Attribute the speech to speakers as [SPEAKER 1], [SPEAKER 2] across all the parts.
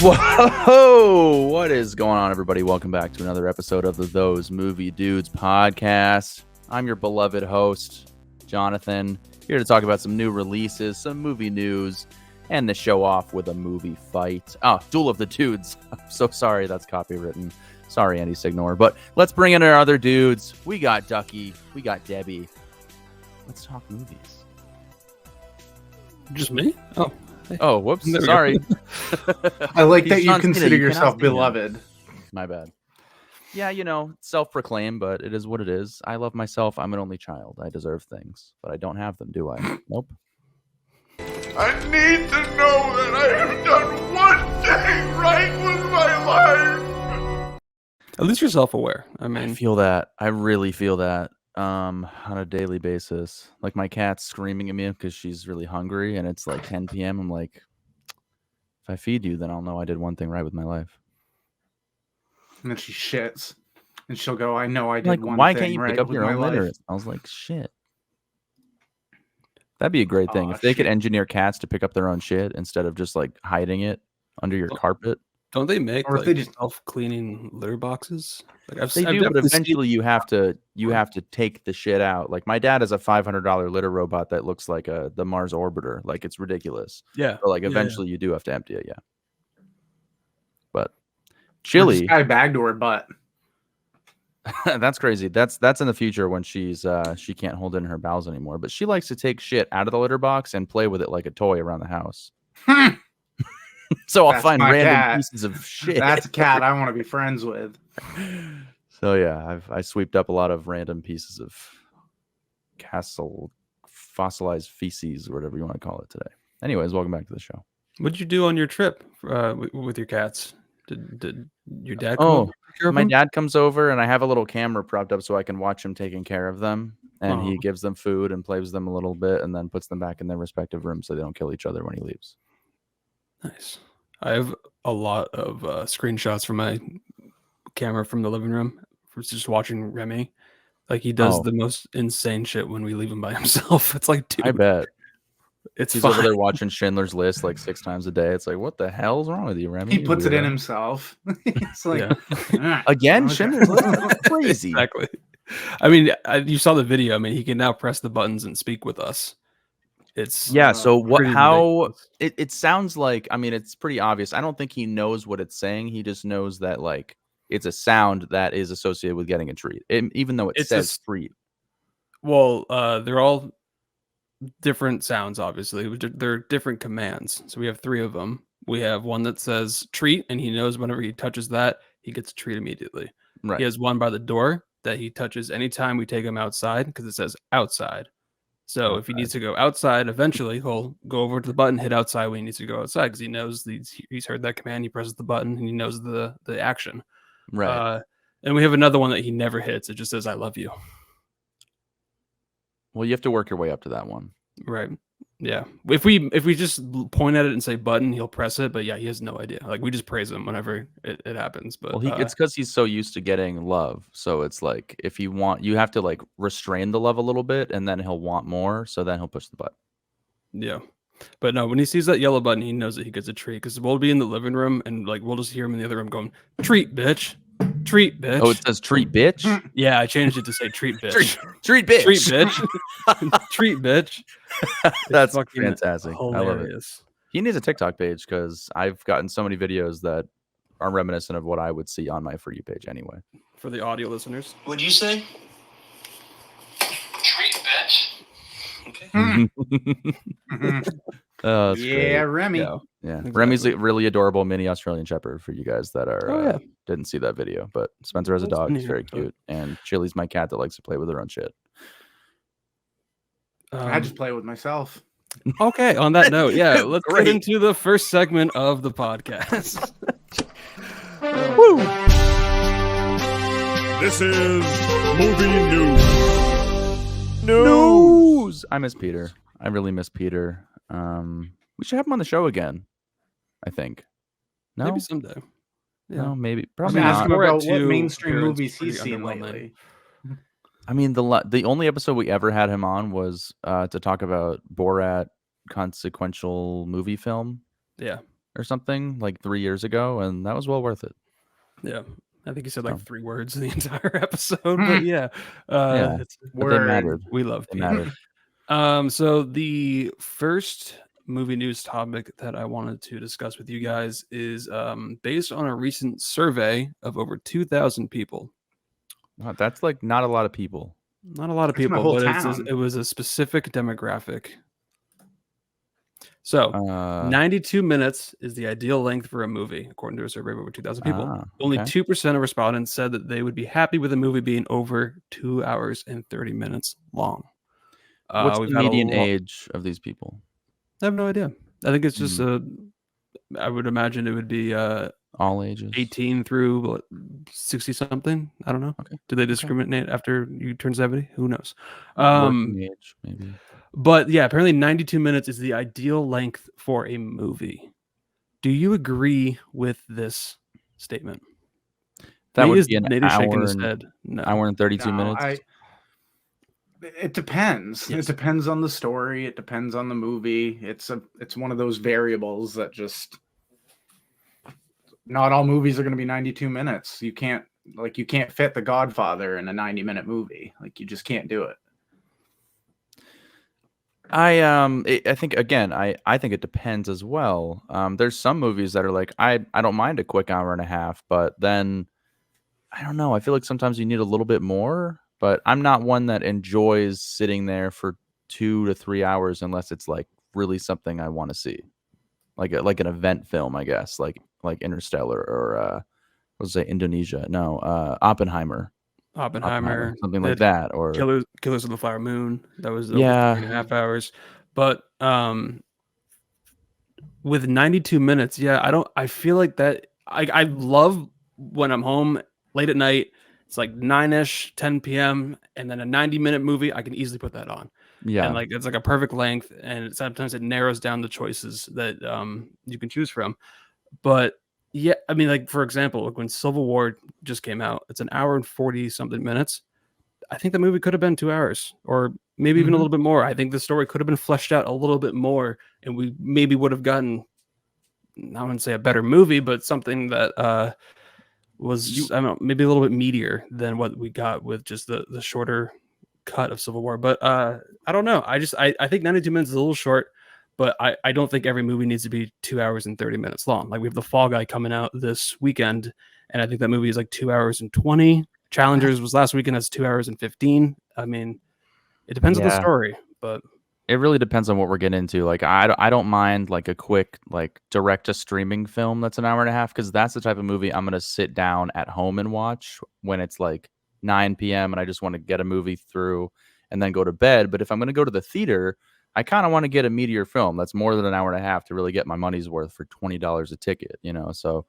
[SPEAKER 1] Whoa! What is going on, everybody? Welcome back to another episode of the Those Movie Dudes podcast. I'm your beloved host, Jonathan, here to talk about some new releases, some movie news, and to show off with a movie fight. Oh, Duel of the Dudes. I'm so sorry that's copywritten. Sorry, Andy Signor. But let's bring in our other dudes. We got Ducky. We got Debbie. Let's talk movies.
[SPEAKER 2] Just me? Oh. Hey.
[SPEAKER 1] Oh, whoops. Sorry.
[SPEAKER 3] I like that you consider yourself beloved.
[SPEAKER 1] My bad. Yeah, you know, self-proclaimed, but it is what it is. I love myself. I'm an only child. I deserve things, but I don't have them, do I? Nope.
[SPEAKER 4] I need to know that I have done one thing right with my life.
[SPEAKER 2] At least you're self-aware.
[SPEAKER 1] I feel that. I really feel that. On a daily basis. Like my cat's screaming at me because she's really hungry and it's like 10 p.m. I'm like, if I feed you, then I'll know I did one thing right with my life.
[SPEAKER 3] And then she shits. And she'll go, I know I did
[SPEAKER 1] like,
[SPEAKER 3] one
[SPEAKER 1] why
[SPEAKER 3] thing
[SPEAKER 1] can't you
[SPEAKER 3] right
[SPEAKER 1] pick up
[SPEAKER 3] with
[SPEAKER 1] your
[SPEAKER 3] my
[SPEAKER 1] own
[SPEAKER 3] life.
[SPEAKER 1] litter? It smells like shit. That'd be a great thing. If they
[SPEAKER 3] shit.
[SPEAKER 1] could engineer cats to pick up their own shit instead of just like hiding it under your carpet.
[SPEAKER 2] Don't they make
[SPEAKER 3] Or if they just
[SPEAKER 2] self-cleaning litter boxes? Like
[SPEAKER 1] They do, but eventually you have to take the shit out. Like my dad has a $500 litter robot that looks like the Mars orbiter. Like it's ridiculous.
[SPEAKER 2] Yeah.
[SPEAKER 1] But like eventually you do have to empty it. Yeah. But Chili,
[SPEAKER 3] guy bagged to her butt.
[SPEAKER 1] that's crazy. That's in the future when she can't hold it in her bowels anymore. But she likes to take shit out of the litter box and play with it like a toy around the house. So I'll find random pieces of shit.
[SPEAKER 3] That's a cat I want to be friends with.
[SPEAKER 1] So yeah, I sweeped up a lot of random pieces of fossilized feces or whatever you want to call it today. Anyways, welcome back to the show.
[SPEAKER 2] What'd you do on your trip with your cats? Did your dad come
[SPEAKER 1] over?
[SPEAKER 2] Oh,
[SPEAKER 1] my dad comes over and I have a little camera propped up so I can watch him taking care of them. And he gives them food and plays with them a little bit and then puts them back in their respective rooms so they don't kill each other when he leaves.
[SPEAKER 2] Nice. I have a lot of screenshots from my camera from the living room for just watching Remy. Like he does the most insane shit when we leave him by himself. It's like, dude,
[SPEAKER 1] I bet.
[SPEAKER 2] He's
[SPEAKER 1] over there watching Schindler's List like 6 times a day. It's like, what the hell's wrong with you, Remy?
[SPEAKER 3] He puts it in himself. It's like,
[SPEAKER 1] again, Schindler's List? That's crazy.
[SPEAKER 2] Exactly. I mean, you saw the video. I mean, he can now press the buttons and speak with us. It's
[SPEAKER 1] so what? How
[SPEAKER 2] ridiculous.
[SPEAKER 1] it sounds like? I mean, it's pretty obvious. I don't think he knows what it's saying. He just knows that like it's a sound that is associated with getting a treat, even though it says treat.
[SPEAKER 2] Well, they're all different sounds. Obviously, they're different commands. So we have 3 of them. We have one that says treat, and he knows whenever he touches that, he gets a treat immediately.
[SPEAKER 1] Right.
[SPEAKER 2] He has one by the door that he touches anytime we take him outside because it says outside. So if he needs to go outside, eventually he'll go over to the button, hit outside when he needs to go outside because he knows he's heard that command. He presses the button and he knows the action.
[SPEAKER 1] Right.
[SPEAKER 2] And we have another one that he never hits. It just says, I love you.
[SPEAKER 1] Well, you have to work your way up to that one.
[SPEAKER 2] Right. Yeah. If we just point at it and say button, he'll press it. But yeah, he has no idea. Like we just praise him whenever it happens. But
[SPEAKER 1] it's because he's so used to getting love. So it's like if you want, you have to like restrain the love a little bit, and then he'll want more. So then he'll push the button.
[SPEAKER 2] Yeah. But no, when he sees that yellow button, he knows that he gets a treat because we'll be in the living room and like we'll just hear him in the other room going, treat, bitch. Treat, bitch.
[SPEAKER 1] Oh, it says treat, bitch?
[SPEAKER 2] Yeah, I changed it to say treat, bitch.
[SPEAKER 1] treat, bitch.
[SPEAKER 2] Treat, bitch. Treat, bitch.
[SPEAKER 1] That's fantastic.
[SPEAKER 2] Hilarious.
[SPEAKER 1] I love it. He needs a TikTok page because I've gotten so many videos that are reminiscent of what I would see on my For You page anyway.
[SPEAKER 2] For the audio listeners.
[SPEAKER 5] What'd you say? Treat, bitch. Okay.
[SPEAKER 1] Yeah,
[SPEAKER 3] great. Remy.
[SPEAKER 1] Yeah,
[SPEAKER 2] exactly.
[SPEAKER 1] Remy's a really adorable mini Australian Shepherd for you guys that are didn't see that video. But Spencer has a dog; he's very cute, and Chili's my cat that likes to play with her own shit.
[SPEAKER 3] I just play with myself.
[SPEAKER 2] Okay, on that note, yeah, let's get into the first segment of the podcast.
[SPEAKER 1] Woo!
[SPEAKER 4] This is movie news.
[SPEAKER 1] I miss Peter. I really miss Peter. We should have him on the show again. I think. No,
[SPEAKER 2] Maybe someday. Yeah.
[SPEAKER 1] No, maybe. Probably
[SPEAKER 3] Ask
[SPEAKER 1] not.
[SPEAKER 3] him about what
[SPEAKER 2] Two
[SPEAKER 3] mainstream
[SPEAKER 2] appearance,
[SPEAKER 3] movies he's
[SPEAKER 2] pretty
[SPEAKER 3] seen
[SPEAKER 2] underwhelming.
[SPEAKER 3] lately.
[SPEAKER 1] I mean, the only episode we ever had him on was to talk about Borat consequential movie film.
[SPEAKER 2] Yeah.
[SPEAKER 1] or something like 3 years ago, and that was well worth it.
[SPEAKER 2] Yeah. I think he said like
[SPEAKER 1] So.
[SPEAKER 2] 3 words the entire episode, but yeah.
[SPEAKER 1] Yeah,
[SPEAKER 2] It's,
[SPEAKER 1] but they mattered.
[SPEAKER 2] we love
[SPEAKER 1] They
[SPEAKER 2] Pete.
[SPEAKER 1] mattered.
[SPEAKER 2] So the first movie news topic that I wanted to discuss with you guys is based on a recent survey of over 2,000 people.
[SPEAKER 1] Wow, that's like not a lot of people.
[SPEAKER 2] Not a lot of
[SPEAKER 3] That's my
[SPEAKER 2] people,
[SPEAKER 3] whole
[SPEAKER 2] but
[SPEAKER 3] town.
[SPEAKER 2] it was a specific demographic. So 92 minutes is the ideal length for a movie, according to a survey of over 2,000 people. Only
[SPEAKER 1] okay.
[SPEAKER 2] 2% of respondents said that they would be happy with a movie being over 2 hours and 30 minutes long.
[SPEAKER 1] What's
[SPEAKER 2] We've
[SPEAKER 1] the
[SPEAKER 2] had
[SPEAKER 1] median age of these people?
[SPEAKER 2] I have no idea. I think it's just I would imagine it would be
[SPEAKER 1] All ages.
[SPEAKER 2] 18 through 60 something. I don't know.
[SPEAKER 1] Okay.
[SPEAKER 2] Do they discriminate after you turn 70? Who knows?
[SPEAKER 1] Working age, maybe.
[SPEAKER 2] But yeah, apparently 92 minutes is the ideal length for a movie. Do you agree with this statement?
[SPEAKER 1] That would be an
[SPEAKER 2] shaking his
[SPEAKER 1] hour
[SPEAKER 2] head. No.
[SPEAKER 1] hour and 32
[SPEAKER 3] No,
[SPEAKER 1] minutes.
[SPEAKER 3] It depends.
[SPEAKER 2] Yes.
[SPEAKER 3] It depends on the story. It depends on the movie. It's one of those variables that just not all movies are going to be 92 minutes. You can't fit The Godfather in a 90-minute movie. Like you just can't do it.
[SPEAKER 1] I think again, I think it depends as well. There's some movies that are like I don't mind a quick hour and a half, but then I don't know. I feel like sometimes you need a little bit more. But I'm not one that enjoys sitting there for 2 to 3 hours unless it's like really something I want to see, like an event film, I guess, like Interstellar or what was it, Indonesia? No, Oppenheimer, something like that, or
[SPEAKER 2] Killers of the Flower Moon. That was over
[SPEAKER 1] Yeah.
[SPEAKER 2] 3.5 hours. But with 92 minutes, yeah, I feel like that. I love when I'm home late at night. It's like 9ish, 10 p.m. and then a 90-minute movie. I can easily put that on.
[SPEAKER 1] Yeah.
[SPEAKER 2] And like it's like a perfect length, and sometimes it narrows down the choices that you can choose from. But yeah, I mean, like for example, like when Civil War just came out, it's an hour and 40 something minutes. I think the movie could have been 2 hours, or maybe even a little bit more. I think the story could have been fleshed out a little bit more, and we maybe would have gotten, I wouldn't say a better movie, but something that was I don't know, maybe a little bit meatier than what we got with just the shorter cut of Civil War. But I don't know. I think 92 minutes is a little short, but I don't think every movie needs to be 2 hours and 30 minutes long. Like we have The Fall Guy coming out this weekend, and I think that movie is like 2 hours and 20. Challengers was last weekend, that's 2 hours and 15. I mean, it depends on the story, but
[SPEAKER 1] it really depends on what we're getting into. Like I don't mind like a quick like direct to streaming film that's an hour and a half, because that's the type of movie I'm gonna sit down at home and watch when it's like 9 p.m. and I just want to get a movie through and then go to bed. But if I'm gonna go to the theater, I kind of want to get a meatier film that's more than an hour and a half to really get my money's worth for $20 a ticket, you know. So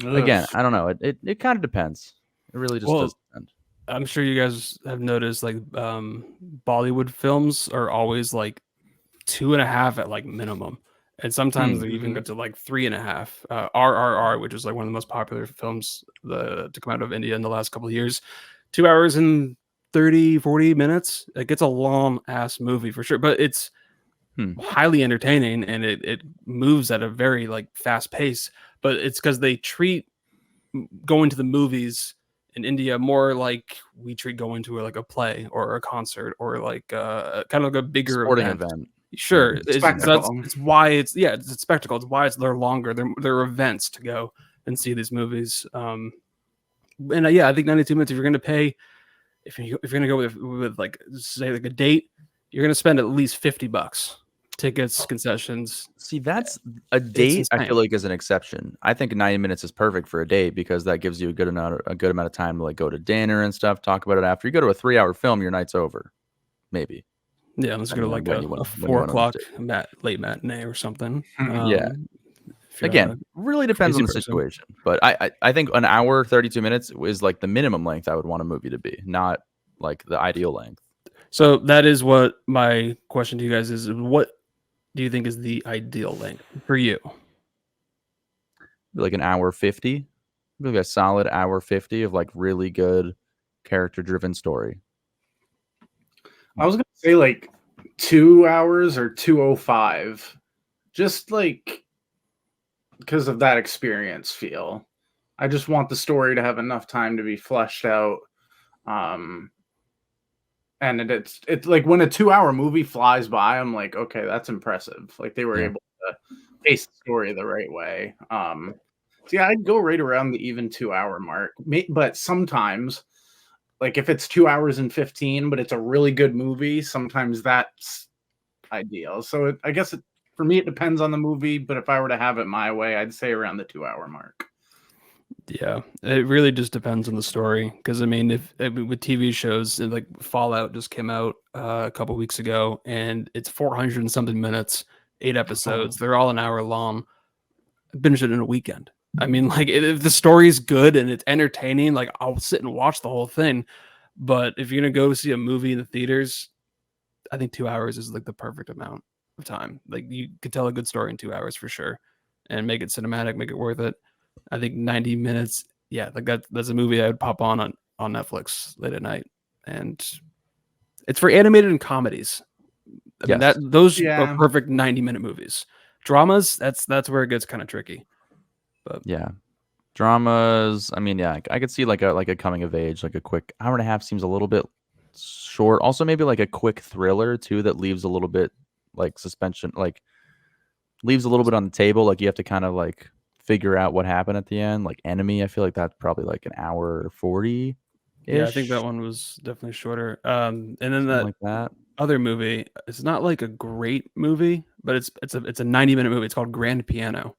[SPEAKER 1] again, I don't know. It kind of depends. It really just does depend.
[SPEAKER 2] I'm sure you guys have noticed like Bollywood films are always like 2.5 at like minimum, and sometimes they even get to like 3.5. RRR, which is like one of the most popular films to come out of India in the last couple of years, 2 hours and 30-40 minutes. It gets a long ass movie for sure, but it's highly entertaining, and it moves at a very like fast pace. But it's because they treat going to the movies in India more like we treat going to like a play or a concert or like kind of like a bigger
[SPEAKER 1] sporting event.
[SPEAKER 2] Sure, it's why it's a spectacle. It's why they're longer. They're events to go and see these movies. And I think 92 minutes. If you're going to pay, if you're going to go with like say like a date, you're going to spend at least $50. Tickets, concessions.
[SPEAKER 1] See, that's a date. I feel like is an exception. I think 90 minutes is perfect for a date because that gives you a good amount of time to like go to dinner and stuff, talk about it after. You go to a 3-hour film, your night's over. Maybe.
[SPEAKER 2] Yeah, let's go to like a 4 o'clock late matinee or something.
[SPEAKER 1] Yeah. Again, really depends on the situation. But I think an hour, 32 minutes is like the minimum length I would want a movie to be, not like the ideal length.
[SPEAKER 2] So that is what my question to you guys is. What do you think is the ideal length for you?
[SPEAKER 1] Like an hour 50, like a solid hour 50 of like really good character-driven story.
[SPEAKER 3] I was gonna say like 2 hours or 2:05, just like of that experience feel. I just want the story to have enough time to be fleshed out. And it's like when a 2-hour movie flies by, I'm like, okay, that's impressive. Like they were
[SPEAKER 1] Yeah.
[SPEAKER 3] able to pace the story the right way. So yeah, I'd go right around the even 2-hour mark. But sometimes, like if it's 2 hours and 15, but it's a really good movie, sometimes that's ideal. So I guess for me, it depends on the movie. But if I were to have it my way, I'd say around the 2-hour mark.
[SPEAKER 2] Yeah, it really just depends on the story. Because I mean, with TV shows, like Fallout just came out a couple weeks ago, and it's 400 and something minutes, 8 episodes. They're all an hour long. I binged it in a weekend. I mean, like if the story's good and it's entertaining, like I'll sit and watch the whole thing. But if you're gonna go see a movie in the theaters, I think 2 hours is like the perfect amount of time. Like you could tell a good story in 2 hours for sure, and make it cinematic, make it worth it. I think 90 minutes, yeah, like that's a movie I would pop on Netflix late at night, and it's for animated and comedies. I mean those are perfect 90-minute movies. Dramas, that's where it gets kind of tricky. But
[SPEAKER 1] yeah, dramas. I mean, yeah, I could see like a coming of age, like a quick hour and a half seems a little bit short. Also, maybe like a quick thriller too that leaves a little bit like suspension, like leaves a little bit on the table. Like you have to kind of like figure out what happened at the end. Like Enemy, I feel like that's probably like an hour 40.
[SPEAKER 2] Yeah, I think that one was definitely shorter. And then
[SPEAKER 1] like that
[SPEAKER 2] other movie, it's not like a great movie, but it's a 90-minute movie. It's called Grand Piano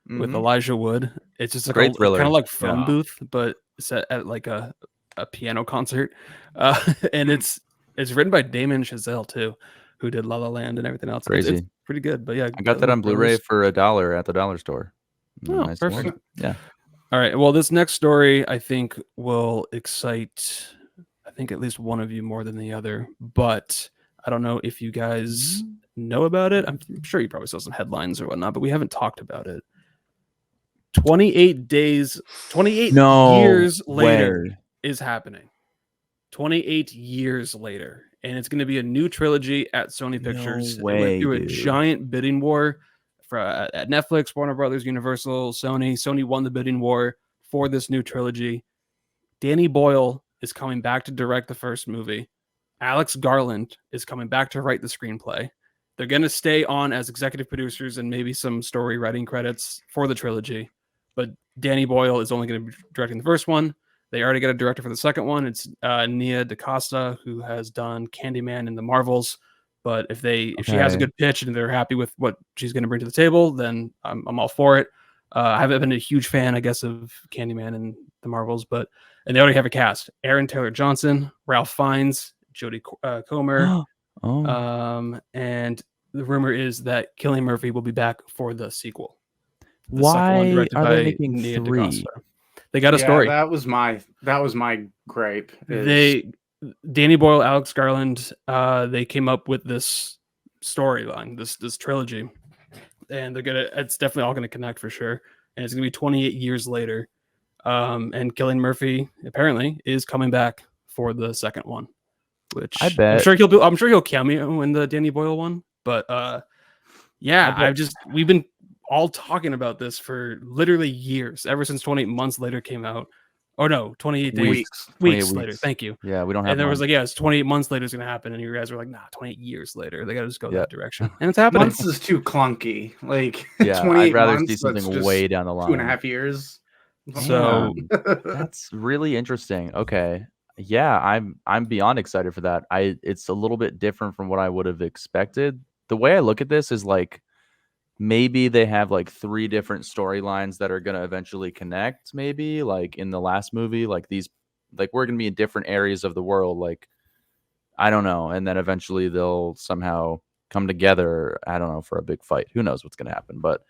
[SPEAKER 2] with Elijah Wood. It's just like
[SPEAKER 1] great thriller,
[SPEAKER 2] kind of like phone booth, but set at like a piano concert. And it's written by Damon Chazelle too, who did La La Land and everything else.
[SPEAKER 1] Crazy.
[SPEAKER 2] It's pretty good. But yeah,
[SPEAKER 1] I got that on Blu-ray for $1 at the dollar store.
[SPEAKER 2] Oh,
[SPEAKER 1] nice
[SPEAKER 2] perfect.
[SPEAKER 1] Yeah.
[SPEAKER 2] All right. Well, this next story I think will excite, I think at least one of you more than the other, but I don't know if you guys know about it. I'm sure you probably saw some headlines or whatnot, but we haven't talked about it. 28 years later is happening. 28 years later. And it's going to be a new trilogy at Sony Pictures. It went through a giant bidding war at Netflix, Warner Brothers, Universal, Sony. Sony won the bidding war for this new trilogy. Danny Boyle is coming back to direct the first movie. Alex Garland is coming back to write the screenplay. They're going to stay on as executive producers and maybe some story writing credits for the trilogy. But Danny Boyle is only going to be directing the first one. They already got a director for the second one. It's Nia DaCosta, who has done Candyman and the Marvels. But if she has a good pitch and they're happy with what she's going to bring to the table, then I'm all for it. I haven't been a huge fan, I guess, of Candyman and the Marvels, and they already have a cast: Aaron Taylor Johnson, Ralph Fiennes, Jodie Comer, and the rumor is that Cillian Murphy will be back for the sequel.
[SPEAKER 1] Why are they making Nia 3?
[SPEAKER 2] DaCosta. They got a story.
[SPEAKER 3] That was my gripe.
[SPEAKER 2] Danny Boyle, Alex Garland, they came up with this storyline, this trilogy, and it's definitely all gonna connect for sure. And it's gonna be 28 years later. And Cillian Murphy apparently is coming back for the second one, which
[SPEAKER 1] I bet
[SPEAKER 2] I'm sure he'll cameo in the Danny Boyle one. But we've been all talking about this for literally years, ever since 28 months later came out. Oh no, 28 days, weeks later. Thank you.
[SPEAKER 1] Yeah, we don't have.
[SPEAKER 2] And there was like, it's 28 months later it's gonna happen, and you guys were like, nah, 28 years later. They gotta just go that direction, and it's happening.
[SPEAKER 3] Months is too clunky. Like,
[SPEAKER 1] yeah, I'd rather see something way down the line.
[SPEAKER 3] 2.5 years.
[SPEAKER 2] So
[SPEAKER 1] that's really interesting. Okay, yeah, I'm beyond excited for that. It's a little bit different from what I would have expected. The way I look at this is like, maybe they have like 3 different storylines that are going to eventually connect. Maybe like in the last movie, like we're going to be in different areas of the world. Like, I don't know. And then eventually they'll somehow come together. I don't know, for a big fight. Who knows what's going to happen? But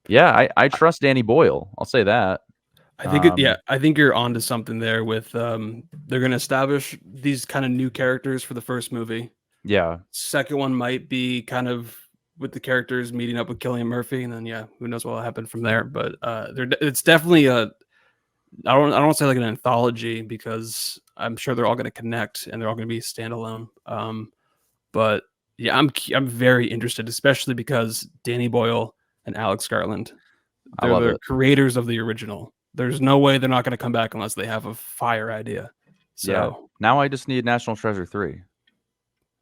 [SPEAKER 1] yeah, I trust Danny Boyle. I'll say that.
[SPEAKER 2] I think I think you're onto something there with they're going to establish these kind of new characters for the first movie.
[SPEAKER 1] Yeah.
[SPEAKER 2] Second one might be kind of with the characters meeting up with Cillian Murphy, and then who knows what will happen from there. But it's definitely I don't want to say like an anthology, because I'm sure they're all going to connect and they're all going to be standalone. But yeah, I'm very interested, especially because Danny Boyle and Alex Garland
[SPEAKER 1] I
[SPEAKER 2] They're
[SPEAKER 1] love
[SPEAKER 2] the
[SPEAKER 1] it.
[SPEAKER 2] creators of the original. There's no way they're not going to come back unless they have a fire idea. So
[SPEAKER 1] Yeah. Now I just need National Treasure 3. And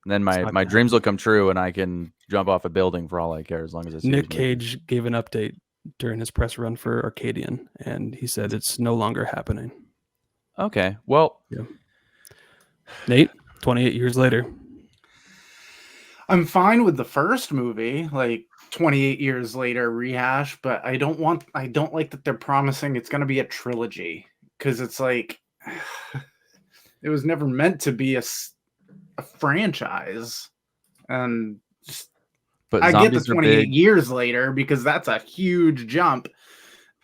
[SPEAKER 1] then
[SPEAKER 2] It's not
[SPEAKER 1] my
[SPEAKER 2] gonna
[SPEAKER 1] dreams will come true, and I can jump off a building for all I care, as long as I see
[SPEAKER 2] Nick
[SPEAKER 1] these movies.
[SPEAKER 2] Cage gave an update during his press run for Arcadian, and he said it's no longer happening.
[SPEAKER 1] Okay. Well,
[SPEAKER 2] Nate, 28 years later.
[SPEAKER 3] I'm fine with the first movie, like 28 years later rehash, but I don't like that they're promising it's going to be a trilogy, because it's like it was never meant to be a franchise. And
[SPEAKER 1] but
[SPEAKER 3] I get the
[SPEAKER 1] zombies are
[SPEAKER 3] 28
[SPEAKER 1] big.
[SPEAKER 3] years later, because that's a huge jump,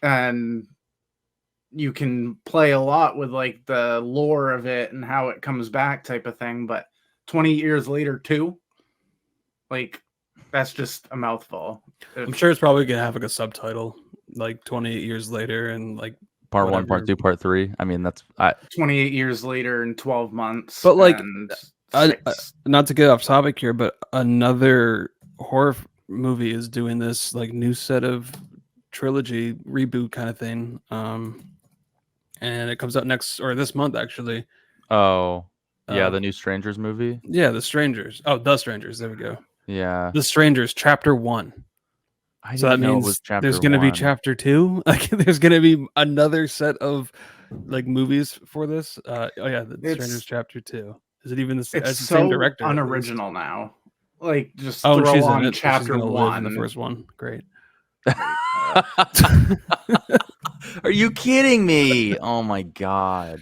[SPEAKER 3] and you can play a lot with like the lore of it and how it comes back type of thing. But 20 years later too, like, that's just a mouthful.
[SPEAKER 2] I'm sure it's probably going to have like a subtitle, like 28 years later, and like
[SPEAKER 1] Part 1,
[SPEAKER 2] whatever.
[SPEAKER 1] Part 2, Part 3. I mean, that's
[SPEAKER 3] 28 years later in 12 months.
[SPEAKER 2] But, like,
[SPEAKER 3] and
[SPEAKER 2] not to get off topic here, but another horror movie is doing this like new set of trilogy reboot kind of thing. And it comes out this month actually.
[SPEAKER 1] oh yeah, the new Strangers movie.
[SPEAKER 2] Yeah, The Strangers. Oh, The Strangers. There we go.
[SPEAKER 1] Yeah,
[SPEAKER 2] The Strangers, Chapter 1.
[SPEAKER 1] I
[SPEAKER 2] So that
[SPEAKER 1] didn't know it
[SPEAKER 2] means
[SPEAKER 1] was chapter
[SPEAKER 2] there's going to be
[SPEAKER 1] 1.
[SPEAKER 2] Chapter 2. Like, there's going to be another set of like movies for this. Oh yeah, The Strangers Chapter 2. Is it even the same director?
[SPEAKER 3] Unoriginal now. Like, just
[SPEAKER 2] and
[SPEAKER 3] throw
[SPEAKER 2] she's
[SPEAKER 3] on
[SPEAKER 2] in it, so she's
[SPEAKER 3] chapter
[SPEAKER 2] gonna live in
[SPEAKER 3] 1.
[SPEAKER 2] the first one. Great.
[SPEAKER 1] Are you kidding me? Oh my god.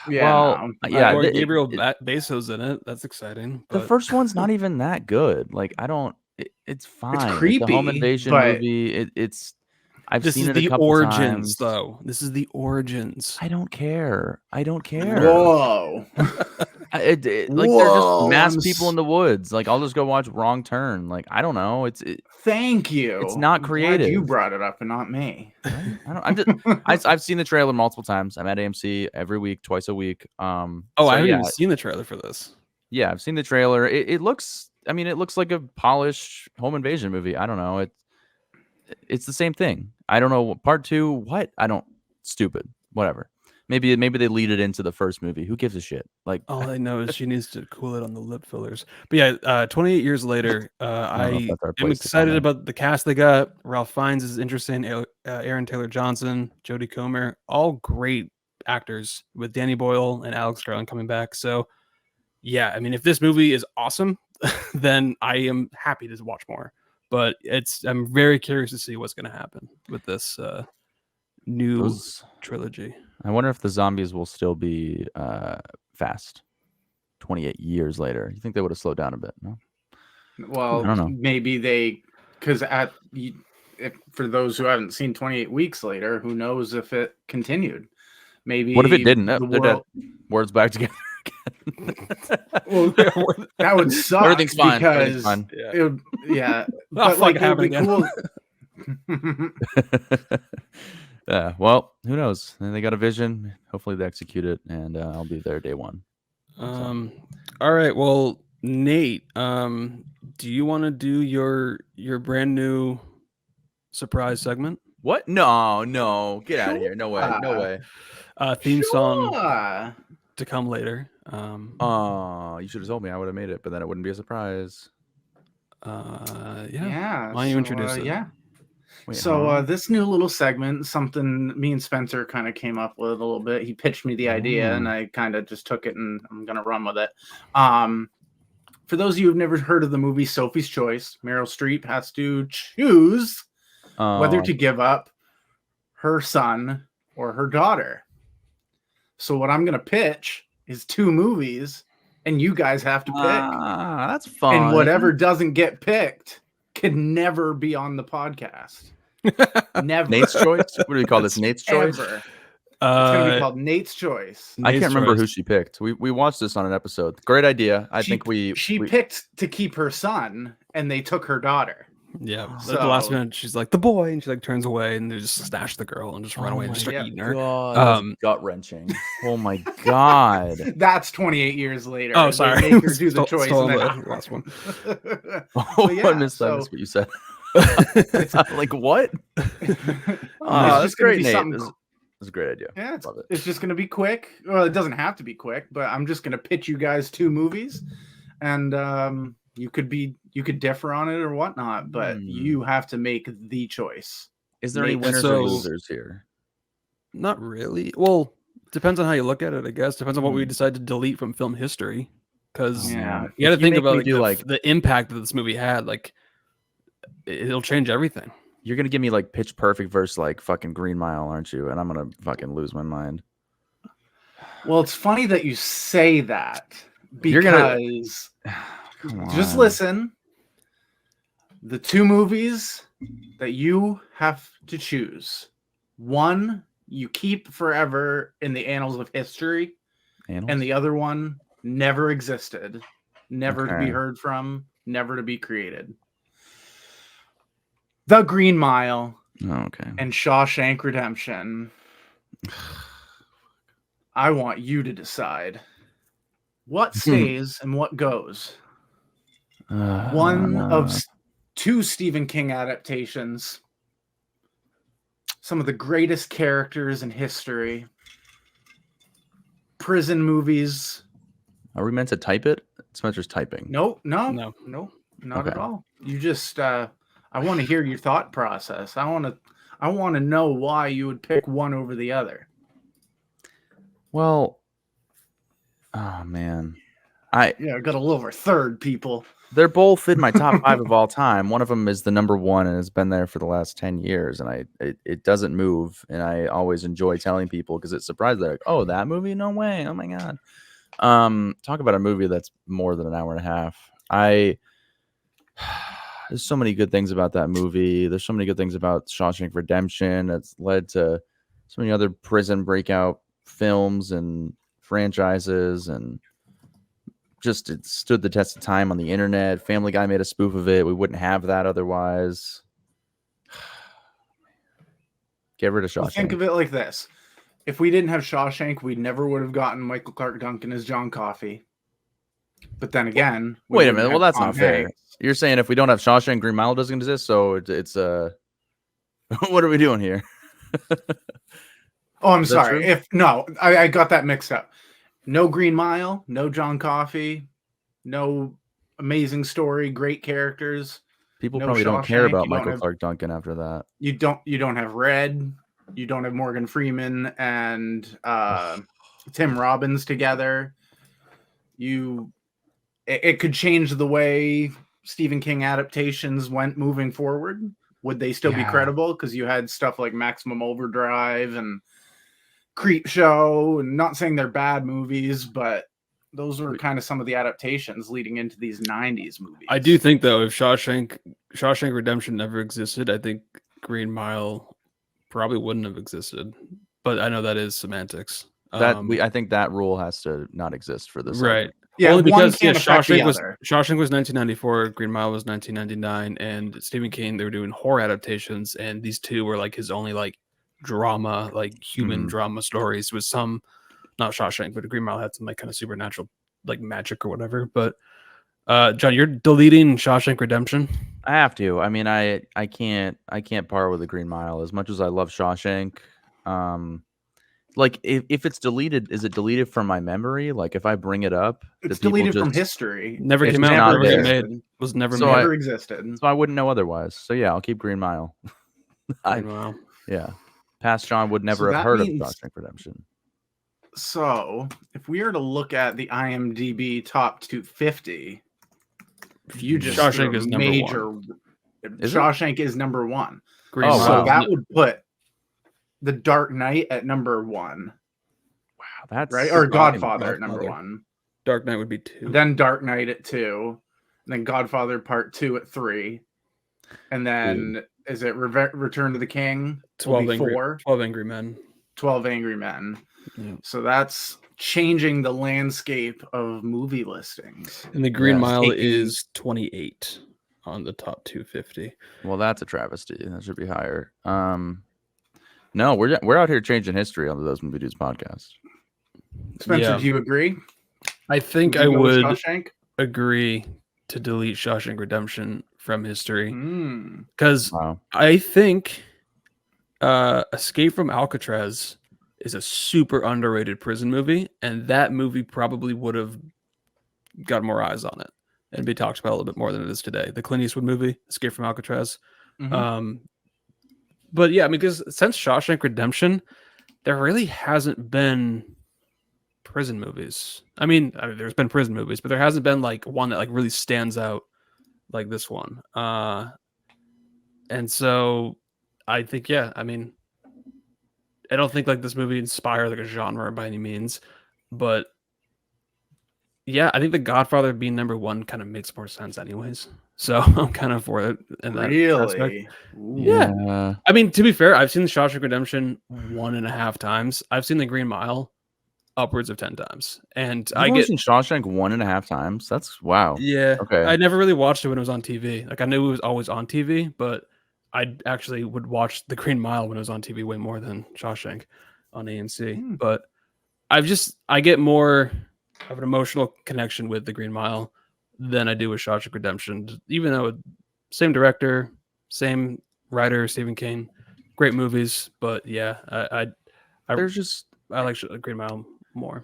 [SPEAKER 3] Yeah,
[SPEAKER 1] Well,
[SPEAKER 3] no.
[SPEAKER 1] yeah,
[SPEAKER 2] Or Gabriel Bezos in it. That's exciting.
[SPEAKER 1] the
[SPEAKER 2] But
[SPEAKER 1] first one's not even that good. Like, I don't. It's fine. It's a home
[SPEAKER 3] creepy,
[SPEAKER 1] invasion
[SPEAKER 3] but
[SPEAKER 1] movie. I've
[SPEAKER 2] this
[SPEAKER 1] seen
[SPEAKER 2] is
[SPEAKER 1] it a
[SPEAKER 2] the
[SPEAKER 1] couple
[SPEAKER 2] origins,
[SPEAKER 1] times.
[SPEAKER 2] though. This is the origins.
[SPEAKER 1] I don't care. I don't care.
[SPEAKER 3] Whoa.
[SPEAKER 1] Like, they're just mass people in the woods. Like, I'll just go watch Wrong Turn. Like, I don't know.
[SPEAKER 3] Thank you.
[SPEAKER 1] It's not
[SPEAKER 3] I'm glad
[SPEAKER 1] creative.
[SPEAKER 3] you brought it up and not me.
[SPEAKER 1] I've seen the trailer multiple times. I'm at AMC every week, twice a week.
[SPEAKER 2] I haven't even seen the trailer for this.
[SPEAKER 1] Yeah, I've seen the trailer. It looks like a polished home invasion movie. I don't know. It's the same thing. I don't know. Part 2, what? Stupid. Whatever. Maybe they lead it into the first movie. Who gives a shit? Like,
[SPEAKER 2] all I know is she needs to cool it on the lip fillers. But yeah, 28 years later, I am excited about the cast they got. Ralph Fiennes is interesting. Aaron Taylor Johnson, Jodie Comer, all great actors, with Danny Boyle and Alex Garland coming back. So yeah, I mean, if this movie is awesome, then I am happy to watch more. But I'm very curious to see what's going to happen with this new trilogy.
[SPEAKER 1] I wonder if the zombies will still be fast 28 years later. You think they would have slowed down a bit? No.
[SPEAKER 3] Well,
[SPEAKER 1] I don't know.
[SPEAKER 3] Maybe because for those who haven't seen 28 Weeks Later, who knows if it continued? Maybe.
[SPEAKER 1] What if it didn't? They're dead. Words back together again.
[SPEAKER 3] Well, that would suck.
[SPEAKER 1] Everything's fine.
[SPEAKER 3] Because
[SPEAKER 1] Yeah.
[SPEAKER 3] But like, it would be cool.
[SPEAKER 1] Yeah, well, who knows? They got a vision. Hopefully they execute it, and I'll be there day one.
[SPEAKER 2] All right. Well, Nate, do you want to do your brand new surprise segment?
[SPEAKER 1] What? No. Get out of here. No way.
[SPEAKER 2] Theme song to come later.
[SPEAKER 1] You should have told me. I would have made it, but then it wouldn't be a surprise.
[SPEAKER 2] Yeah. Why don't you introduce it?
[SPEAKER 3] Yeah.
[SPEAKER 1] Wait,
[SPEAKER 3] this new little segment, something me and Spencer kind of came up with a little bit. He pitched me the idea, and I kind of just took it, and I'm gonna run with it. For those of you who've never heard of the movie Sophie's Choice, Meryl Streep has to choose whether to give up her son or her daughter. So what I'm gonna pitch is 2 movies, and you guys have to pick.
[SPEAKER 1] That's fun.
[SPEAKER 3] And whatever doesn't get picked can never be on the podcast. Never.
[SPEAKER 1] Nate's choice. What do we call this? Nate's choice.
[SPEAKER 3] Ever. It's gonna be called Nate's Choice.
[SPEAKER 1] I can't remember who she picked. We watched this on an episode. Great idea. She
[SPEAKER 3] picked to keep her son, and they took her daughter.
[SPEAKER 2] Yeah. So, at the last minute, she's like, the boy, and she like turns away, and they just snatch the girl and just run away and just start eating her.
[SPEAKER 1] Gut wrenching. Oh my god.
[SPEAKER 3] That's 28 years later.
[SPEAKER 2] Oh, sorry.
[SPEAKER 3] They make her do the choice.
[SPEAKER 2] The last one.
[SPEAKER 1] I missed that. That's what you said. Like what?
[SPEAKER 3] It's
[SPEAKER 1] That's
[SPEAKER 3] just gonna
[SPEAKER 1] great,
[SPEAKER 3] be
[SPEAKER 1] Nate.
[SPEAKER 3] something.
[SPEAKER 1] That's a great idea.
[SPEAKER 3] Yeah,
[SPEAKER 1] Love it.
[SPEAKER 3] it's just gonna be quick. Well, it doesn't have to be quick, but I'm just gonna pitch you guys 2 movies, and you could differ on it or whatnot, but you have to make the choice.
[SPEAKER 1] Is there any
[SPEAKER 3] Nate,
[SPEAKER 1] winners
[SPEAKER 2] so-
[SPEAKER 1] or losers here?
[SPEAKER 2] Not really. Well, depends on how you look at it, I guess. Depends on what we decide to delete from film history. Because
[SPEAKER 3] Yeah.
[SPEAKER 2] you got to
[SPEAKER 1] If you
[SPEAKER 2] think
[SPEAKER 1] make
[SPEAKER 2] about
[SPEAKER 1] me
[SPEAKER 2] like,
[SPEAKER 1] do,
[SPEAKER 2] the,
[SPEAKER 1] like-
[SPEAKER 2] the impact that this movie had. Like, it'll change everything.
[SPEAKER 1] You're gonna give me like Pitch Perfect versus like fucking Green Mile, aren't you? And I'm gonna fucking lose my mind.
[SPEAKER 3] Well, it's funny that you say that
[SPEAKER 1] You're gonna-
[SPEAKER 3] because
[SPEAKER 1] Come
[SPEAKER 3] just
[SPEAKER 1] on.
[SPEAKER 3] listen. The 2 movies that you have to choose. One you keep forever in the annals of history,
[SPEAKER 1] Annals?
[SPEAKER 3] and the other one never existed, never to be
[SPEAKER 1] Okay.
[SPEAKER 3] heard from, never to be created. The Green Mile
[SPEAKER 1] Oh, okay.
[SPEAKER 3] and Shawshank Redemption. I want you to decide what stays and what goes. One of 2 Stephen King adaptations. Some of the greatest characters in history. Prison movies.
[SPEAKER 1] Are we meant to type it? Spencer's typing.
[SPEAKER 3] No,
[SPEAKER 2] No.
[SPEAKER 3] not at
[SPEAKER 1] Okay.
[SPEAKER 3] all. You just I want to hear your thought process. I want to know why you would pick one over the other.
[SPEAKER 1] Well, oh man,
[SPEAKER 3] Yeah, I got a little over third, people.
[SPEAKER 1] they're both in my top 5 of all time. One of them is the number 1 and has been there for the last 10 years, and it doesn't move. And I always enjoy telling people because it's surprised they're like, "Oh, that movie? No way! Oh my god!" Talk about a movie that's more than an hour and a half. There's so many good things about that movie. There's so many good things about Shawshank Redemption. That's led to so many other prison breakout films and franchises, and just it stood the test of time on the internet. Family Guy made a spoof of it. We wouldn't have that otherwise. Get rid of
[SPEAKER 3] Well,
[SPEAKER 1] Shawshank.
[SPEAKER 3] think of it like this. If we didn't have Shawshank, we never would have gotten Michael Clark Duncan as John Coffey. But then again, we
[SPEAKER 1] Wait a
[SPEAKER 3] wouldn't
[SPEAKER 1] minute.
[SPEAKER 3] have
[SPEAKER 1] Well, that's
[SPEAKER 3] Tom
[SPEAKER 1] not fair.
[SPEAKER 3] Hanks.
[SPEAKER 1] You're saying if we don't have Shawshank, Green Mile doesn't exist, so it's what are we doing here?
[SPEAKER 3] Oh, I'm
[SPEAKER 1] Is that
[SPEAKER 3] sorry.
[SPEAKER 1] true?
[SPEAKER 3] I got that mixed up. No Green Mile, no John Coffey, no amazing story, great characters.
[SPEAKER 1] People
[SPEAKER 3] No
[SPEAKER 1] probably don't care
[SPEAKER 3] Shawshank,
[SPEAKER 1] about
[SPEAKER 3] you don't
[SPEAKER 1] Michael
[SPEAKER 3] have-
[SPEAKER 1] Clark Duncan after that.
[SPEAKER 3] You don't have Red, you don't have Morgan Freeman and Tim Robbins together. It could change the way Stephen King adaptations went moving forward. Would they still be
[SPEAKER 1] Yeah.
[SPEAKER 3] credible? Because you had stuff like Maximum Overdrive and Creep Show, and not saying they're bad movies, but those were kind of some of the adaptations leading into these 90s movies.
[SPEAKER 2] I do think though, if Shawshank Redemption never existed, I think Green Mile probably wouldn't have existed. But I know that is semantics.
[SPEAKER 1] I think that rule has to not exist for this.
[SPEAKER 2] Right.
[SPEAKER 3] Yeah,
[SPEAKER 2] Only
[SPEAKER 3] one
[SPEAKER 2] because
[SPEAKER 3] can't affect the other.
[SPEAKER 2] Shawshank was 1994, Green Mile was 1999, and Stephen King, they were doing horror adaptations, and these two were like his only like drama, like human drama stories. With some, not Shawshank, but Green Mile had some like kind of supernatural like magic or whatever. But John, you're deleting Shawshank Redemption.
[SPEAKER 1] I have to. I mean, I can't par with the Green Mile as much as I love Shawshank. Like if it's deleted, is it deleted from my memory? Like if I bring it up,
[SPEAKER 3] It's
[SPEAKER 1] do people
[SPEAKER 3] deleted from
[SPEAKER 1] just-
[SPEAKER 3] history.
[SPEAKER 2] Never
[SPEAKER 1] It's
[SPEAKER 2] came
[SPEAKER 1] just
[SPEAKER 2] out,
[SPEAKER 1] not
[SPEAKER 2] never get
[SPEAKER 1] there.
[SPEAKER 2] made. Was never
[SPEAKER 1] So
[SPEAKER 2] made.
[SPEAKER 3] Never existed.
[SPEAKER 1] So I wouldn't know otherwise. So yeah, I'll keep Green Mile.
[SPEAKER 2] Green Mile.
[SPEAKER 1] Yeah, past John would never
[SPEAKER 3] So
[SPEAKER 1] have
[SPEAKER 3] that
[SPEAKER 1] heard
[SPEAKER 3] means-
[SPEAKER 1] of Shawshank Redemption.
[SPEAKER 3] So, if we are to look at the IMDb top 250, you just
[SPEAKER 2] Shawshank
[SPEAKER 3] threw a
[SPEAKER 2] is number
[SPEAKER 3] major.
[SPEAKER 1] Is it?
[SPEAKER 3] Shawshank is number 1.
[SPEAKER 2] Green
[SPEAKER 1] Oh,
[SPEAKER 2] Mile.
[SPEAKER 3] So
[SPEAKER 1] wow.
[SPEAKER 3] that would put The Dark Knight at number 1,
[SPEAKER 1] Wow, that's
[SPEAKER 3] right? Or
[SPEAKER 1] surprising.
[SPEAKER 3] Godfather at number
[SPEAKER 2] Godfather.
[SPEAKER 3] 1.
[SPEAKER 2] Dark Knight would be 2.
[SPEAKER 3] Then Dark Knight at 2. And then Godfather Part 2 at 3. And then is it Return to the King? Will
[SPEAKER 2] 12
[SPEAKER 3] be
[SPEAKER 2] angry,
[SPEAKER 3] 4.
[SPEAKER 2] 12 Angry Men.
[SPEAKER 3] 12 Angry Men.
[SPEAKER 2] Yeah.
[SPEAKER 3] So that's changing the landscape of movie listings.
[SPEAKER 2] And the Green
[SPEAKER 1] Yes.
[SPEAKER 2] Mile
[SPEAKER 3] Taking-
[SPEAKER 2] is 28 on the top 250.
[SPEAKER 1] Well, that's a travesty. That should be higher. No, we're out here changing history on the Those Movie Dudes podcast.
[SPEAKER 3] Spencer,
[SPEAKER 2] Yeah.
[SPEAKER 3] do you agree?
[SPEAKER 2] I think
[SPEAKER 3] Would
[SPEAKER 2] I
[SPEAKER 3] you go with
[SPEAKER 2] would
[SPEAKER 3] Shawshank?
[SPEAKER 2] agree to delete Shawshank Redemption from history.
[SPEAKER 3] Mm.
[SPEAKER 2] Because
[SPEAKER 1] Wow.
[SPEAKER 2] I think Escape from Alcatraz is a super underrated prison movie, and that movie probably would have got more eyes on it and be talked about a little bit more than it is today. The Clint Eastwood movie, Escape from Alcatraz.
[SPEAKER 3] Mhm.
[SPEAKER 2] But yeah, I mean, because since Shawshank Redemption, there really hasn't been prison movies. I mean, there's been prison movies, but there hasn't been like one that like really stands out like this one. And so I think, yeah, I mean, I don't think like this movie inspired like a genre by any means, but yeah, I think The Godfather being number one kind of makes more sense anyways. So I'm kind of for it in that aspect.
[SPEAKER 3] Really? Ooh.
[SPEAKER 2] Yeah. I mean, to be fair, I've seen The Shawshank Redemption 1.5 times. I've seen The Green Mile upwards of 10 times. And
[SPEAKER 1] You've only seen Shawshank 1.5 times. That's wow.
[SPEAKER 2] Yeah.
[SPEAKER 1] Okay.
[SPEAKER 2] I never really watched it when it was on TV. Like I knew it was always on TV, but I actually would watch The Green Mile when it was on TV way more than Shawshank on AMC. But I get more of an emotional connection with The Green Mile than I do with Shawshank Redemption. Even though same director, same writer, Stephen King, great movies. But yeah, I like Green Mile more.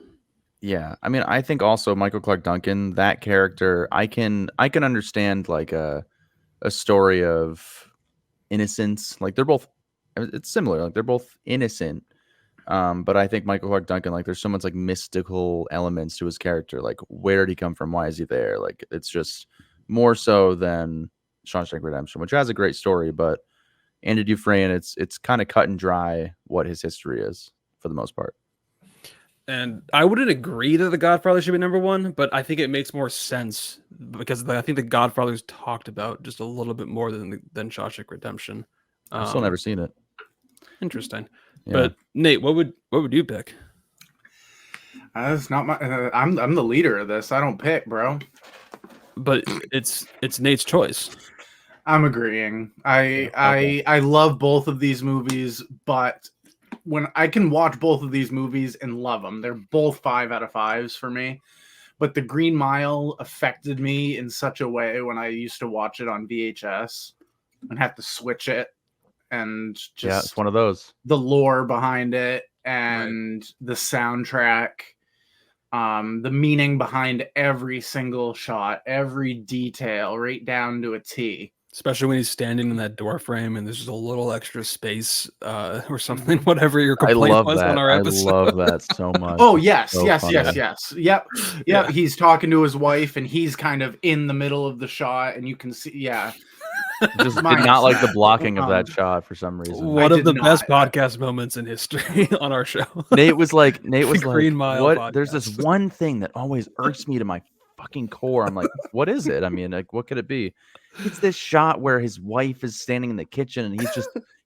[SPEAKER 1] Yeah, I mean, I think also Michael Clark Duncan, that character, I can understand like a story of innocence. Like they're both, it's similar. Like they're both innocent, but I think Michael Clark Duncan, like there's so much like mystical elements to his character. Like where did he come from? Why is he there? Like it's just more so than Shawshank Redemption, which has a great story, but Andy Dufresne, it's kind of cut and dry what his history is for the most part.
[SPEAKER 2] And I wouldn't agree that The Godfather should be number one, but I think it makes more sense because I think The Godfather's talked about just a little bit more than Shawshank Redemption.
[SPEAKER 1] I've still never seen it.
[SPEAKER 2] Interesting.
[SPEAKER 1] Yeah.
[SPEAKER 2] But Nate, what would you pick?
[SPEAKER 3] That's not my. I'm the leader of this. I don't pick, bro.
[SPEAKER 2] But it's Nate's choice.
[SPEAKER 3] I'm agreeing. I love both of these movies, but when I can watch both of these movies and love them, they're both 5 out of 5s for me. But The Green Mile affected me in such a way when I used to watch it on VHS and have to switch it, and just
[SPEAKER 1] it's one of those.
[SPEAKER 3] The lore behind it and the soundtrack, the meaning behind every single shot, every detail, right down to a T.
[SPEAKER 2] Especially when he's standing in that door frame and there's just a little extra space or something, whatever your complaint was on our episode.
[SPEAKER 1] I love that so much.
[SPEAKER 3] Oh, yes,
[SPEAKER 1] so
[SPEAKER 3] yes,
[SPEAKER 1] funny.
[SPEAKER 3] yes. Yep. Yeah. He's talking to his wife and he's kind of in the middle of the shot and you can see,
[SPEAKER 1] Just did not like the blocking of that shot for some reason.
[SPEAKER 2] One of the best podcast moments in history on our show.
[SPEAKER 1] Nate was like,
[SPEAKER 2] Green Mile
[SPEAKER 1] what?
[SPEAKER 2] podcast.
[SPEAKER 1] There's this one thing that always irks me to my fucking core. I'm like, what is it? I mean, like, what could it be? It's this shot where his wife is standing in the kitchen and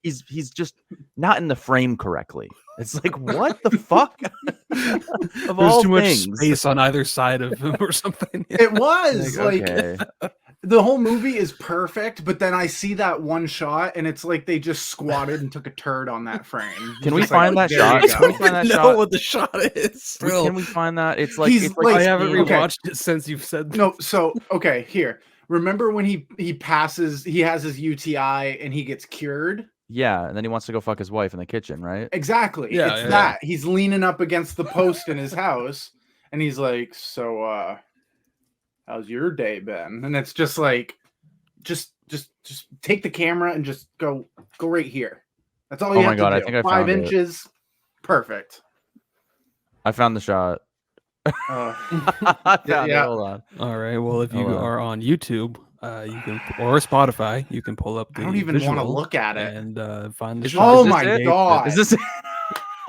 [SPEAKER 1] he's just not in the frame correctly. It's like, what the fuck? Of
[SPEAKER 2] There's
[SPEAKER 1] all
[SPEAKER 2] too much
[SPEAKER 1] things.
[SPEAKER 2] space on either side of him or something.
[SPEAKER 3] It was
[SPEAKER 1] okay.
[SPEAKER 3] The whole movie is perfect, but then I see that one shot and it's like they just squatted and took a turd on that frame.
[SPEAKER 1] Can we
[SPEAKER 3] Just
[SPEAKER 1] find
[SPEAKER 3] like,
[SPEAKER 1] that
[SPEAKER 3] there you
[SPEAKER 1] shot?
[SPEAKER 3] go.
[SPEAKER 1] Can we find that
[SPEAKER 2] know
[SPEAKER 1] shot?
[SPEAKER 2] what the shot is.
[SPEAKER 1] Can we find that? It's like,
[SPEAKER 3] He's
[SPEAKER 1] it's like
[SPEAKER 3] like-
[SPEAKER 2] I haven't
[SPEAKER 3] Okay.
[SPEAKER 2] rewatched it since you've said
[SPEAKER 3] No, so okay, here. Remember when he has his UTI and he gets cured?
[SPEAKER 1] yeah, and then he wants to go fuck his wife in the kitchen, right?
[SPEAKER 3] Exactly.
[SPEAKER 2] Yeah,
[SPEAKER 3] It's
[SPEAKER 2] yeah.
[SPEAKER 3] that. He's leaning up against the post in his house and he's like, "So how's your day been?" And it's just like just take the camera and just go right here. That's all you
[SPEAKER 1] Oh
[SPEAKER 3] have
[SPEAKER 1] my God,
[SPEAKER 3] to
[SPEAKER 1] I
[SPEAKER 3] do.
[SPEAKER 1] think I
[SPEAKER 3] 5
[SPEAKER 1] found it.
[SPEAKER 3] inches. Perfect.
[SPEAKER 1] I found the shot.
[SPEAKER 3] Uh, yeah.
[SPEAKER 1] Hold on.
[SPEAKER 2] All right. Well, if you
[SPEAKER 1] Hold on.
[SPEAKER 2] are on YouTube, you can or Spotify, you can pull up the
[SPEAKER 3] I don't even want to
[SPEAKER 2] visual
[SPEAKER 3] look at it.
[SPEAKER 2] and find the
[SPEAKER 1] Is-
[SPEAKER 2] shot.
[SPEAKER 3] Oh
[SPEAKER 1] is this
[SPEAKER 3] my
[SPEAKER 1] it?
[SPEAKER 3] God.
[SPEAKER 1] Is this?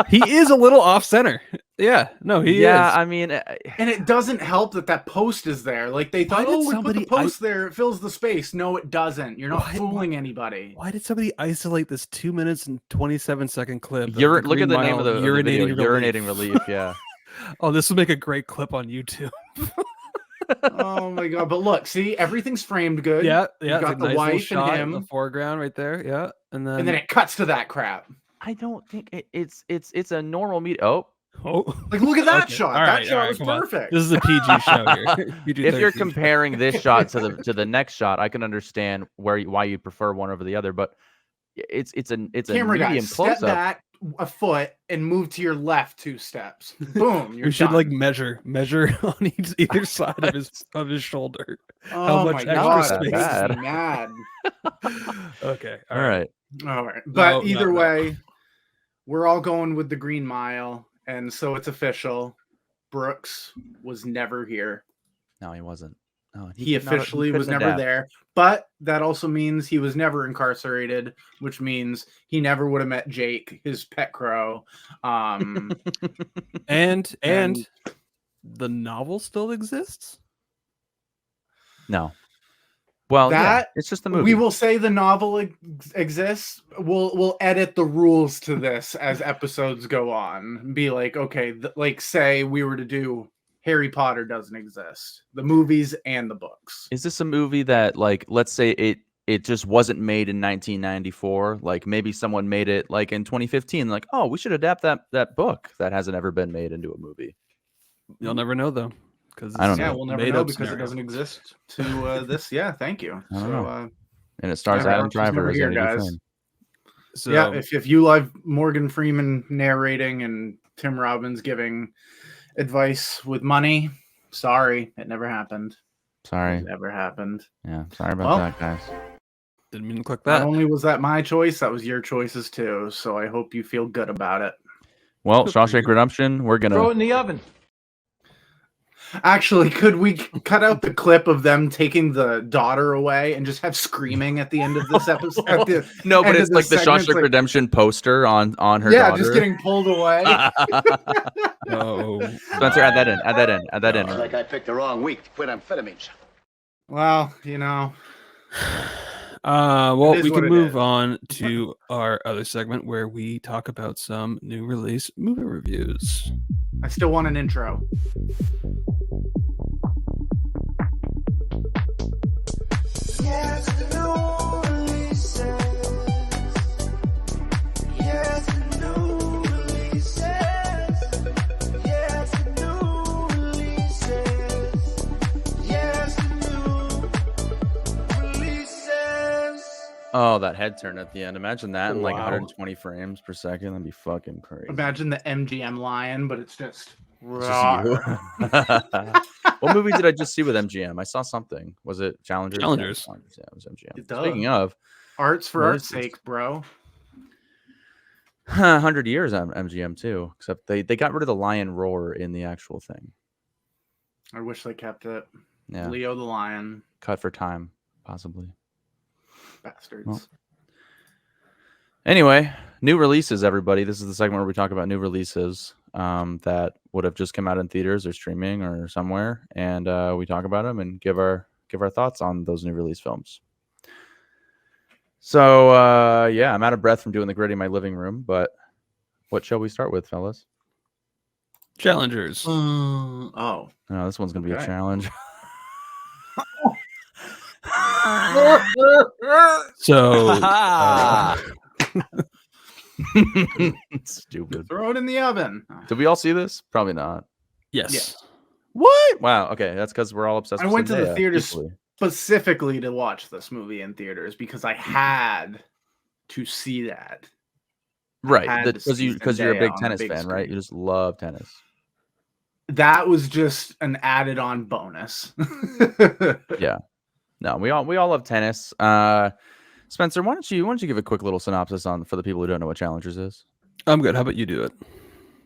[SPEAKER 2] He is a little off center. Yeah. No, he
[SPEAKER 1] Yeah,
[SPEAKER 2] is.
[SPEAKER 1] I mean,
[SPEAKER 3] And it doesn't help that post is there. Like they
[SPEAKER 2] Why
[SPEAKER 3] thought,
[SPEAKER 2] did
[SPEAKER 3] oh, we put
[SPEAKER 2] somebody-
[SPEAKER 3] the post there, it fills the space. No, it doesn't. You're not
[SPEAKER 2] Why-
[SPEAKER 3] fooling anybody.
[SPEAKER 2] Why did somebody isolate this 2 minutes and 27-second clip? of
[SPEAKER 1] look
[SPEAKER 2] Green
[SPEAKER 1] at the name
[SPEAKER 2] Mile
[SPEAKER 1] of the video.
[SPEAKER 2] urinating
[SPEAKER 1] Urinating relief. Yeah.
[SPEAKER 2] Oh, this will make a great clip on YouTube.
[SPEAKER 3] Oh my God. But look, see, everything's framed good.
[SPEAKER 2] Yeah,
[SPEAKER 3] You
[SPEAKER 2] yeah.
[SPEAKER 3] got
[SPEAKER 2] it's a
[SPEAKER 3] the
[SPEAKER 2] nice little
[SPEAKER 3] wife
[SPEAKER 2] shot
[SPEAKER 3] and
[SPEAKER 2] in the
[SPEAKER 3] him.
[SPEAKER 2] foreground right there. Yeah, and then
[SPEAKER 3] And then it cuts to that crap.
[SPEAKER 1] I don't think it's a normal meet. Oh,
[SPEAKER 2] Oh,
[SPEAKER 3] Like, look at that
[SPEAKER 2] okay.
[SPEAKER 3] shot.
[SPEAKER 2] All
[SPEAKER 3] That
[SPEAKER 2] right,
[SPEAKER 3] shot
[SPEAKER 2] all right,
[SPEAKER 3] was
[SPEAKER 2] come on.
[SPEAKER 3] perfect.
[SPEAKER 2] This is a PG show here.
[SPEAKER 1] If you're
[SPEAKER 2] PG-13.
[SPEAKER 1] comparing this shot to the next shot, I can understand why you prefer one over the other, but it's a
[SPEAKER 3] Camera guy,
[SPEAKER 1] medium
[SPEAKER 3] step
[SPEAKER 1] close up.
[SPEAKER 3] back a foot and move to your left 2 steps. Boom, you're
[SPEAKER 2] We should
[SPEAKER 3] done.
[SPEAKER 2] like measure on either side of his shoulder.
[SPEAKER 3] Oh
[SPEAKER 2] much
[SPEAKER 3] my
[SPEAKER 2] extra
[SPEAKER 3] god,
[SPEAKER 1] space?
[SPEAKER 3] that
[SPEAKER 1] Bad.
[SPEAKER 3] makes me mad.
[SPEAKER 2] Okay,
[SPEAKER 1] All right.
[SPEAKER 3] All right, but
[SPEAKER 2] No.
[SPEAKER 3] either way, we're all going with the Green Mile, and so it's official. Brooks was never here.
[SPEAKER 1] No, he wasn't. No,
[SPEAKER 3] He
[SPEAKER 1] could not-
[SPEAKER 3] officially was
[SPEAKER 1] couldn't
[SPEAKER 3] never
[SPEAKER 1] adapt.
[SPEAKER 3] there, but that also means he was never incarcerated, which means he never would have met Jake, his pet crow.
[SPEAKER 2] And
[SPEAKER 3] And-
[SPEAKER 2] the novel still exists.
[SPEAKER 1] No. Well, yeah,
[SPEAKER 3] That-
[SPEAKER 1] it's just the movie.
[SPEAKER 3] We will say the novel exists. We'll edit the rules to this as episodes go on. Be like, okay, like say we were to do Harry Potter doesn't exist, the movies and the books.
[SPEAKER 1] Is this a movie that, like, let's say it just wasn't made in 1994? Like maybe someone made it like in 2015. Like, oh, we should adapt that book that hasn't ever been made into a movie.
[SPEAKER 2] You'll never know though, because
[SPEAKER 1] I don't
[SPEAKER 3] Yeah,
[SPEAKER 1] know.
[SPEAKER 3] we'll never know because it doesn't exist to this. Yeah, thank you.
[SPEAKER 1] I don't
[SPEAKER 3] So,
[SPEAKER 1] know. And it stars
[SPEAKER 3] yeah,
[SPEAKER 1] Adam
[SPEAKER 3] Brooks was never
[SPEAKER 1] Driver as
[SPEAKER 3] here,
[SPEAKER 1] Andy
[SPEAKER 3] guys.
[SPEAKER 1] Dufresne.
[SPEAKER 2] So
[SPEAKER 3] yeah, if you love Morgan Freeman narrating and Tim Robbins giving advice with money, sorry, it never happened.
[SPEAKER 1] Sorry.
[SPEAKER 3] It never happened.
[SPEAKER 1] Yeah, sorry about
[SPEAKER 3] Well,
[SPEAKER 1] that, guys.
[SPEAKER 2] didn't mean to click
[SPEAKER 3] Not
[SPEAKER 2] that.
[SPEAKER 3] only was that my choice, that was your choices too. So I hope you feel good about it.
[SPEAKER 1] Well, Shawshank Redemption, we're gonna
[SPEAKER 6] in the oven.
[SPEAKER 3] Actually, could we cut out the clip of them taking the daughter away and just have screaming at the end of this episode?
[SPEAKER 1] No, but
[SPEAKER 3] end of
[SPEAKER 1] it's like
[SPEAKER 3] this
[SPEAKER 1] the
[SPEAKER 3] segment, it's
[SPEAKER 1] Shawshank
[SPEAKER 3] like-
[SPEAKER 1] Redemption poster on her
[SPEAKER 3] yeah,
[SPEAKER 1] daughter.
[SPEAKER 3] just getting pulled away.
[SPEAKER 2] Oh,
[SPEAKER 1] Spencer, add that in. Add that in.
[SPEAKER 6] Like I picked the wrong week to quit amphetamines.
[SPEAKER 3] Well, you know,
[SPEAKER 2] well,
[SPEAKER 3] It is
[SPEAKER 2] we
[SPEAKER 3] what
[SPEAKER 2] can
[SPEAKER 3] it
[SPEAKER 2] move
[SPEAKER 3] is.
[SPEAKER 2] on to our other segment where we talk about some new release movie reviews.
[SPEAKER 3] I still want an intro.
[SPEAKER 1] Oh, that head turn at the end. Imagine that in like
[SPEAKER 3] Wow.
[SPEAKER 1] 120 frames per second. That'd be fucking crazy.
[SPEAKER 3] Imagine the MGM lion, but it's just.
[SPEAKER 1] It's just you. What movie did I just see with MGM? I saw something. Was it Challengers?
[SPEAKER 2] Challengers.
[SPEAKER 1] Yeah, it was MGM.
[SPEAKER 3] Duh.
[SPEAKER 1] Speaking of,
[SPEAKER 3] Arts for
[SPEAKER 1] What
[SPEAKER 3] art's
[SPEAKER 1] is this?
[SPEAKER 3] sake, bro.
[SPEAKER 1] 100 years on MGM too. Except they got rid of the lion roar in the actual thing.
[SPEAKER 3] I wish they kept it.
[SPEAKER 1] Yeah,
[SPEAKER 3] Leo the lion,
[SPEAKER 1] cut for time, possibly.
[SPEAKER 3] bastards.
[SPEAKER 1] Well. Anyway, new releases, everybody. This is the segment where we talk about new releases that would have just come out in theaters or streaming or somewhere, and we talk about them and give our thoughts on those new release films. So yeah, I'm out of breath from doing the gritty in my living room, but what shall we start with, fellas?
[SPEAKER 2] Challengers.
[SPEAKER 3] Oh.
[SPEAKER 1] Oh, this one's gonna be a
[SPEAKER 3] Okay.
[SPEAKER 1] challenge.
[SPEAKER 2] So
[SPEAKER 1] Stupid.
[SPEAKER 3] Throw it in the oven.
[SPEAKER 1] Did we all see this? Probably not.
[SPEAKER 2] yes.
[SPEAKER 3] Yes.
[SPEAKER 1] What? Wow. Okay, that's because we're all obsessed.
[SPEAKER 3] I
[SPEAKER 1] with
[SPEAKER 3] went to the
[SPEAKER 1] Zendaya
[SPEAKER 3] theaters
[SPEAKER 1] equally.
[SPEAKER 3] specifically to watch this movie in theaters because I had to see that.
[SPEAKER 1] Right?
[SPEAKER 3] had to
[SPEAKER 1] Because
[SPEAKER 3] see
[SPEAKER 1] you're a
[SPEAKER 3] Zendaya
[SPEAKER 1] big
[SPEAKER 3] on the
[SPEAKER 1] tennis
[SPEAKER 3] big
[SPEAKER 1] fan, right?
[SPEAKER 3] screen.
[SPEAKER 1] You just love tennis.
[SPEAKER 3] That was just an added on bonus.
[SPEAKER 1] Yeah. No, we all love tennis. Spencer, why don't you give a quick little synopsis on for the people who don't know what Challengers is?
[SPEAKER 2] I'm good. How about you do it?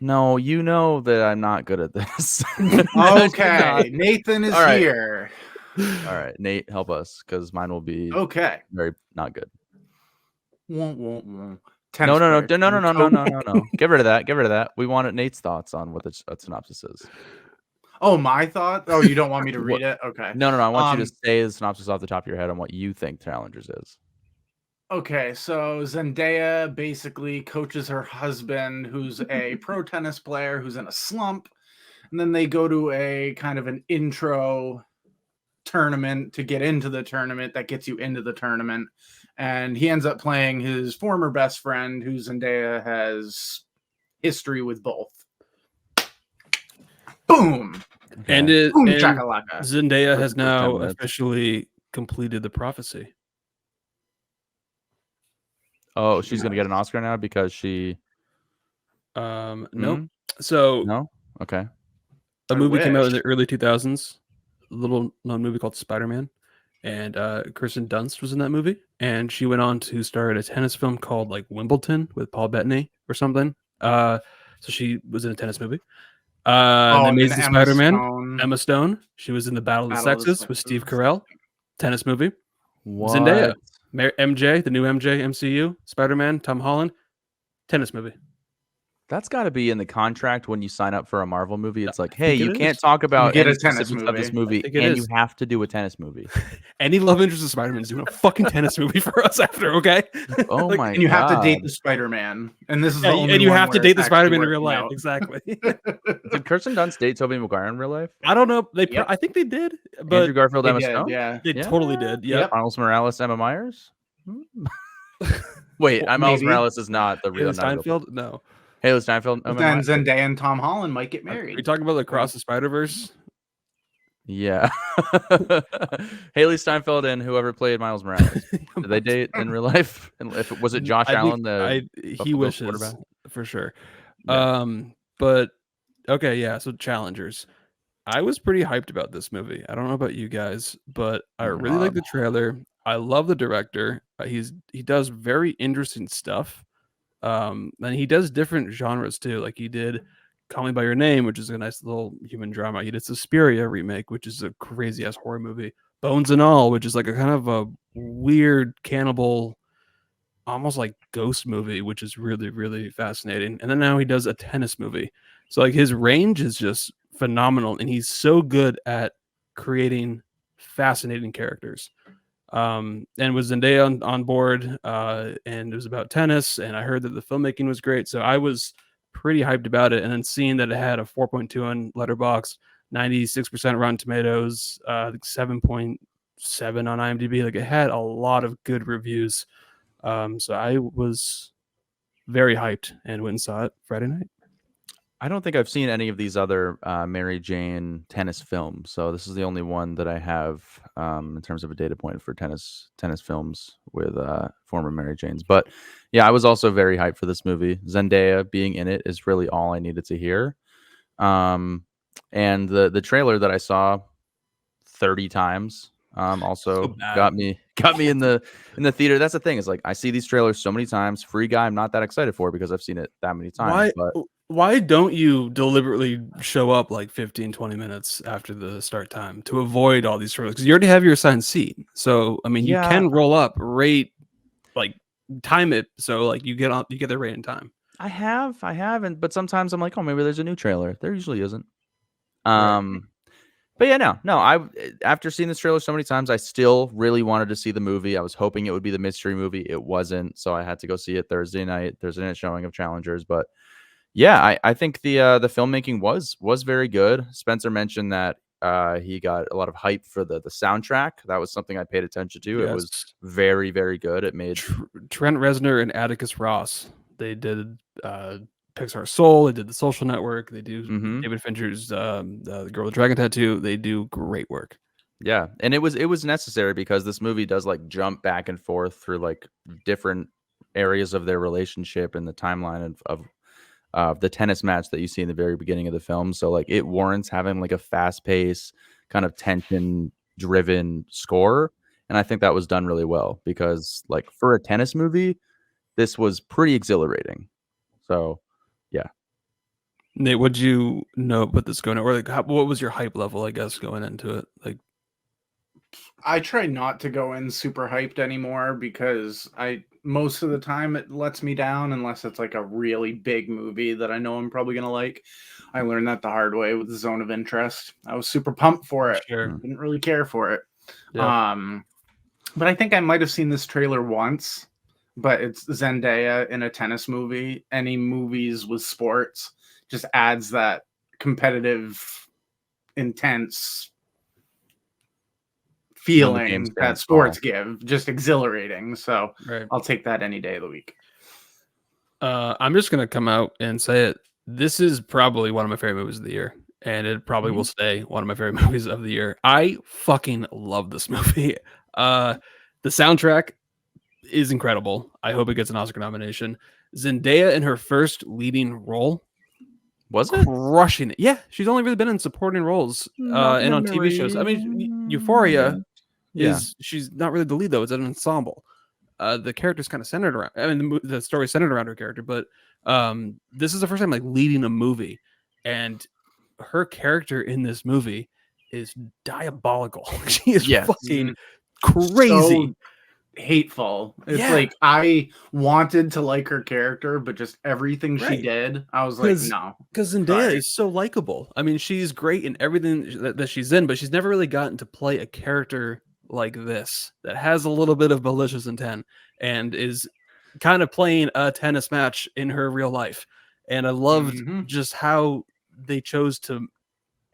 [SPEAKER 1] No, you know that I'm not good at this.
[SPEAKER 3] Okay, Nathan is
[SPEAKER 1] All right.
[SPEAKER 3] here.
[SPEAKER 1] All right, Nate, help us because mine will be
[SPEAKER 3] Okay.
[SPEAKER 1] very not good.
[SPEAKER 3] Tennis
[SPEAKER 1] No.
[SPEAKER 3] player.
[SPEAKER 1] No. Get rid of that. Get rid of that. We wanted Nate's thoughts on what the synopsis is.
[SPEAKER 3] Oh, my thought? Oh, you don't want me to read it? Okay.
[SPEAKER 1] No. I want you to say the synopsis off the top of your head on what you think Challengers is.
[SPEAKER 3] Okay, so Zendaya basically coaches her husband, who's a pro tennis player who's in a slump. And then they go to a kind of an intro tournament to get into the tournament that gets you into the tournament. And he ends up playing his former best friend, who Zendaya has history with both. Boom.
[SPEAKER 2] And
[SPEAKER 3] Boom
[SPEAKER 2] and
[SPEAKER 3] chakalaka.
[SPEAKER 2] Zendaya has
[SPEAKER 1] For the first 10
[SPEAKER 2] now
[SPEAKER 1] minutes.
[SPEAKER 2] officially completed the prophecy.
[SPEAKER 1] Oh, she's gonna get an Oscar now because she.
[SPEAKER 2] Nope. So
[SPEAKER 1] No. Okay.
[SPEAKER 2] a
[SPEAKER 3] I
[SPEAKER 2] movie came out in
[SPEAKER 3] wish.
[SPEAKER 2] the early 2000s, a little known movie called Spider-Man, and Kirsten Dunst was in that movie, and she went on to star in a tennis film called like Wimbledon with Paul Bettany or something. So she was in a tennis movie.
[SPEAKER 3] Oh,
[SPEAKER 2] The
[SPEAKER 3] and then
[SPEAKER 2] Amazing
[SPEAKER 3] Emma
[SPEAKER 2] Spider-Man,
[SPEAKER 3] Stone.
[SPEAKER 2] Emma Stone. She was in the Battle of the
[SPEAKER 3] Battle of the
[SPEAKER 2] Sexes with Steve
[SPEAKER 3] Sexes.
[SPEAKER 2] Carell, tennis movie.
[SPEAKER 1] What?
[SPEAKER 2] Zendaya, MJ, the new MJ MCU, Spider-Man, Tom Holland, tennis movie.
[SPEAKER 1] That's got to be in the contract when you sign up for a Marvel movie. It's like,
[SPEAKER 2] I
[SPEAKER 1] hey,
[SPEAKER 2] think
[SPEAKER 1] you
[SPEAKER 2] it
[SPEAKER 1] can't
[SPEAKER 2] is.
[SPEAKER 1] talk about
[SPEAKER 3] get
[SPEAKER 1] any
[SPEAKER 3] a tennis
[SPEAKER 1] specifics of this
[SPEAKER 3] movie.
[SPEAKER 1] movie,
[SPEAKER 2] think it
[SPEAKER 1] and
[SPEAKER 2] is.
[SPEAKER 1] you have to do a tennis movie.
[SPEAKER 2] Any love interest of Spider-Man is doing a fucking tennis movie for us after, okay?
[SPEAKER 1] Oh
[SPEAKER 2] Like,
[SPEAKER 1] my
[SPEAKER 3] And you have to date
[SPEAKER 1] God.
[SPEAKER 3] the Spider-Man. And this is
[SPEAKER 2] Yeah,
[SPEAKER 3] the only
[SPEAKER 2] and you
[SPEAKER 3] one
[SPEAKER 2] have to
[SPEAKER 3] where
[SPEAKER 2] date
[SPEAKER 3] it's
[SPEAKER 2] the
[SPEAKER 3] actually
[SPEAKER 2] Spider-Man in real
[SPEAKER 3] working
[SPEAKER 2] life.
[SPEAKER 3] out.
[SPEAKER 2] Exactly.
[SPEAKER 1] Did Kirsten Dunst date Tobey Maguire in real life?
[SPEAKER 2] I don't know.
[SPEAKER 3] Yep.
[SPEAKER 2] I think they did,
[SPEAKER 1] Andrew
[SPEAKER 2] but
[SPEAKER 1] Garfield,
[SPEAKER 3] They
[SPEAKER 1] Emma
[SPEAKER 3] did,
[SPEAKER 1] Stone?
[SPEAKER 3] yeah.
[SPEAKER 2] they totally did. Yep.
[SPEAKER 1] Miles Morales, Emma Myers? Wait,
[SPEAKER 2] Well,
[SPEAKER 1] Miles
[SPEAKER 3] maybe.
[SPEAKER 1] Morales is not the real.
[SPEAKER 2] Haley
[SPEAKER 1] not a real person.
[SPEAKER 2] Steinfeld? No.
[SPEAKER 1] Haley Steinfeld,
[SPEAKER 3] But
[SPEAKER 1] Emma
[SPEAKER 3] then
[SPEAKER 1] Myers?
[SPEAKER 3] Zendaya and Tom Holland might get
[SPEAKER 2] Are you
[SPEAKER 3] married.
[SPEAKER 2] talking about the Cross the Spider-Verse?
[SPEAKER 1] Yeah. Haley Steinfeld and whoever played Miles Morales. Did they date in real life? And if was it Josh Allen,
[SPEAKER 2] he
[SPEAKER 1] Buffalo
[SPEAKER 2] wishes
[SPEAKER 1] quarterback?
[SPEAKER 2] for sure.
[SPEAKER 1] Yeah.
[SPEAKER 2] But okay, yeah. So challengers. I was pretty hyped about this movie. I don't know about you guys, but I really like the trailer. I love the director. He does very interesting stuff. And he does different genres too. Like he did Call Me by Your Name, which is a nice little human drama. He did Suspiria remake, which is a crazy ass horror movie. Bones and All, which is like a kind of a weird cannibal, almost like ghost movie, which is really, really fascinating. And then now he does a tennis movie. So like his range is just phenomenal, and he's so good at creating fascinating characters. And with Zendaya on board, and it was about tennis, and I heard that the filmmaking was great, so I was pretty hyped about it. And then seeing that it had a 4.2 on Letterboxd, 96% Rotten Tomatoes, 7.7 on IMDb, like it had a lot of good reviews. So I was very hyped and went and saw it Friday night.
[SPEAKER 1] I don't think I've seen any of these other Mary Jane tennis films, so this is the only one that I have in terms of a data point for tennis films with former Mary Janes. But yeah, I was also very hyped for this movie. Zendaya being in it is really all I needed to hear. And the trailer that I saw 30 times also got me in the theater. That's the thing, is like I see these trailers so many times. Free Guy, I'm not that excited for because I've seen it that many times.
[SPEAKER 2] Why don't you deliberately show up like 15, 20 minutes after the start time to avoid all these trailers? Because you already have your assigned seat. So I mean, you can roll up, rate, like time it so like you get there right in time.
[SPEAKER 1] I haven't, but sometimes I'm like, oh, maybe there's a new trailer. There usually isn't.
[SPEAKER 2] Right.
[SPEAKER 1] But yeah, no. After seeing this trailer so many times, I still really wanted to see the movie. I was hoping it would be the mystery movie. It wasn't, so I had to go see it Thursday night. Thursday night showing of Challengers. But yeah, I think the filmmaking was very good. Spencer mentioned that he got a lot of hype for the soundtrack. That was something I paid attention to.
[SPEAKER 2] Yes.
[SPEAKER 1] It was very, very good. It made
[SPEAKER 2] Trent Reznor and Atticus Ross. They did Pixar Soul. They did The Social Network. They do David Fincher's The Girl with the Dragon Tattoo. They do great work.
[SPEAKER 1] Yeah, and it was necessary because this movie does like jump back and forth through like different areas of their relationship and the timeline of the tennis match that you see in the very beginning of the film. So like it warrants having like a fast pace, kind of tension driven score. And I think that was done really well because like for a tennis movie, this was pretty exhilarating. So yeah.
[SPEAKER 2] Nate, what'd you know about this going on? Or like what was your hype level, I guess, going into it? Like
[SPEAKER 3] I try not to go in super hyped anymore because most of the time it lets me down unless it's like a really big movie that I know I'm probably gonna like. I learned that the hard way with the Zone of Interest. I was super pumped for it.
[SPEAKER 2] Sure.
[SPEAKER 3] Didn't really care for it.
[SPEAKER 2] Yeah.
[SPEAKER 3] But I think I might have seen this trailer once, but it's Zendaya in a tennis movie. Any movies with sports just adds that competitive, intense feeling that sports give, just exhilarating. So
[SPEAKER 2] right.
[SPEAKER 3] I'll take that any day of the week.
[SPEAKER 2] I'm just gonna come out and say it. This is probably one of my favorite movies of the year, and it probably will stay one of my favorite movies of the year. I fucking love this movie. The soundtrack is incredible. I hope it gets an Oscar nomination. Zendaya in her first leading role,
[SPEAKER 1] Was it?
[SPEAKER 2] crushing it. Yeah, she's only really been in supporting roles and on TV shows. I mean, Euphoria she's not really the lead though. It's an ensemble. The character's kind of centered around. I mean, the story's centered around her character, but this is the first time like leading a movie, and her character in this movie is diabolical. She is fucking crazy.
[SPEAKER 3] So hateful. It's
[SPEAKER 2] Yeah.
[SPEAKER 3] like I wanted to like her character, but just everything she
[SPEAKER 2] Right.
[SPEAKER 3] did, I was like, no.
[SPEAKER 2] Because Zendaya
[SPEAKER 3] Sorry.
[SPEAKER 2] is so likable. I mean, she's great in everything that she's in, but she's never really gotten to play a character like this that has a little bit of malicious intent and is kind of playing a tennis match in her real life. And I loved just how they chose to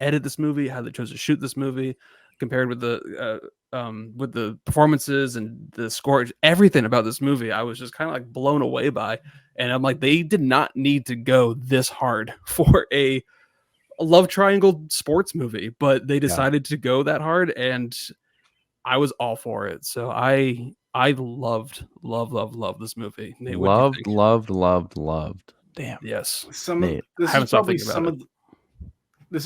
[SPEAKER 2] edit this movie, how they chose to shoot this movie, compared with the performances and the score, everything about this movie. I was just kind of like blown away by, and I'm like, they did not need to go this hard for a love triangle sports movie, but they decided to go that hard, and I was all for it. So I loved this movie. Nate, what do you think?
[SPEAKER 1] Loved. Damn.
[SPEAKER 2] Yes.
[SPEAKER 1] Nate,
[SPEAKER 3] This has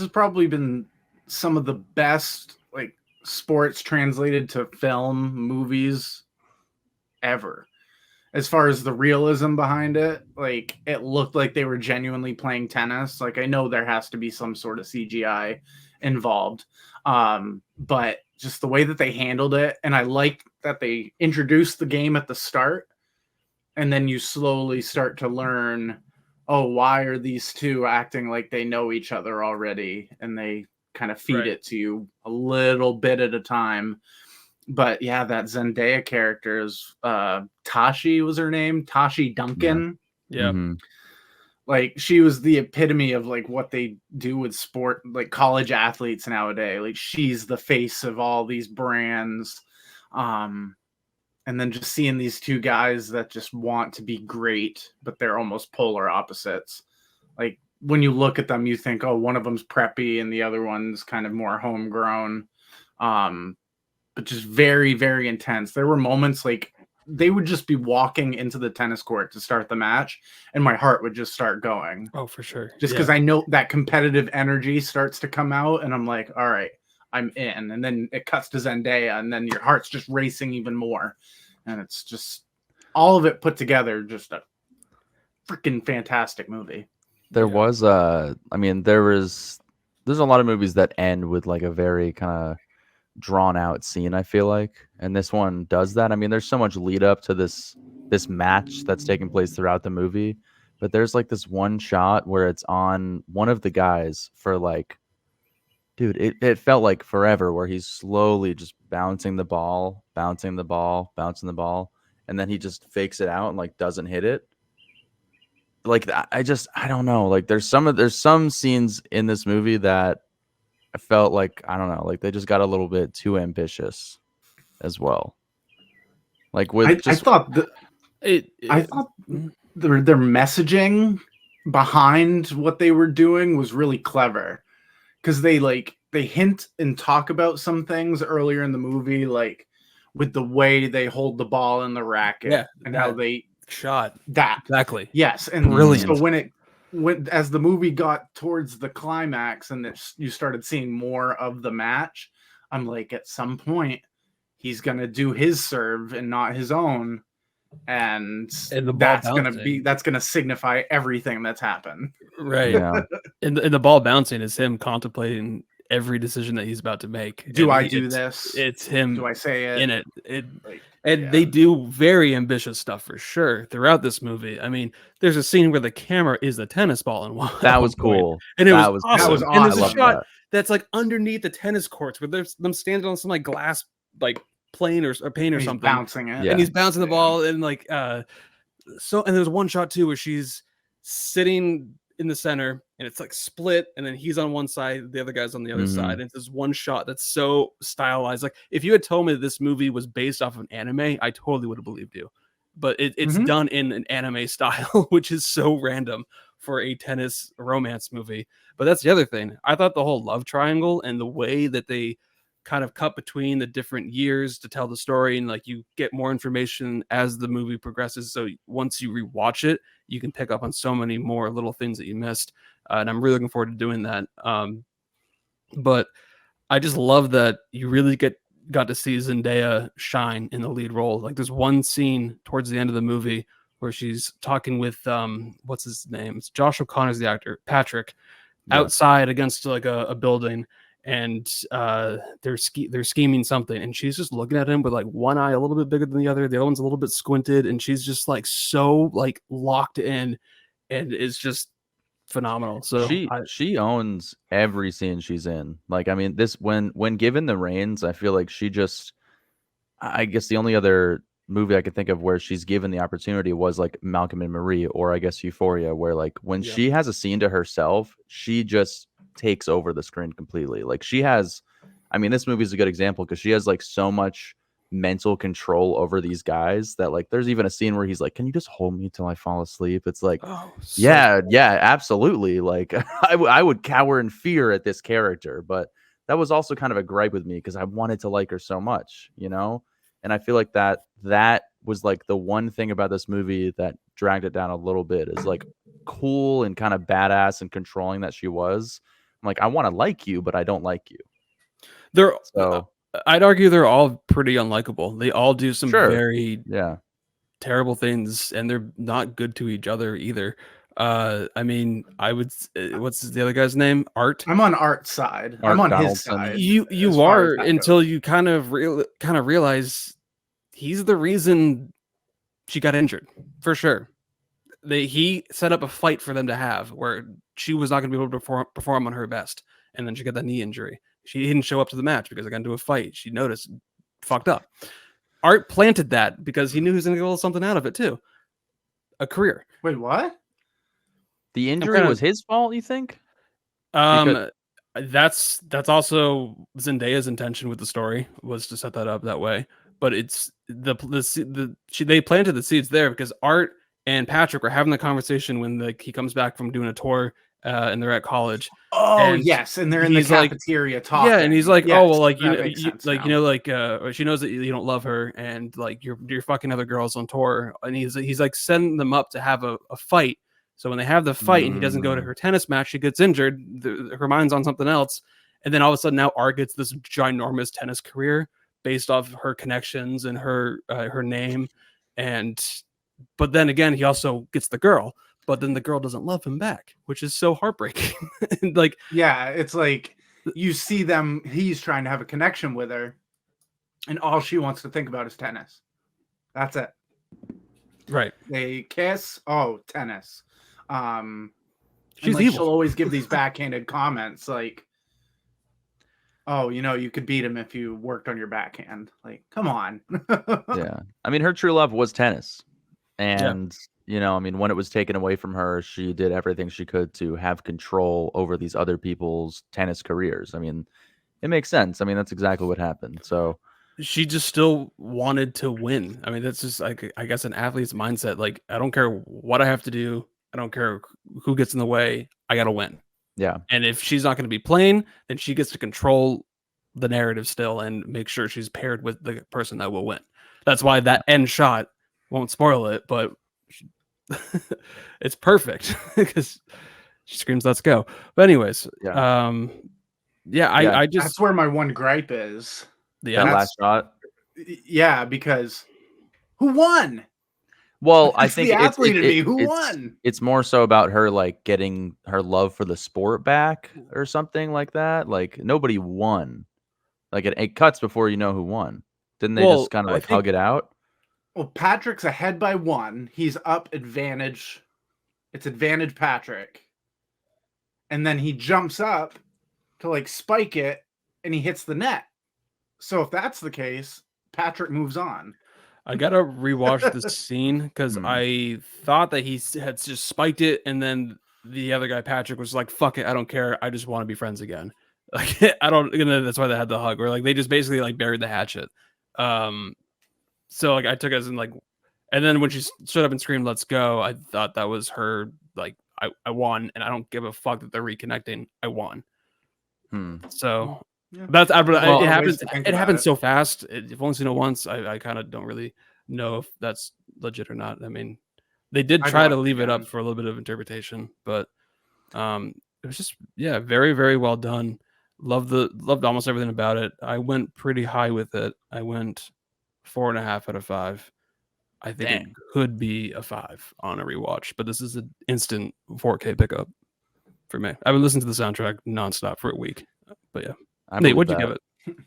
[SPEAKER 3] probably been some of the best like sports translated to film movies ever. As far as the realism behind it, like it looked like they were genuinely playing tennis. Like I know there has to be some sort of CGI involved, but just the way that they handled it, and I like that they introduced the game at the start, and then you slowly start to learn, oh, why are these two acting like they know each other already, and they kind of feed it to you a little bit at a time. But yeah, that Zendaya character is Tashi was her name, Tashi Duncan.
[SPEAKER 2] Yeah.
[SPEAKER 3] Like she was the epitome of like what they do with sport, like college athletes nowadays. Like she's the face of all these brands. And then just seeing these two guys that just want to be great, but they're almost polar opposites. Like when you look at them, you think, oh, one of them's preppy and the other one's kind of more homegrown. But just very, very intense. There were moments like they would just be walking into the tennis court to start the match, and my heart would just start going.
[SPEAKER 2] Oh, for sure.
[SPEAKER 3] Just because I know that competitive energy starts to come out, and I'm like, all right, I'm in. And then it cuts to Zendaya, and then your heart's just racing even more. And it's just all of it put together, just a freaking fantastic movie.
[SPEAKER 1] There was there's a lot of movies that end with like a very kind of drawn out scene, I feel like, and this one does that. I mean, there's so much lead up to this match that's taking place throughout the movie, but there's like this one shot where it's on one of the guys for like, dude, it felt like forever, where he's slowly just bouncing the ball, and then he just fakes it out and like doesn't hit it. Like I don't know. Like there's some scenes in this movie that I felt like, I don't know, like they just got a little bit too ambitious as well. Like with
[SPEAKER 3] I thought their messaging behind what they were doing was really clever, because they hint and talk about some things earlier in the movie, like with the way they hold the ball in the racket and how they
[SPEAKER 2] shot
[SPEAKER 3] that
[SPEAKER 2] exactly.
[SPEAKER 3] Yes, and
[SPEAKER 2] brilliant.
[SPEAKER 3] So as the movie got towards the climax and you started seeing more of the match, I'm like, at some point he's gonna do his serve and not his own, and that's gonna signify everything that's happened.
[SPEAKER 2] Right. Yeah. and the ball bouncing is him contemplating every decision that he's about to make.
[SPEAKER 3] Do I do this?
[SPEAKER 2] It's him.
[SPEAKER 3] Do I say it
[SPEAKER 2] in it? They do very ambitious stuff for sure throughout this movie. I mean, there's a scene where the camera is the tennis ball, and
[SPEAKER 1] that was cool.
[SPEAKER 2] And it was awesome.
[SPEAKER 3] That was awesome.
[SPEAKER 2] And there's a shot that's like underneath the tennis courts where there's them standing on some like glass like plane or paint or something,
[SPEAKER 3] bouncing it,
[SPEAKER 2] and he's bouncing the ball, and like and there's one shot too where she's sitting in the center and it's like split, and then he's on one side, the other guy's on the other side, and it's this one shot that's so stylized. Like if you had told me that this movie was based off of an anime, I totally would have believed you, but it's done in an anime style, which is so random for a tennis romance movie. But that's the other thing. I thought the whole love triangle and the way that they kind of cut between the different years to tell the story, and like you get more information as the movie progresses. So once you rewatch it, you can pick up on so many more little things that you missed. And I'm really looking forward to doing that. But I just love that you really got to see Zendaya shine in the lead role. Like there's one scene towards the end of the movie where she's talking with what's his name? It's Josh O'Connor's the actor, Patrick, outside against like a building, and they're scheming something, and she's just looking at him with like one eye a little bit bigger than the other one's a little bit squinted, and she's just like so like locked in, and it's just phenomenal. So
[SPEAKER 1] she owns every scene she's in. Like, I mean, this when given the reins, I feel like she just, I guess the only other movie I could think of where she's given the opportunity was like Malcolm and Marie, or I guess Euphoria, where like when she has a scene to herself, she just takes over the screen completely. Like she has, I mean, this movie is a good example because she has like so much mental control over these guys that like there's even a scene where he's like, can you just hold me till I fall asleep? It's like, yeah, absolutely. Like I would cower in fear at this character, but that was also kind of a gripe with me because I wanted to like her so much, you know? And I feel like that was like the one thing about this movie that dragged it down a little bit, is like cool and kind of badass and controlling that she was. I'm like, I want to like you, but I don't like you.
[SPEAKER 2] I'd argue they're all pretty unlikable. They all do some very terrible things, and they're not good to each other either. I mean, I would. What's the other guy's name? Art.
[SPEAKER 3] I'm on Art's side. I'm on his side.
[SPEAKER 2] You are until you kind of realize he's the reason she got injured, for sure. He set up a fight for them to have where she was not going to be able to perform on her best, and then she got that knee injury. She didn't show up to the match because I got into a fight. She noticed, fucked up. Art planted that because he knew he was going to get a little something out of it too. A career.
[SPEAKER 3] Wait, what?
[SPEAKER 1] The injury was his fault, you think?
[SPEAKER 2] That's also Zendaya's intention with the story, was to set that up that way. But it's they planted the seeds there because Art and Patrick were having the conversation when he comes back from doing a tour and they're at college.
[SPEAKER 3] Oh,
[SPEAKER 2] and
[SPEAKER 3] yes, and they're in the cafeteria talking.
[SPEAKER 2] Yeah, and he's like,
[SPEAKER 3] yes,
[SPEAKER 2] oh well, like she knows that you don't love her, and like you're fucking other girls on tour, and he's like setting them up to have a fight. So when they have the fight and he doesn't go to her tennis match, she gets injured. Her mind's on something else, and then all of a sudden now Art gets this ginormous tennis career based off her connections and her name, but then again he also gets the girl. But then the girl doesn't love him back, which is so heartbreaking. Like,
[SPEAKER 3] yeah, it's like you see them, he's trying to have a connection with her, and all she wants to think about is tennis. That's it.
[SPEAKER 2] Right.
[SPEAKER 3] They kiss. Oh, tennis.
[SPEAKER 2] She's
[SPEAKER 3] like,
[SPEAKER 2] evil.
[SPEAKER 3] she'll always give these backhanded comments like, oh, you could beat him if you worked on your backhand. Like, come on.
[SPEAKER 1] Yeah. I mean, her true love was tennis. And I mean, when it was taken away from her, she did everything she could to have control over these other people's tennis careers. I mean, it makes sense. I mean, that's exactly what happened. So
[SPEAKER 2] she just still wanted to win. I mean, that's just like, I guess, an athlete's mindset. Like, I don't care what I have to do. I don't care who gets in the way. I got to win.
[SPEAKER 1] Yeah.
[SPEAKER 2] And if she's not going to be playing, then she gets to control the narrative still and make sure she's paired with the person that will win. That's why that end shot, won't spoil it, but it's perfect because she screams, "Let's go!" But anyways, I just,
[SPEAKER 3] that's where my one gripe is.
[SPEAKER 1] The last shot.
[SPEAKER 3] Yeah, because who won?
[SPEAKER 1] Well, I think
[SPEAKER 3] the athlete in me. Who won?
[SPEAKER 1] It's more so about her like getting her love for the sport back or something like that. Like nobody won. Like it cuts before you know who won. Didn't they just kind of like hug it out?
[SPEAKER 3] Well, Patrick's ahead by 1. He's up advantage. It's advantage Patrick. And then he jumps up to like spike it and he hits the net. So if that's the case, Patrick moves on.
[SPEAKER 2] I got to rewatch this scene because I thought that he had just spiked it. And then the other guy, Patrick, was like, fuck it. I don't care. I just want to be friends again. Like, that's why they had the hug, or like they just basically like buried the hatchet. So like I took it as in like, and then when she stood up and screamed, "Let's go!" I thought that was her like, I won, and I don't give a fuck that they're reconnecting. I won.
[SPEAKER 1] Hmm.
[SPEAKER 2] So
[SPEAKER 3] Yeah.
[SPEAKER 2] that's
[SPEAKER 3] Well,
[SPEAKER 2] it
[SPEAKER 3] ways
[SPEAKER 2] happens.
[SPEAKER 3] to think
[SPEAKER 2] It
[SPEAKER 3] about
[SPEAKER 2] happens
[SPEAKER 3] it.
[SPEAKER 2] so fast. I've only seen it once. I kind of don't really know if that's legit or not. I mean, they did
[SPEAKER 3] I'd
[SPEAKER 2] try to
[SPEAKER 3] watch
[SPEAKER 2] leave it
[SPEAKER 3] again.
[SPEAKER 2] up for a little bit of interpretation, but it was just very, very well done. Loved almost everything about it. I went pretty high with it. I went 4.5 out of 5. I think it
[SPEAKER 1] Dang.
[SPEAKER 2] could be a 5 on a rewatch, but this is an instant 4K pickup for me. I've been listening to the soundtrack nonstop for a week. But yeah.
[SPEAKER 1] I
[SPEAKER 2] Nate,
[SPEAKER 1] believe
[SPEAKER 2] what'd you
[SPEAKER 1] that.
[SPEAKER 2] give it?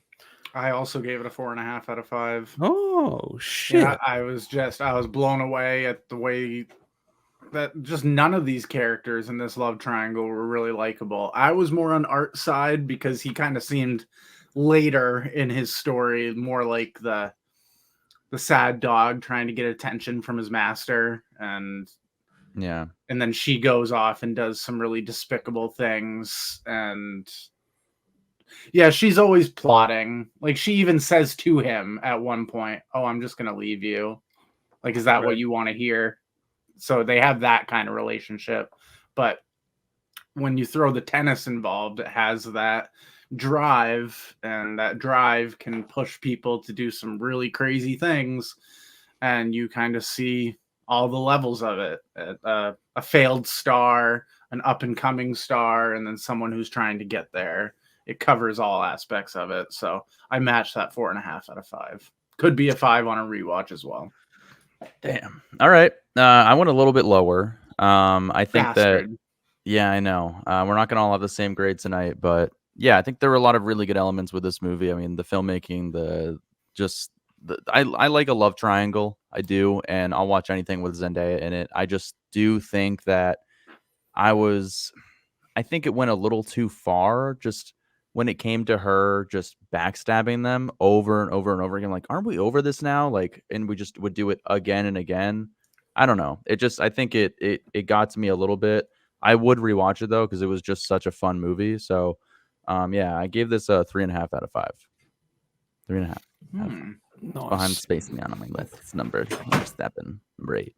[SPEAKER 3] I also gave it a 4.5 out of 5.
[SPEAKER 2] Oh shit.
[SPEAKER 3] Yeah, I was blown away at the way that just none of these characters in this love triangle were really likable. I was more on Art's side because he kind of seemed later in his story more like the sad dog trying to get attention from his master, and
[SPEAKER 1] Yeah.
[SPEAKER 3] then she goes off and does some really despicable things, and yeah, she's always plotting. Like, she even says to him at one point, "Oh, I'm just gonna leave you. Like, is that what
[SPEAKER 2] Right.
[SPEAKER 3] you want to hear?" So they have that kind of relationship. But when you throw the tennis involved, it has that drive, and that drive can push people to do some really crazy things. And you kind of see all the levels of it. A failed star, an up and coming star, and then someone who's trying to get there. It covers all aspects of it. So I matched that 4.5 out of 5. Could be a 5 on a rewatch as well.
[SPEAKER 1] Damn. All right. I went a little bit lower. I think that.
[SPEAKER 3] Bastard.
[SPEAKER 1] Yeah, I know. We're not gonna all have the same grade tonight, but yeah, I think there were a lot of really good elements with this movie. I mean, the filmmaking, I like a love triangle. I do, and I'll watch anything with Zendaya in it. I just do think that I think it went a little too far just when it came to her just backstabbing them over and over and over again. Like, aren't we over this now? Like, and we just would do it again and again. I don't know. I think it got to me a little bit. I would rewatch it though, because it was just such a fun movie. So yeah, I gave this a 3.5 out of 5. 3.5. Behind
[SPEAKER 2] Nice.
[SPEAKER 1] Space Man on my list. It's number 7, number 8.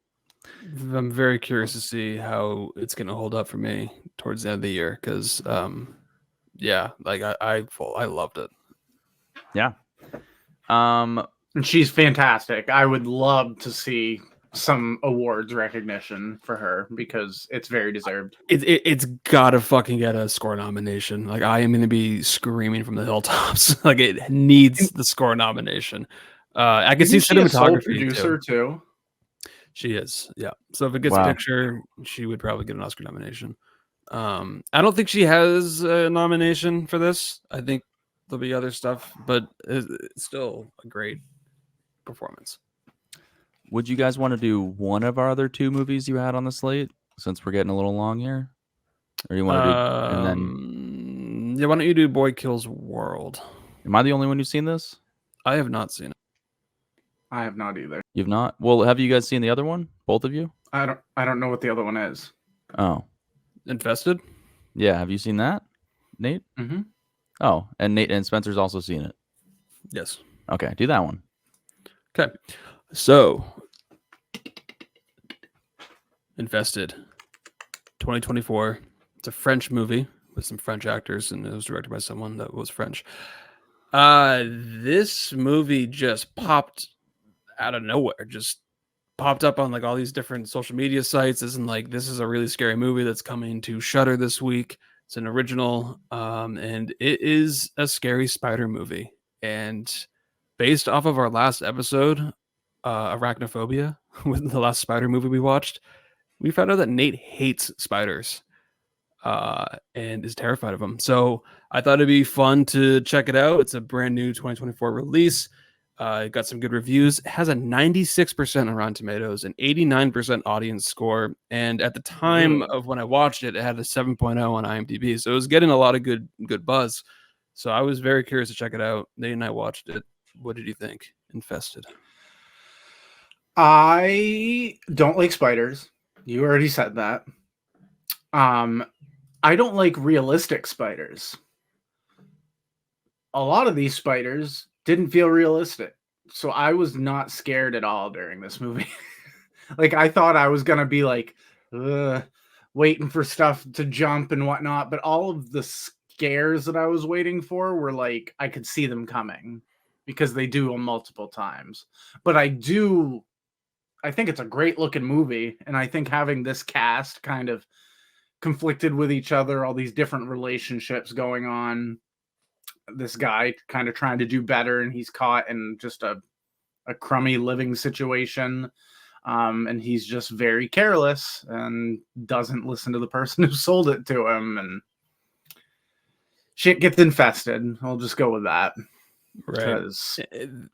[SPEAKER 2] I'm very curious to see how it's gonna hold up for me towards the end of the year because like I loved it.
[SPEAKER 1] Yeah.
[SPEAKER 3] And she's fantastic. I would love to see some awards recognition for her because it's very deserved.
[SPEAKER 2] It's gotta fucking get a score nomination. Like, I am gonna be screaming from the hilltops. Like, it needs the score nomination. I can see
[SPEAKER 3] Isn't she a sole
[SPEAKER 2] cinematography
[SPEAKER 3] producer too?
[SPEAKER 2] She is, yeah. So if it gets
[SPEAKER 1] Wow.
[SPEAKER 2] picture, she would probably get an Oscar nomination. I don't think she has a nomination for this. I think there'll be other stuff, but it's still a great performance.
[SPEAKER 1] Would you guys want to do one of our other 2 movies you had on the slate since we're getting a little long here? Or you want to do and then
[SPEAKER 2] Yeah, why don't you do Boy Kills World?
[SPEAKER 1] am I the only one who's seen this?
[SPEAKER 2] I have not seen it.
[SPEAKER 3] I have not either.
[SPEAKER 1] You've not? Well, have you guys seen the other one? Both of you?
[SPEAKER 3] I don't know what the other one is.
[SPEAKER 1] Oh.
[SPEAKER 2] Infested?
[SPEAKER 1] Yeah, have you seen that? Nate?
[SPEAKER 3] Mm-hmm.
[SPEAKER 1] Oh, and Nate and Spencer's also seen it.
[SPEAKER 2] Yes.
[SPEAKER 1] Okay, do that one.
[SPEAKER 2] Okay. So, Infested, 2024. It's a French movie with some French actors, and it was directed by someone that was French. This movie just popped out of nowhere, just popped up on like all these different social media sites. Isn't like, this is a really scary movie that's coming to Shudder this week. It's an original, and it is a scary spider movie. And based off of our last episode, Arachnophobia, with the last spider movie we watched, we found out that Nate hates spiders and is terrified of them. So I thought it'd be fun to check it out. It's a brand new 2024 release. It got some good reviews. It has a 96% on Rotten Tomatoes, an 89% audience score. And at the time of when I watched it, it had a 7.0 on IMDb. So it was getting a lot of good buzz. So I was very curious to check it out. Nate and I watched it. What did you think? Infested.
[SPEAKER 3] I don't like spiders. You already said that. I don't like realistic spiders. A lot of these spiders didn't feel realistic. So I was not scared at all during this movie. Like, I thought I was going to be like, ugh. waiting for stuff to jump and whatnot, but all of the scares that I was waiting for were like I could see them coming because they do them multiple times. But I think it's a great looking movie, and I think having this cast kind of conflicted with each other, all these different relationships going on, this guy kind of trying to do better, and he's caught in just a crummy living situation. And he's just very careless and doesn't listen to the person who sold it to him, and shit gets infested. I'll just go with that.
[SPEAKER 2] Right.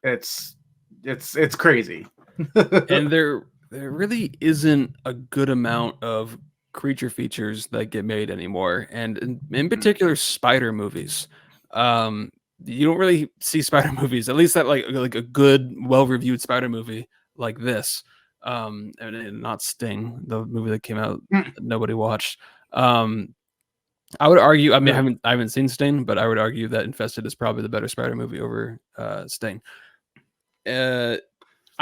[SPEAKER 3] Because it's crazy.
[SPEAKER 2] And there really isn't a good amount of creature features that get made anymore, and in particular spider movies. You don't really see spider movies, at least that like a good, well-reviewed spider movie like this. And not Sting, the movie that came out that nobody watched. I would argue, I mean, I haven't seen Sting, but I would argue that Infested is probably the better spider movie over Sting. I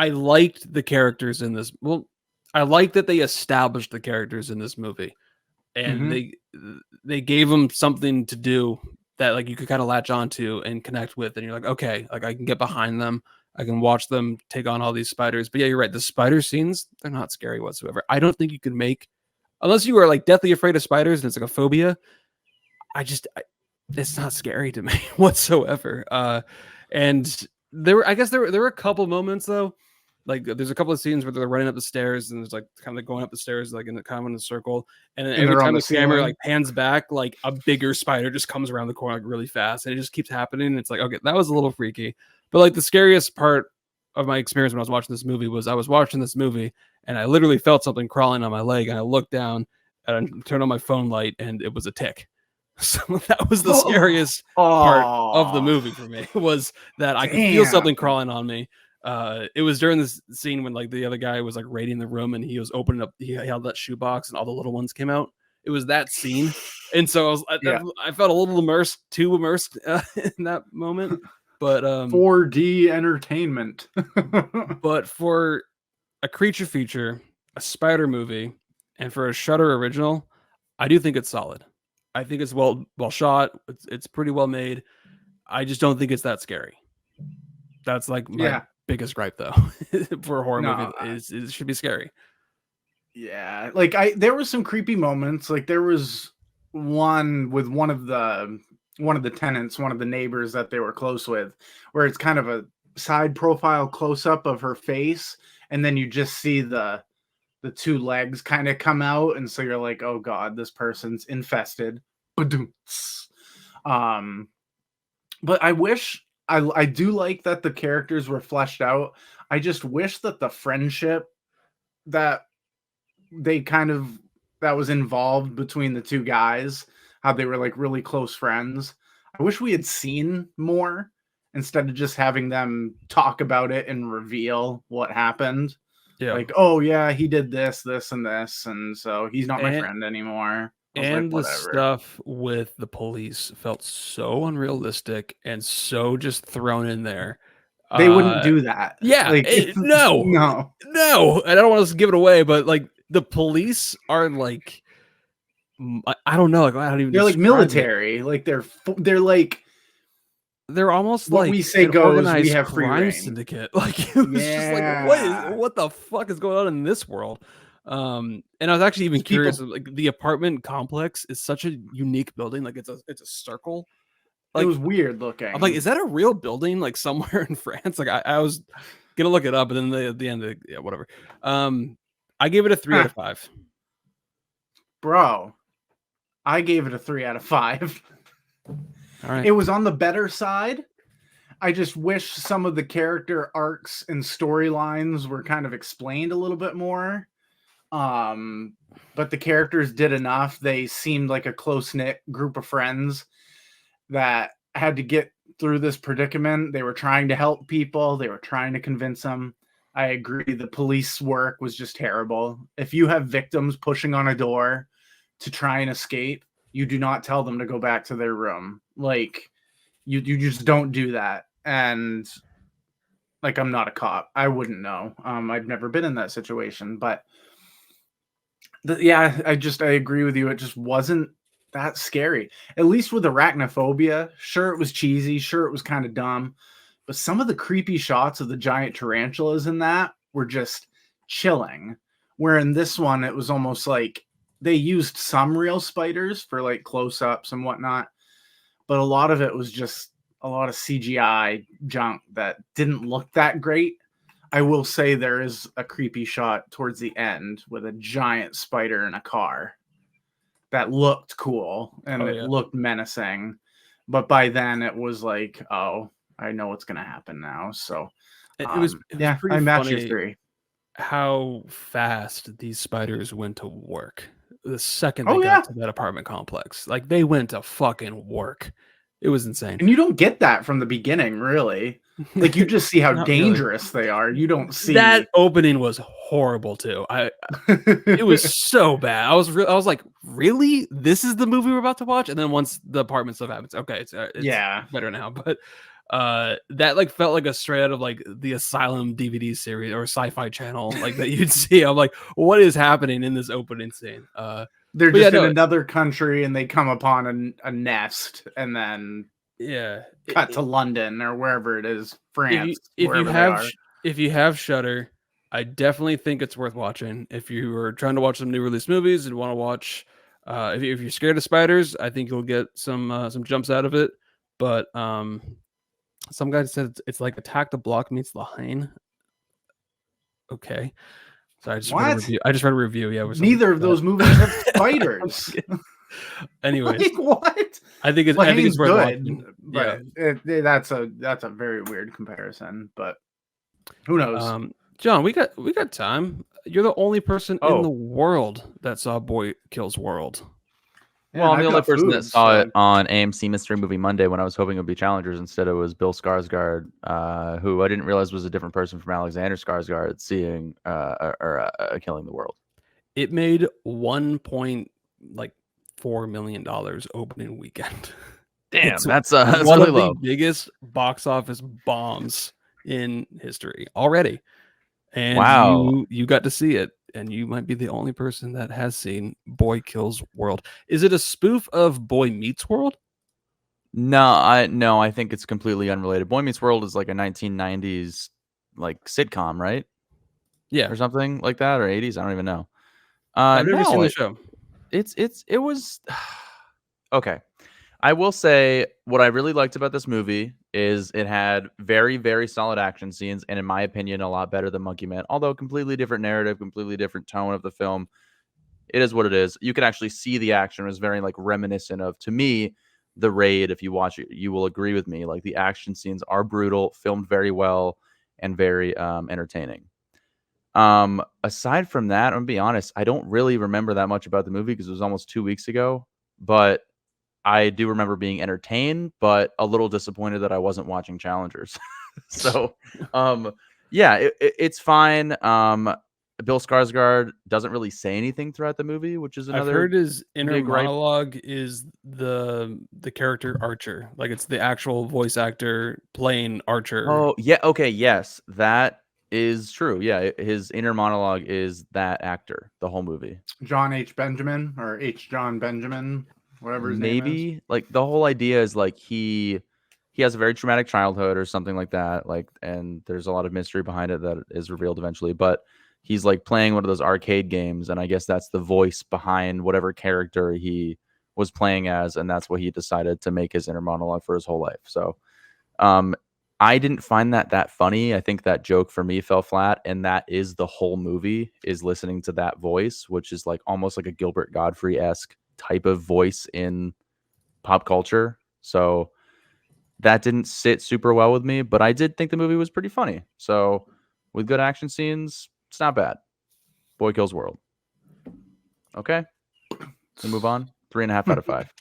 [SPEAKER 2] liked the characters in this. Well, I like that they established the characters in this movie, and they gave them something to do that like you could kind of latch onto and connect with, and you're like, okay, like I can get behind them. I can watch them take on all these spiders. But yeah, you're right. The spider scenes, they're not scary whatsoever. I don't think you can make, unless you are like deathly afraid of spiders and it's like a phobia. It's not scary to me whatsoever. And I guess there were a couple moments though. Like there's a couple of scenes where they're running up the stairs and there's like kind of going up the stairs like in a circle, and then every time the camera like pans back, like a bigger spider just comes around the corner like really fast, and it just keeps happening. And it's like, okay, that was a little freaky. But like the scariest part of my experience when I was watching this movie was I was watching this movie and I literally felt something crawling on my leg, and I looked down and I turned on my phone light and it was a tick. So that was the scariest part of the movie for me, was that I could feel something crawling on me. It was during this scene when like the other guy was like raiding the room and he was opening up, he held that shoebox and all the little ones came out. It was that scene. And so I felt a little too immersed in that moment. But
[SPEAKER 3] 4D entertainment.
[SPEAKER 2] But for a creature feature, a spider movie, and for a Shudder original, I do think it's solid. I think it's well shot. It's pretty well made. I just don't think it's that scary. That's like my biggest gripe though for a horror movie is it should be scary.
[SPEAKER 3] Yeah, like there was some creepy moments. Like there was one with one of the tenants, one of the neighbors that they were close with, where it's kind of a side profile close up of her face, and then you just see the two legs kind of come out, and so you're like, oh god, this person's infested. But I wish I do like that the characters were fleshed out. I just wish that the friendship that was involved between the two guys, how they were like really close friends. I wish we had seen more instead of just having them talk about it and reveal what happened. Yeah. Like, oh yeah, he did this, this, and this, and so he's not my friend anymore.
[SPEAKER 2] And like, the stuff with the police felt so unrealistic and so just thrown in there.
[SPEAKER 3] They wouldn't do that.
[SPEAKER 2] Yeah,
[SPEAKER 3] like,
[SPEAKER 2] no. I don't want to give it away, but like the police are like, I don't know, like I don't even.
[SPEAKER 3] They're like military, like they're like. They're almost what like we say goes. We have free reign
[SPEAKER 2] syndicate. Like it was just like, what the fuck is going on in this world? And I was actually even curious. Like the apartment complex is such a unique building. Like it's a circle. Like,
[SPEAKER 3] it was weird looking.
[SPEAKER 2] I'm like, is that a real building? Like somewhere in France? Like I was gonna look it up, but then at the end, whatever. I gave it a 3 out of 5.
[SPEAKER 3] Bro, I gave it a 3 out of 5. All right. It was on the better side. I just wish some of the character arcs and storylines were kind of explained a little bit more. But the characters did enough. They seemed like a close-knit group of friends that had to get through this predicament. They were trying to help people. They were trying to convince them. I agree. The police work was just terrible. If you have victims pushing on a door to try and escape, you do not tell them to go back to their room. Like you just don't do that. And like, I'm not a cop. I wouldn't know. I've never been in that situation, but Yeah, I agree with you. It just wasn't that scary. At least with Arachnophobia, sure it was cheesy, sure it was kind of dumb, but some of the creepy shots of the giant tarantulas in that were just chilling. Where in this one, it was almost like they used some real spiders for like close-ups and whatnot, but a lot of it was just a lot of CGI junk that didn't look that great. I will say there is a creepy shot towards the end with a giant spider in a car that looked cool and it looked menacing. But by then it was like, oh, I know what's going to happen now. So
[SPEAKER 2] it was pretty
[SPEAKER 3] I match your
[SPEAKER 2] funny
[SPEAKER 3] theory.
[SPEAKER 2] how fast these spiders went to work the second they
[SPEAKER 3] Oh,
[SPEAKER 2] got
[SPEAKER 3] yeah.
[SPEAKER 2] to that apartment complex. Like they went to fucking work. It was insane.
[SPEAKER 3] And you don't get that from the beginning, really. Like you just see how
[SPEAKER 2] Not
[SPEAKER 3] dangerous they are. You don't see
[SPEAKER 2] that opening was horrible too. It was so bad. I was like, really? This is the movie we're about to watch? And then once the apartment stuff happens, okay, it's better now. But that like felt like a straight out of like the Asylum DVD series or Sci-Fi Channel like that you'd see. I'm like, what is happening in this opening scene?
[SPEAKER 3] They're just in another country and they come upon a nest and then cut to London or wherever it is, France.
[SPEAKER 2] If you have Shudder, I definitely think it's worth watching. If you are trying to watch some new release movies and want to watch, if you're scared of spiders, I think you'll get some jumps out of it. But some guy said it's like Attack the Block meets The Hind. Okay. So I just read a review. Yeah,
[SPEAKER 3] neither of those movies have spiders.
[SPEAKER 2] Anyways,
[SPEAKER 3] like, what?
[SPEAKER 2] I think it's worth
[SPEAKER 3] good,
[SPEAKER 2] watching.
[SPEAKER 3] But that's a very weird comparison. But who knows?
[SPEAKER 2] John, we got time. You're the only person in the world that saw Boy Kills World.
[SPEAKER 1] Well, I'm the only person that saw it on AMC Mystery Movie Monday when I was hoping it would be Challengers. Instead, it was Bill Skarsgård, who I didn't realize was a different person from Alexander Skarsgård, seeing Killing the World.
[SPEAKER 2] It made $1.4 million opening weekend.
[SPEAKER 1] Damn, that's
[SPEAKER 2] one
[SPEAKER 1] really
[SPEAKER 2] of
[SPEAKER 1] low.
[SPEAKER 2] The biggest box office bombs in history already. And
[SPEAKER 1] wow,
[SPEAKER 2] you got to see it. And you might be the only person that has seen Boy Kills World. Is it a spoof of Boy Meets World?
[SPEAKER 1] No, I think it's completely unrelated. Boy Meets World is like a 1990s like sitcom, right?
[SPEAKER 2] Yeah,
[SPEAKER 1] or something like that, or 80s. I don't even know.
[SPEAKER 2] I've never seen the show.
[SPEAKER 1] It was okay. I will say what I really liked about this movie is it had very, very solid action scenes, and in my opinion, a lot better than Monkey Man. Although completely different narrative, completely different tone of the film. It is what it is. You can actually see the action. It was very like reminiscent of, to me, The Raid. If you watch it, you will agree with me. Like the action scenes are brutal, filmed very well, and very entertaining. Aside from that, I'm gonna be honest, I don't really remember that much about the movie because it was almost 2 weeks ago. But I do remember being entertained, but a little disappointed that I wasn't watching Challengers. So, yeah, it's fine. Bill Skarsgård doesn't really say anything throughout the movie, which is another.
[SPEAKER 2] I've heard his inner monologue is the character Archer, like it's the actual voice actor playing Archer.
[SPEAKER 1] Oh yeah, okay, yes, that is true. Yeah, his inner monologue is that actor the whole movie.
[SPEAKER 3] John H. Benjamin or H. John Benjamin. Whatever his name is.
[SPEAKER 1] Like the whole idea is like he has a very traumatic childhood or something like that. Like, and there's a lot of mystery behind it that is revealed eventually. But he's like playing one of those arcade games, and I guess that's the voice behind whatever character he was playing as, and that's what he decided to make his inner monologue for his whole life. So, I didn't find that funny. I think that joke for me fell flat, and that is the whole movie, is listening to that voice, which is like almost like a Gilbert Gottfried-esque type of voice in pop culture. So that didn't sit super well with me, but I did think the movie was pretty funny. So with good action scenes, it's not bad. Boy Kills World. Okay, so move on. 3.5 out of 5.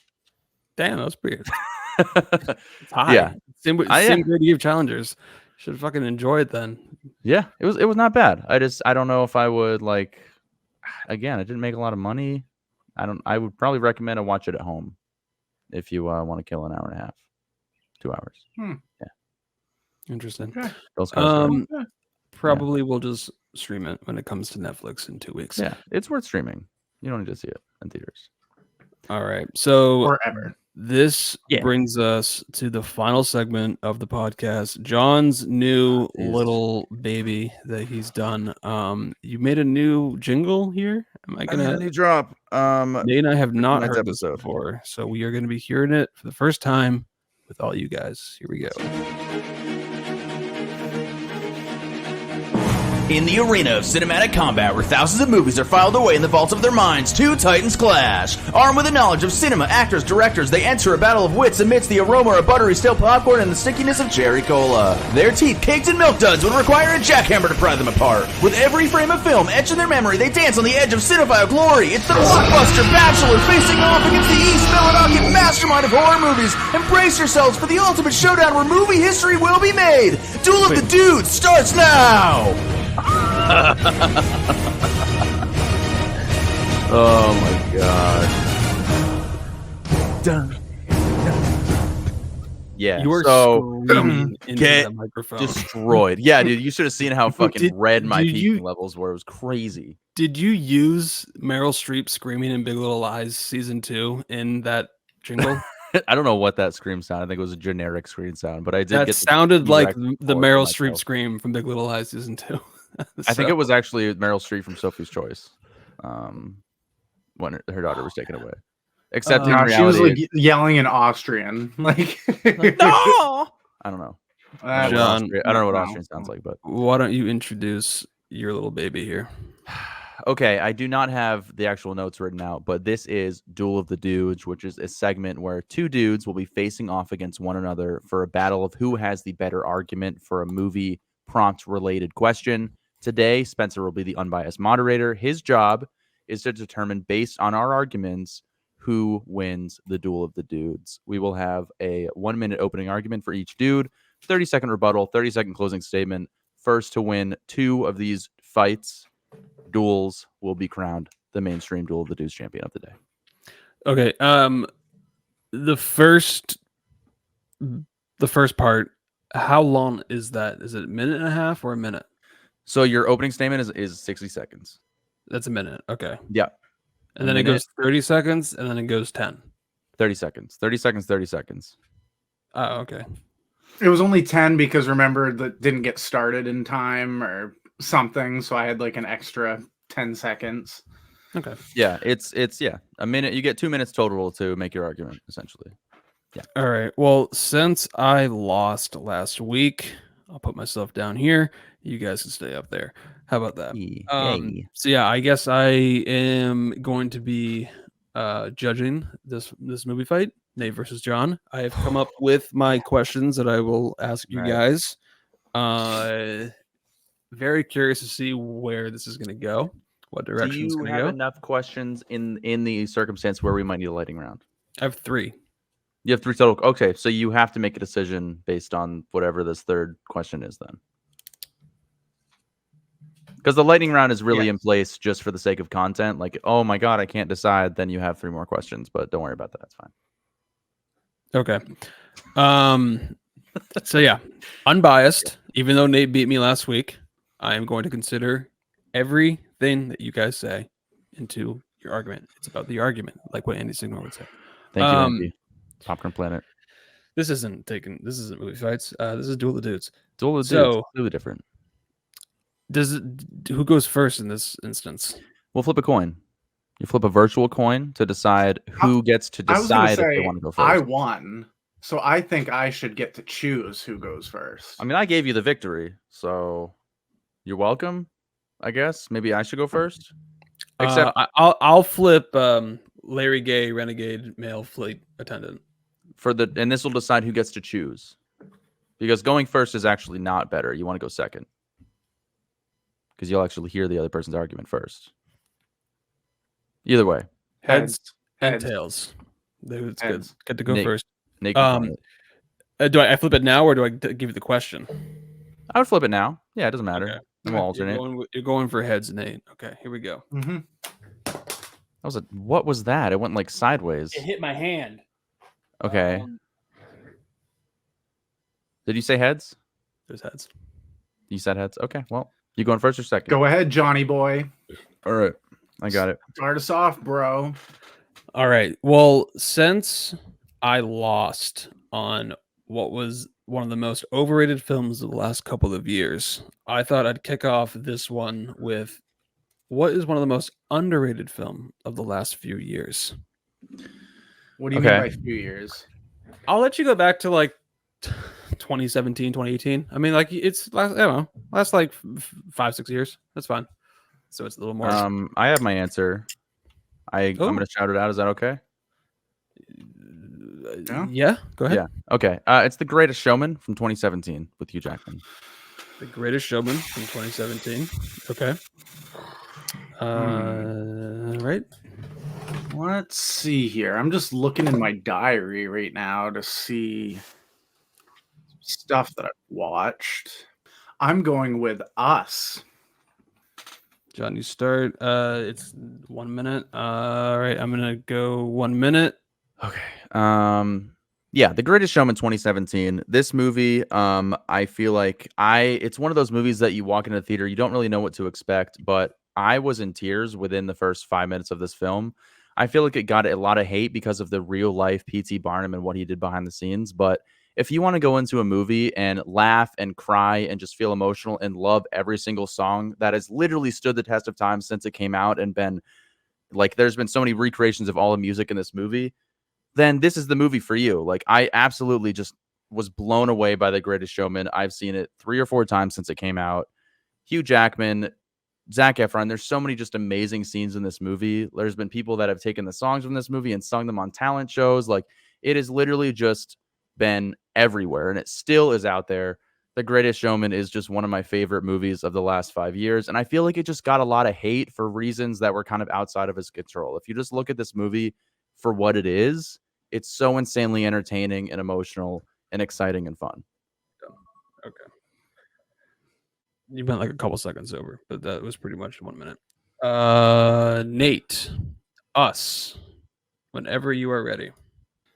[SPEAKER 2] Damn, that was pretty it's high.
[SPEAKER 1] Yeah,
[SPEAKER 2] same grade you give Challengers. Should have fucking enjoy it then.
[SPEAKER 1] Yeah, it was not bad. I don't know if I would like. Again, it didn't make a lot of money. I would probably recommend to watch it at home if you want to kill an hour and a half, 2 hours. Yeah,
[SPEAKER 2] interesting.
[SPEAKER 3] Okay.
[SPEAKER 2] Probably we'll just stream it when it comes to Netflix in 2 weeks.
[SPEAKER 1] Yeah, it's worth streaming. You don't need to see it in theaters.
[SPEAKER 2] All right. So
[SPEAKER 3] Forever.
[SPEAKER 2] this
[SPEAKER 1] Yeah.
[SPEAKER 2] brings us to the final segment of the podcast. John's new little baby that he's done. You made a new jingle here. Am I
[SPEAKER 1] I
[SPEAKER 2] gonna?
[SPEAKER 1] made a new drop.
[SPEAKER 2] Nate and I have not
[SPEAKER 1] tonight's
[SPEAKER 2] heard this
[SPEAKER 1] episode.
[SPEAKER 2] before, so we are going to be hearing it for the first time with all you guys. Here we go.
[SPEAKER 7] In the arena of cinematic combat where thousands of movies are filed away in the vaults of their minds, two titans clash. Armed with a knowledge of cinema, actors, directors, they enter a battle of wits amidst the aroma of buttery stale popcorn and the stickiness of cherry cola. Their teeth caked in milk duds would require a jackhammer to pry them apart. With every frame of film etched in their memory, they dance on the edge of cinephile glory. It's the blockbuster bachelor facing off against the East Philadelphia mastermind of horror movies. Embrace yourselves for the ultimate showdown where movie history will be made. Duel of the Dudes starts now!
[SPEAKER 1] Oh my god.
[SPEAKER 7] Dun.
[SPEAKER 1] Yeah.
[SPEAKER 2] You were
[SPEAKER 1] so
[SPEAKER 2] screaming into
[SPEAKER 1] get
[SPEAKER 2] that microphone.
[SPEAKER 1] destroyed. Yeah, dude, you should have seen how fucking red my
[SPEAKER 2] did
[SPEAKER 1] peaking
[SPEAKER 2] you-
[SPEAKER 1] levels were. It was crazy.
[SPEAKER 2] Did you use Meryl Streep screaming in Big Little Lies season 2 in that jingle?
[SPEAKER 1] I don't know what that scream sound. I think it was a generic scream sound, but I did
[SPEAKER 2] That
[SPEAKER 1] get
[SPEAKER 2] sounded like
[SPEAKER 1] direct
[SPEAKER 2] the
[SPEAKER 1] for
[SPEAKER 2] Meryl Streep
[SPEAKER 1] myself.
[SPEAKER 2] scream from Big Little Lies season 2.
[SPEAKER 1] I think it was actually Meryl Streep from Sophie's Choice. When her daughter was taken away. Except in
[SPEAKER 3] No, she was
[SPEAKER 1] reality,
[SPEAKER 3] like yelling in Austrian. Like,
[SPEAKER 1] I don't know. I don't know what
[SPEAKER 2] John,
[SPEAKER 1] Austrian- I don't know what
[SPEAKER 3] no.
[SPEAKER 1] Austrian sounds like, but
[SPEAKER 2] Why don't you introduce your little baby here?
[SPEAKER 1] okay, I do not have the actual notes written out, but this is Duel of the Dudes, which is a segment where two dudes will be facing off against one another for a battle of who has the better argument for a movie prompt related question. Today, Spencer will be the unbiased moderator. His job is to determine, based on our arguments, who wins the Duel of the Dudes. We will have a 1-minute opening argument for each dude, 30-second rebuttal, 30-second closing statement. First to win 2 of these fights, duels, will be crowned the mainstream Duel of the Dudes champion of the day.
[SPEAKER 2] Okay. The first part, how long is that? Is it a minute and a half or a minute?
[SPEAKER 1] So your opening statement is 60 seconds.
[SPEAKER 2] That's a minute. Okay.
[SPEAKER 1] Yeah.
[SPEAKER 2] And then it goes 30 seconds and then it goes 10.
[SPEAKER 1] 30 seconds. 30 seconds, 30 seconds.
[SPEAKER 2] Oh, okay.
[SPEAKER 3] it was only 10 because remember that didn't get started in time or something. So I had like an extra 10 seconds.
[SPEAKER 2] Okay.
[SPEAKER 1] Yeah, it's a minute. You get 2 minutes total to make your argument, essentially. Yeah.
[SPEAKER 2] All right. Well, since I lost last week, I'll put myself down here. You guys can stay up there. How about that?
[SPEAKER 1] Yay.
[SPEAKER 2] So yeah, I guess I am going to be judging this movie fight, Nate versus John. I have come up with my questions that I will ask you
[SPEAKER 1] Right.
[SPEAKER 2] guys. Very curious to see where this is going to go. What direction
[SPEAKER 1] Do
[SPEAKER 2] it's
[SPEAKER 1] you
[SPEAKER 2] going to
[SPEAKER 1] have
[SPEAKER 2] go.
[SPEAKER 1] enough questions in the circumstance where we might need a lightning round?
[SPEAKER 2] I have 3.
[SPEAKER 1] You have 3 total. Okay, so you have to make a decision based on whatever this third question is then. Because the lightning round is really in place just for the sake of content. Like, oh my God, I can't decide. Then you have 3 more questions, but don't worry about that. It's fine.
[SPEAKER 2] Okay. So yeah, unbiased. Even though Nate beat me last week, I am going to consider everything that you guys say into your argument. It's about the argument, like what Andy Signor would say.
[SPEAKER 1] Thank you, Andy. Popcorn Planet.
[SPEAKER 2] This isn't movie fights. This is Duel of the Dudes.
[SPEAKER 1] Duel of the Dudes.
[SPEAKER 2] So-
[SPEAKER 1] It's really different.
[SPEAKER 2] Who goes first in this instance?
[SPEAKER 1] We'll flip a coin. You flip a virtual coin to decide who gets to
[SPEAKER 3] I was gonna
[SPEAKER 1] decide if they
[SPEAKER 3] say,
[SPEAKER 1] want to go first.
[SPEAKER 3] I won. So I think I should get to choose who goes first.
[SPEAKER 1] I mean, I gave you the victory, so you're welcome. I guess maybe I should go first. Except
[SPEAKER 2] I'll flip Larry Gay, renegade male fleet attendant.
[SPEAKER 1] and this will decide who gets to choose, because going first is actually not better. You want to go second, because you'll actually hear the other person's argument first. Either way,
[SPEAKER 2] Heads and
[SPEAKER 3] Heads.
[SPEAKER 2] tails. It's good.
[SPEAKER 3] Heads.
[SPEAKER 2] Get to go
[SPEAKER 1] Nate.
[SPEAKER 2] first.
[SPEAKER 1] Nate can flip it.
[SPEAKER 2] Do I flip it now or do I give you the question?
[SPEAKER 1] I would flip it now. Yeah, it doesn't matter.
[SPEAKER 2] Okay.
[SPEAKER 1] And we'll alternate.
[SPEAKER 2] You're going for heads, Nate. Okay, here we go.
[SPEAKER 3] Mm-hmm.
[SPEAKER 1] What was that? It went like sideways.
[SPEAKER 2] It hit my hand.
[SPEAKER 1] Okay. Did you say heads?
[SPEAKER 2] There's heads.
[SPEAKER 1] You said heads. Okay. Well, you going first or second?
[SPEAKER 3] Go ahead, Johnny boy.
[SPEAKER 1] All right. I got it.
[SPEAKER 3] Start us off, bro.
[SPEAKER 2] All right. Well, since I lost on what was one of the most overrated films of the last couple of years, I thought I'd kick off this one with what is one of the most underrated film of the last few years.
[SPEAKER 3] What do you
[SPEAKER 1] Okay.
[SPEAKER 3] mean by few years?
[SPEAKER 2] I'll let you go back to like 2017, 2018. I mean, like it's last, I don't know, last like 5-6 years. That's fine. So it's a little more.
[SPEAKER 1] I have my answer. I'm
[SPEAKER 2] Oh.
[SPEAKER 1] gonna shout it out. Is that okay?
[SPEAKER 2] Yeah, go ahead.
[SPEAKER 1] Yeah. Okay. It's The Greatest Showman from 2017 with Hugh Jackman.
[SPEAKER 2] The Greatest Showman from 2017. Okay. Right.
[SPEAKER 3] Let's see here. I'm just looking in my diary right now to see stuff that I've watched. I'm going with Us.
[SPEAKER 2] John, you start. It's 1 minute. All right, I'm gonna go 1 minute.
[SPEAKER 1] Okay. Yeah, The Greatest Showman 2017. This movie, I feel like it's one of those movies that you walk into the theater, you don't really know what to expect, but I was in tears within the first 5 minutes of this film. I feel like it got a lot of hate because of the real life P.T. Barnum and what he did behind the scenes. But if you want to go into a movie and laugh and cry and just feel emotional and love every single song that has literally stood the test of time since it came out and been like, there's been so many recreations of all the music in this movie, then this is the movie for you. Like, I absolutely just was blown away by The Greatest Showman. I've seen it 3 or 4 times since it came out. Hugh Jackman, Zac Efron, there's so many just amazing scenes in this movie. There's been people that have taken the songs from this movie and sung them on talent shows. Like, it has literally just been everywhere, and it still is out there. The Greatest Showman is just one of my favorite movies of the last 5 years, and I feel like it just got a lot of hate for reasons that were kind of outside of his control. If you just look at this movie for what it is, it's so insanely entertaining and emotional and exciting and fun.
[SPEAKER 2] Okay. You went like a couple seconds over, but that was pretty much 1 minute. Nate, Us, whenever you are ready.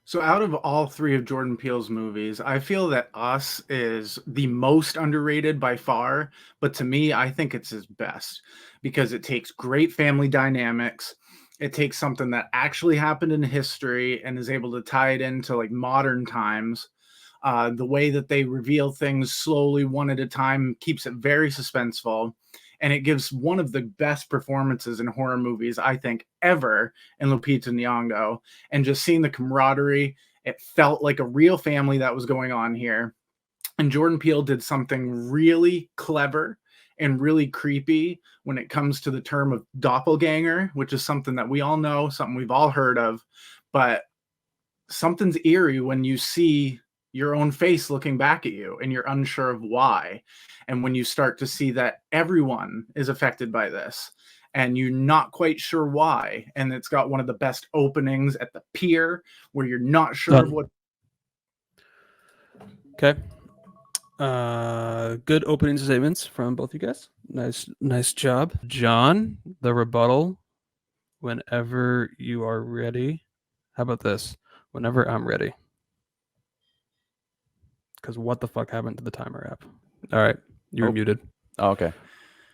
[SPEAKER 3] So out of all 3 of Jordan Peele's movies, I feel that Us is the most underrated by far, but to me, I think it's his best because it takes great family dynamics. It takes something that actually happened in history and is able to tie it into like modern times. The way that they reveal things slowly, one at a time, keeps it very suspenseful. And it gives one of the best performances in horror movies, I think, ever in Lupita Nyong'o. And just seeing the camaraderie, it felt like a real family that was going on here. And Jordan Peele did something really clever and really creepy when it comes to the term of doppelganger, which is something that we all know, something we've all heard of. But something's eerie when you see your own face looking back at you and you're unsure of why. And when you start to see that everyone is affected by this and you're not quite sure why. And it's got one of the best openings at the pier where you're not sure of what.
[SPEAKER 2] Okay. Good opening statements from both you guys. Nice job. John, the rebuttal, whenever you are ready. How about this? Whenever I'm ready. Because what the fuck happened to the timer app? All right, you're muted.
[SPEAKER 1] Oh, okay.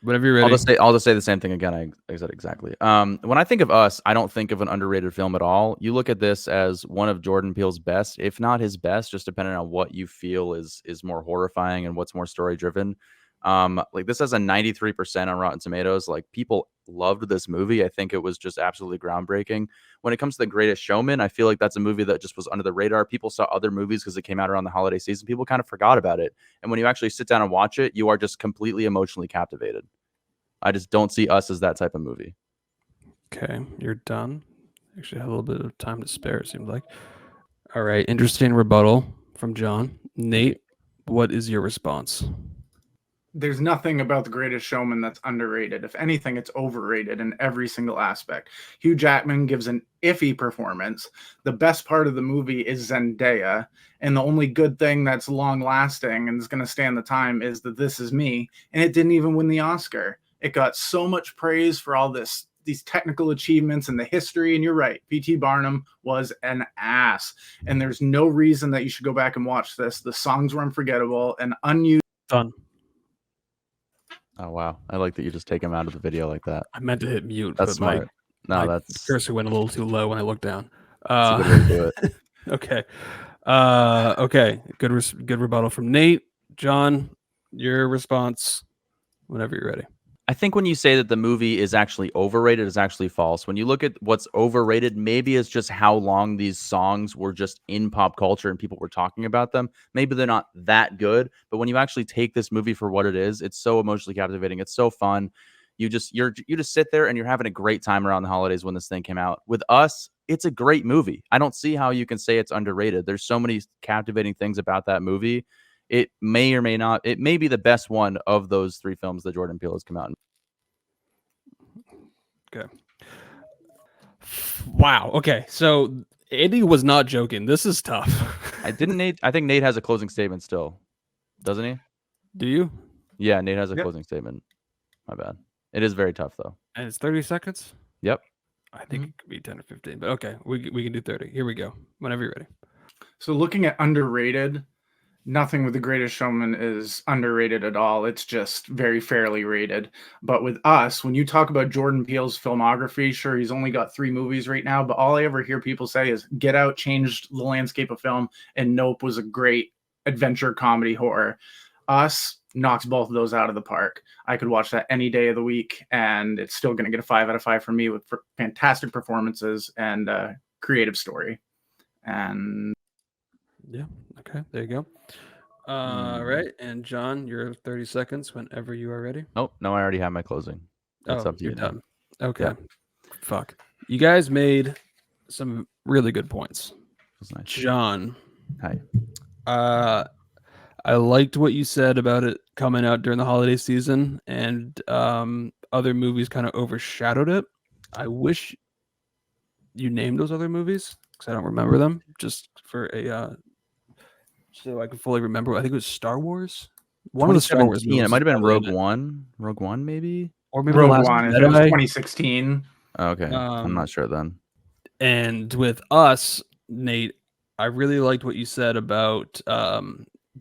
[SPEAKER 2] Whenever you're ready.
[SPEAKER 1] I'll just say the same thing again. I said exactly. When I think of Us, I don't think of an underrated film at all. You look at this as one of Jordan Peele's best, if not his best, just depending on what you feel is more horrifying and what's more story driven. Like, this has a 93% on Rotten Tomatoes. Like, people loved this movie. I think it was just absolutely groundbreaking. When it comes to The Greatest Showman, I feel like that's a movie that just was under the radar. People saw other movies because it came out around the holiday season. People kind of forgot about it. And when you actually sit down and watch it, you are just completely emotionally captivated. I just don't see Us as that type of movie.
[SPEAKER 2] Okay, you're done. Actually, I have a little bit of time to spare, it seems like. All right, interesting rebuttal from John. Nate, what is your response?
[SPEAKER 3] There's nothing about The Greatest Showman that's underrated. If anything, it's overrated in every single aspect. Hugh Jackman gives an iffy performance. The best part of the movie is Zendaya. And the only good thing that's long lasting and is going to stand the time is that This Is Me. And it didn't even win the Oscar. It got so much praise for all these technical achievements and the history. And you're right, P.T. Barnum was an ass. And there's no reason that you should go back and watch this. The songs were unforgettable and unused.
[SPEAKER 2] Done.
[SPEAKER 1] Oh wow, I like that you just take him out of the video like that.
[SPEAKER 2] I meant to hit mute,
[SPEAKER 1] That's
[SPEAKER 2] but
[SPEAKER 1] smart. No,
[SPEAKER 2] my
[SPEAKER 1] that's
[SPEAKER 2] cursor went a little too low when I looked down.
[SPEAKER 1] a good way to do it.
[SPEAKER 2] Okay. Okay. Good rebuttal from Nate. John, your response whenever you're ready.
[SPEAKER 1] I think when you say that the movie is actually overrated, is actually false. When you look at what's overrated, maybe it's just how long these songs were just in pop culture and people were talking about them. Maybe they're not that good, but when you actually take this movie for what it is, it's so emotionally captivating. It's so fun. You just sit there and you're having a great time around the holidays when this thing came out. With Us, it's a great movie. I don't see how you can say it's underrated. There's so many captivating things about that movie. It may or may not. It may be the best one of those 3 films that Jordan Peele has come out in.
[SPEAKER 2] Okay. Wow. Okay. So Andy was not joking. This is tough.
[SPEAKER 1] I think Nate has a closing statement still, doesn't he?
[SPEAKER 2] Do you?
[SPEAKER 1] Yeah, Nate has a
[SPEAKER 3] Yep.
[SPEAKER 1] closing statement. My bad. It is very tough though.
[SPEAKER 2] And it's 30 seconds?
[SPEAKER 1] Yep.
[SPEAKER 2] I think it could be 10 or 15, but okay. We can do 30. Here we go. Whenever you're ready.
[SPEAKER 3] So looking at underrated, nothing with The Greatest Showman is underrated at all. It's just very fairly rated. But with Us, when you talk about Jordan Peele's filmography, sure, he's only got 3 movies right now, but all I ever hear people say is Get Out changed the landscape of film, and Nope was a great adventure comedy horror. Us knocks both of those out of the park. I could watch that any day of the week, and it's still going to get a 5 out of 5 from me with fantastic performances and creative story. And
[SPEAKER 2] Yeah. Okay. There you go. All right. And John, your 30 seconds whenever you are ready.
[SPEAKER 1] Oh, no, I already have my closing. That's up to
[SPEAKER 2] you're
[SPEAKER 1] you now.
[SPEAKER 2] done. Okay.
[SPEAKER 1] Yeah.
[SPEAKER 2] Fuck. You guys made some really good points.
[SPEAKER 1] That's nice.
[SPEAKER 2] John,
[SPEAKER 1] Hi.
[SPEAKER 2] I liked what you said about it coming out during the holiday season, and other movies kind of overshadowed it. I wish you named those other movies because I don't remember them. Just for a so I can fully remember. I think it was Star Wars. One of the Star Wars
[SPEAKER 1] 2017,
[SPEAKER 2] movies
[SPEAKER 1] it might have been
[SPEAKER 2] probably in
[SPEAKER 1] Rogue
[SPEAKER 2] it.
[SPEAKER 1] One. Rogue One, maybe.
[SPEAKER 2] Or maybe The
[SPEAKER 3] Rogue
[SPEAKER 2] Last
[SPEAKER 3] One, if it was
[SPEAKER 2] Jedi.
[SPEAKER 3] 2016.
[SPEAKER 1] Okay, I'm not sure then.
[SPEAKER 2] And with Us, Nate, I really liked what you said about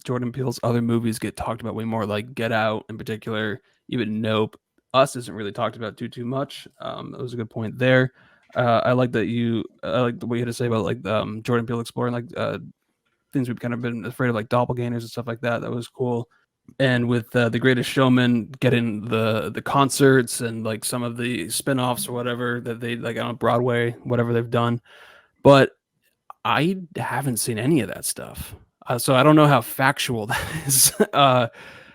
[SPEAKER 2] Jordan Peele's other movies get talked about way more, like Get Out in particular, even Nope. Us isn't really talked about too much. That was a good point there. I like that I like what you had to say about like Jordan Peele exploring like things we've kind of been afraid of, like doppelgangers and stuff like that. That was cool. And with The Greatest Showman, getting the concerts and like some of the spin-offs or whatever that they like on Broadway, whatever they've done. But I haven't seen any of that stuff. So I don't know how factual that is.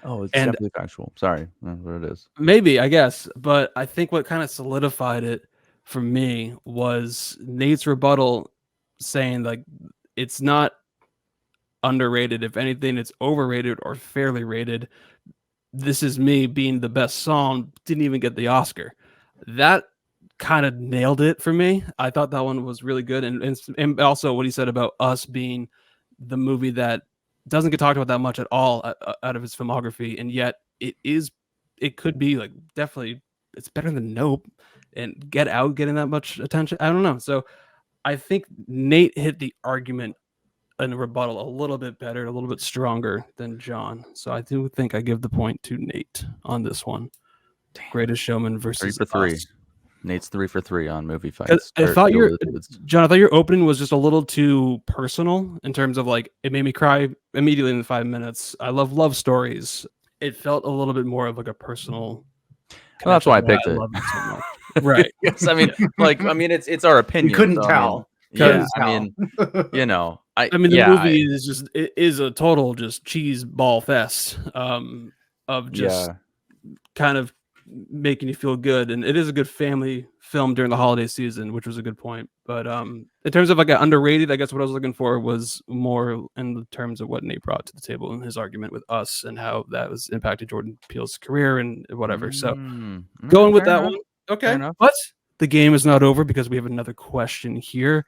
[SPEAKER 1] Oh, it's
[SPEAKER 2] and-
[SPEAKER 1] definitely factual. Sorry, that's what it is.
[SPEAKER 2] Maybe, I guess. But I think what kind of solidified it for me was Nate's rebuttal saying like it's not underrated. If anything, it's overrated or fairly rated. This Is Me being the best song didn't even get the Oscar. That kind of nailed it for me. I thought that one was really good. And also what he said about Us being the movie that doesn't get talked about that much at all out of his filmography. And yet it could be like definitely it's better than Nope and Get Out getting that much attention. I don't know. So I think Nate hit the argument and rebuttal a little bit better, a little bit stronger than John. So I do think I give the point to Nate on this one. Greatest Showman versus
[SPEAKER 1] 3 for 3.
[SPEAKER 2] Us.
[SPEAKER 1] Nate's 3 for 3 on movie fights.
[SPEAKER 2] I thought John, I thought your opening was just a little too personal in terms of like it made me cry immediately in 5 minutes. I love stories. It felt a little bit more of like a personal.
[SPEAKER 1] Well, that's why I
[SPEAKER 2] connection
[SPEAKER 1] picked
[SPEAKER 2] why
[SPEAKER 1] it.
[SPEAKER 2] love it so much. Right.
[SPEAKER 1] Yes, I mean, it's our opinion.
[SPEAKER 3] You couldn't
[SPEAKER 1] so,
[SPEAKER 3] tell.
[SPEAKER 1] I mean, I mean,
[SPEAKER 2] the movie is just it is a total just cheese ball fest of just kind of making you feel good, and it is a good family film during the holiday season, which was a good point. But in terms of like an underrated, I guess what I was looking for was more in the terms of what Nate brought to the table in his argument with Us and how that was impacted Jordan Peele's career and whatever. So going with that one, okay. But the game is not over because we have another question here.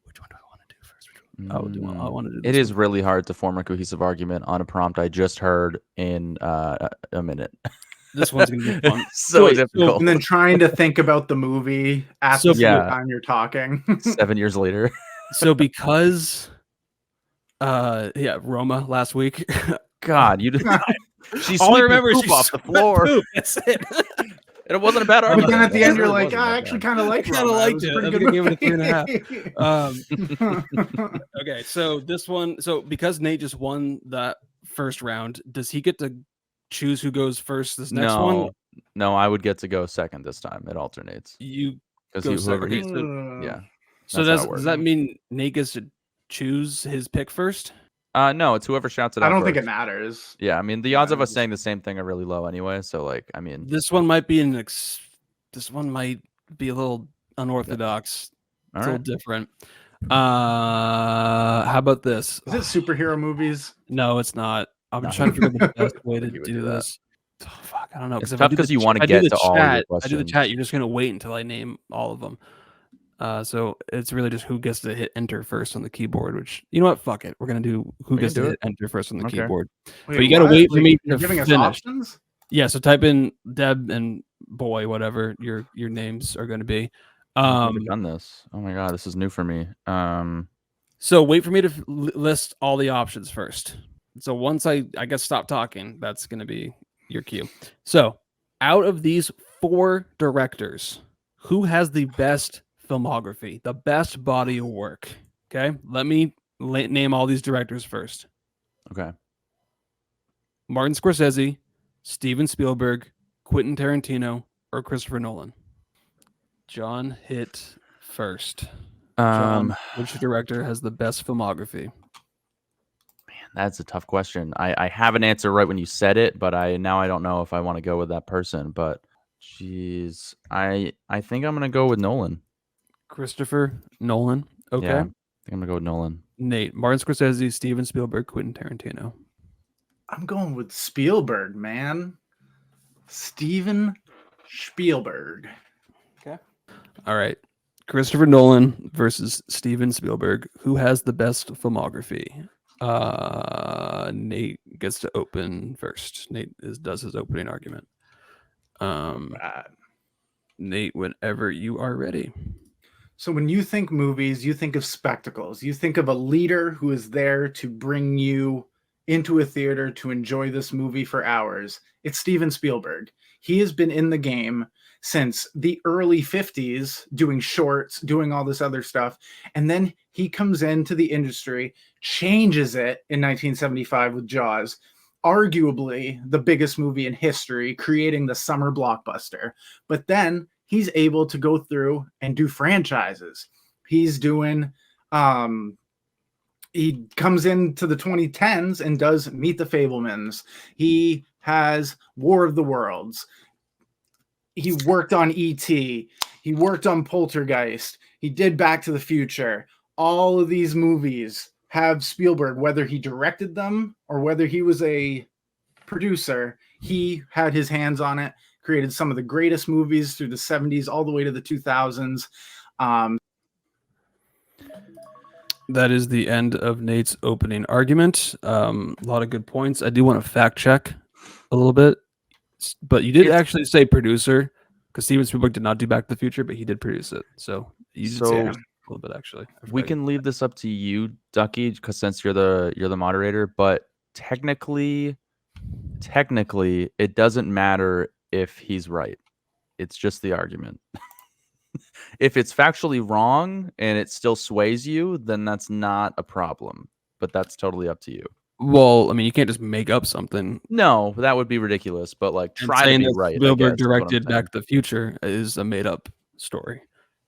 [SPEAKER 2] Which one do I want to do first? I want to do.
[SPEAKER 1] It is really hard to form a cohesive argument on a prompt I just heard in a minute.
[SPEAKER 2] This one's gonna be fun.
[SPEAKER 1] so difficult.
[SPEAKER 3] And then trying to think about the movie after the time you're talking.
[SPEAKER 1] 7 years later.
[SPEAKER 2] So because Roma last week.
[SPEAKER 1] God, you She's
[SPEAKER 2] All I
[SPEAKER 1] sweeping
[SPEAKER 2] remember is
[SPEAKER 1] poop
[SPEAKER 2] she
[SPEAKER 1] off the
[SPEAKER 2] swept
[SPEAKER 1] floor.
[SPEAKER 2] poop. That's it.
[SPEAKER 1] And it wasn't a bad
[SPEAKER 3] But
[SPEAKER 1] argument.
[SPEAKER 3] then at the end, you're
[SPEAKER 1] really
[SPEAKER 3] like,
[SPEAKER 1] wasn't
[SPEAKER 3] I
[SPEAKER 1] that
[SPEAKER 3] actually
[SPEAKER 1] bad.
[SPEAKER 3] kind of liked
[SPEAKER 2] kinda
[SPEAKER 3] Roma.
[SPEAKER 2] liked
[SPEAKER 3] was a
[SPEAKER 2] it.
[SPEAKER 3] pretty
[SPEAKER 2] I'm
[SPEAKER 3] good
[SPEAKER 2] gonna give it a
[SPEAKER 3] 3.5.
[SPEAKER 2] Okay, so this one, so because Nate just won that first round, does he get to choose who goes first this next one?
[SPEAKER 1] No, I would get to go second this time. It alternates
[SPEAKER 2] You
[SPEAKER 1] because
[SPEAKER 2] go
[SPEAKER 1] whoever
[SPEAKER 2] second.
[SPEAKER 1] he,
[SPEAKER 2] Okay, so,
[SPEAKER 1] yeah.
[SPEAKER 2] so
[SPEAKER 1] That's how it
[SPEAKER 2] does
[SPEAKER 1] works.
[SPEAKER 2] that mean Nate gets to choose his pick first?
[SPEAKER 1] No, it's whoever shouts it out.
[SPEAKER 3] I don't think
[SPEAKER 1] first.
[SPEAKER 3] it matters.
[SPEAKER 1] Yeah, I mean the odds of us saying the same thing are really low anyway. So like, I mean,
[SPEAKER 2] This one might be this one might be a little unorthodox.
[SPEAKER 1] all
[SPEAKER 2] It's a
[SPEAKER 1] right.
[SPEAKER 2] little different. How about this?
[SPEAKER 3] Is it superhero movies?
[SPEAKER 2] No, it's not. I'm
[SPEAKER 1] No.
[SPEAKER 2] just trying to figure out the best way to
[SPEAKER 1] Think you would
[SPEAKER 2] do
[SPEAKER 1] do that.
[SPEAKER 2] this. Oh, fuck, I don't know.
[SPEAKER 1] It's
[SPEAKER 2] If
[SPEAKER 1] tough
[SPEAKER 2] I do
[SPEAKER 1] 'cause
[SPEAKER 2] the
[SPEAKER 1] you
[SPEAKER 2] ch-
[SPEAKER 1] wanna
[SPEAKER 2] if I do
[SPEAKER 1] get
[SPEAKER 2] the
[SPEAKER 1] to all your
[SPEAKER 2] chat, I do the
[SPEAKER 1] questions.
[SPEAKER 2] chat. You're just gonna wait until I name all of them. So it's really just who gets to hit enter first on the keyboard. Which, you know what? Fuck it. We're gonna do who
[SPEAKER 1] We
[SPEAKER 2] gets
[SPEAKER 1] can
[SPEAKER 2] to
[SPEAKER 1] do
[SPEAKER 2] hit enter first on the
[SPEAKER 1] Okay.
[SPEAKER 2] keyboard.
[SPEAKER 3] Wait,
[SPEAKER 2] But you gotta
[SPEAKER 3] what?
[SPEAKER 2] wait for
[SPEAKER 3] Like,
[SPEAKER 2] me
[SPEAKER 3] you're
[SPEAKER 2] to
[SPEAKER 3] giving us
[SPEAKER 2] finish.
[SPEAKER 3] options?
[SPEAKER 2] Yeah. So type in Deb and boy, whatever your names are gonna be.
[SPEAKER 1] I've never done this. Oh my god, this is new for me.
[SPEAKER 2] So wait for me to list all the options first. So once I guess stop talking, that's going to be your cue. So out of these 4 directors, who has the best filmography, the best body of work? Okay, let me name all these directors first.
[SPEAKER 1] Okay.
[SPEAKER 2] Martin Scorsese, Steven Spielberg, Quentin Tarantino, or Christopher Nolan? John hit first. John, which director has the best filmography?
[SPEAKER 1] That's a tough question. I have an answer right when you said it, but I don't know if I want to go with that person. But jeez, I think I'm gonna go with Nolan.
[SPEAKER 2] Christopher Nolan. Okay.
[SPEAKER 1] Yeah, I think I'm gonna go with Nolan.
[SPEAKER 2] Nate, Martin Scorsese, Steven Spielberg, Quentin Tarantino.
[SPEAKER 3] I'm going with Spielberg, man. Steven Spielberg.
[SPEAKER 2] Okay. All right. Christopher Nolan versus Steven Spielberg. Who has the best filmography? Nate gets to open first. Nate does his opening argument. Nate, whenever you are ready.
[SPEAKER 3] So when you think movies, you think of spectacles. You think of a leader who is there to bring you into a theater to enjoy this movie for hours. It's Steven Spielberg. He has been in the game since the early 50s, doing shorts, doing all this other stuff. And then he comes into the industry, changes it in 1975 with Jaws, arguably the biggest movie in history, creating the summer blockbuster. But then he's able to go through and do franchises. He's doing, he comes into the 2010s and does Meet the Fabelmans. He has War of the Worlds. He worked on E.T. He worked on Poltergeist. He did Back to the Future. All of these movies have Spielberg, whether he directed them or whether he was a producer, he had his hands on it, created some of the greatest movies through the 70s all the way to the 2000s.
[SPEAKER 2] That is the end of Nate's opening argument. A lot of good points. I do want to fact check a little bit, but you did actually say producer, because Steven Spielberg did not do Back to the Future, but he did produce it. So you did say a little bit actually.
[SPEAKER 1] We can leave this up to you, Ducky, because since you're the moderator. But technically, it doesn't matter if he's right. It's just the argument. If it's factually wrong and it still sways you, then that's not a problem. But that's totally up to you.
[SPEAKER 2] Well, I mean, you can't just make up something.
[SPEAKER 1] No, that would be ridiculous. But like,
[SPEAKER 2] And
[SPEAKER 1] try to
[SPEAKER 2] saying
[SPEAKER 1] be
[SPEAKER 2] that
[SPEAKER 1] right.
[SPEAKER 2] Spielberg directed Back to the Future is a made up story.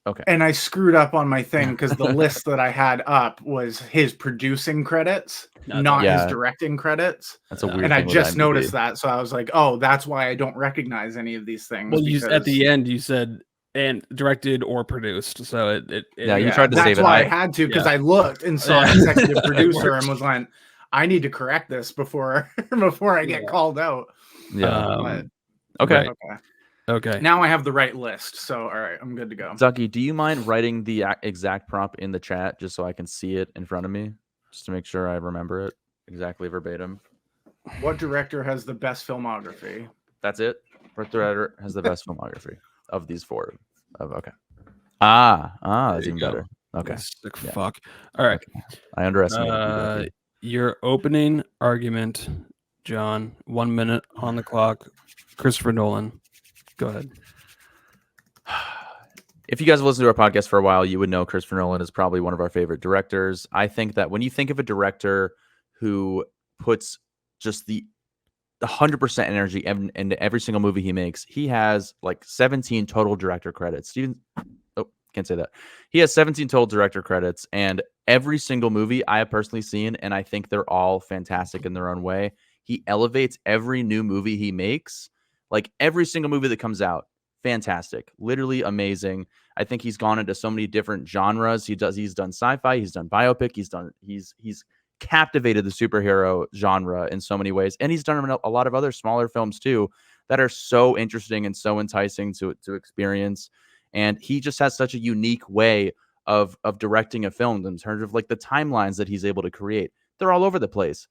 [SPEAKER 1] Okay.
[SPEAKER 3] And I screwed up on my thing because the list that I had up was his producing credits, not his directing credits.
[SPEAKER 1] That's a weird
[SPEAKER 3] and
[SPEAKER 1] thing
[SPEAKER 3] I just
[SPEAKER 1] with
[SPEAKER 3] noticed
[SPEAKER 1] IMDb.
[SPEAKER 3] that. So I was like, oh, that's why I don't recognize any of these things.
[SPEAKER 2] Well, at the end, you said and directed or produced. So
[SPEAKER 1] you tried to save it.
[SPEAKER 3] That's why I had to, because I looked and saw executive producer and was like, I need to correct this before I get called out.
[SPEAKER 1] Yeah. Okay.
[SPEAKER 2] Okay.
[SPEAKER 3] Now I have the right list. So, all right, I'm good to go.
[SPEAKER 1] Ducky, do you mind writing the exact prompt in the chat just so I can see it in front of me, just to make sure I remember it exactly verbatim?
[SPEAKER 3] What director has the best filmography?
[SPEAKER 1] That's it. What director has the best filmography of these 4? Okay. That's even better. Okay.
[SPEAKER 2] Fuck. All right.
[SPEAKER 1] Okay. I underestimated you,
[SPEAKER 2] your opening argument John, 1 minute on the clock. Christopher Nolan, go ahead.
[SPEAKER 1] If you guys have listened to our podcast for a while, you would know Christopher Nolan is probably one of our favorite directors. I think that when you think of a director who puts just the 100% energy into every single movie he makes, he has like 17 total director credits. Can't say that. He has 17 total director credits, and every single movie I have personally seen, and I think they're all fantastic in their own way. He elevates every new movie he makes. Like every single movie that comes out, fantastic, literally amazing. I think he's gone into so many different genres. He's done sci-fi, he's done biopic, he's captivated the superhero genre in so many ways, and he's done a lot of other smaller films too that are so interesting and so enticing to experience. And he just has such a unique way of directing a film in terms of like the timelines that he's able to create. They're all over the place.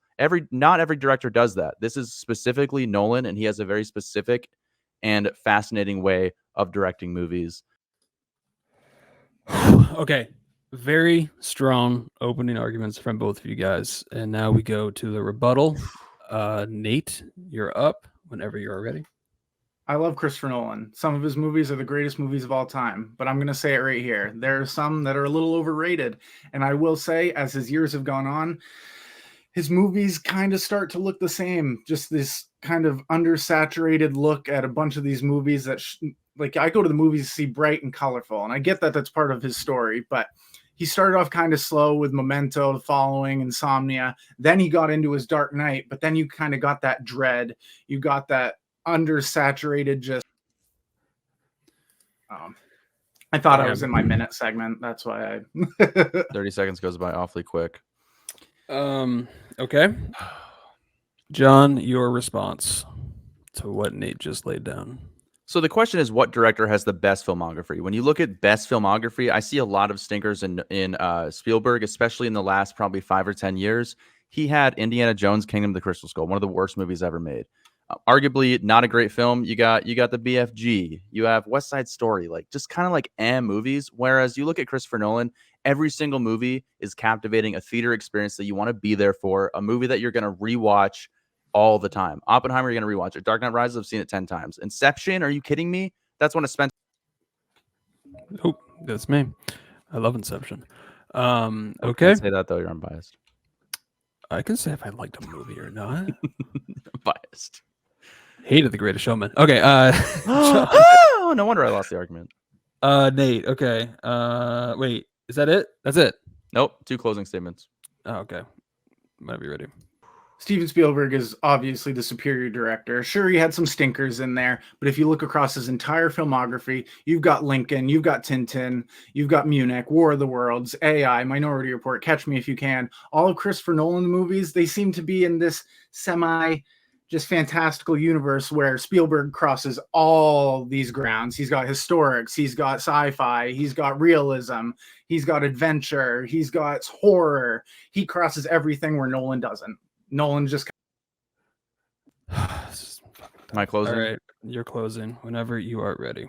[SPEAKER 1] Not every director does that. This is specifically Nolan, and he has a very specific and fascinating way of directing movies.
[SPEAKER 2] Okay. Very strong opening arguments from both of you guys. And now we go to the rebuttal. Nate, you're up whenever you're ready.
[SPEAKER 3] I love Christopher Nolan. Some of his movies are the greatest movies of all time, but I'm going to say it right here. There are some that are a little overrated. And I will say, as his years have gone on, his movies kind of start to look the same. Just this kind of undersaturated look at a bunch of these movies that, like, I go to the movies to see bright and colorful, and I get that that's part of his story, but he started off kind of slow with Memento, The Following, Insomnia. Then he got into his Dark Knight, but then you kind of got that dread. You got that undersaturated just I thought I was in my minute segment. That's why I
[SPEAKER 1] 30 seconds goes by awfully quick.
[SPEAKER 2] Okay. John, your response to what Nate just laid down.
[SPEAKER 1] So the question is, what director has the best filmography? When you look at best filmography, I see a lot of stinkers in Spielberg, especially in the last probably 5 or 10 years. He had Indiana Jones, Kingdom of the Crystal Skull, one of the worst movies ever made. Arguably not a great film. You got the BFG, you have West Side Story, like just kind of like movies. Whereas you look at Christopher Nolan, every single movie is captivating, a theater experience that you want to be there for, a movie that you're going to rewatch all the time. Oppenheimer, you're going to rewatch it. Dark Knight Rises, I've seen it 10 times. Inception, are you kidding me? That's one of Spencer.
[SPEAKER 2] Oh, that's me. I love Inception. Okay.
[SPEAKER 1] Can't say that though, you're unbiased.
[SPEAKER 2] I can say if I liked a movie or not.
[SPEAKER 1] Biased.
[SPEAKER 2] Hated The Greatest Showman. Okay.
[SPEAKER 1] Oh, no wonder I lost the argument.
[SPEAKER 2] Nate. Okay. Wait. Is that it? That's it.
[SPEAKER 1] Nope. 2 closing statements.
[SPEAKER 2] Oh, okay. Might be ready.
[SPEAKER 3] Steven Spielberg is obviously the superior director. Sure, he had some stinkers in there, but if you look across his entire filmography, you've got Lincoln, you've got Tintin, you've got Munich, War of the Worlds, AI, Minority Report, Catch Me If You Can. All of Christopher Nolan movies, they seem to be in this just fantastical universe where Spielberg crosses all these grounds. He's got historics, he's got sci-fi, he's got realism, he's got adventure, he's got horror. He crosses everything where Nolan doesn't. Nolan just.
[SPEAKER 1] My closing.
[SPEAKER 2] All right, you're closing whenever you are ready.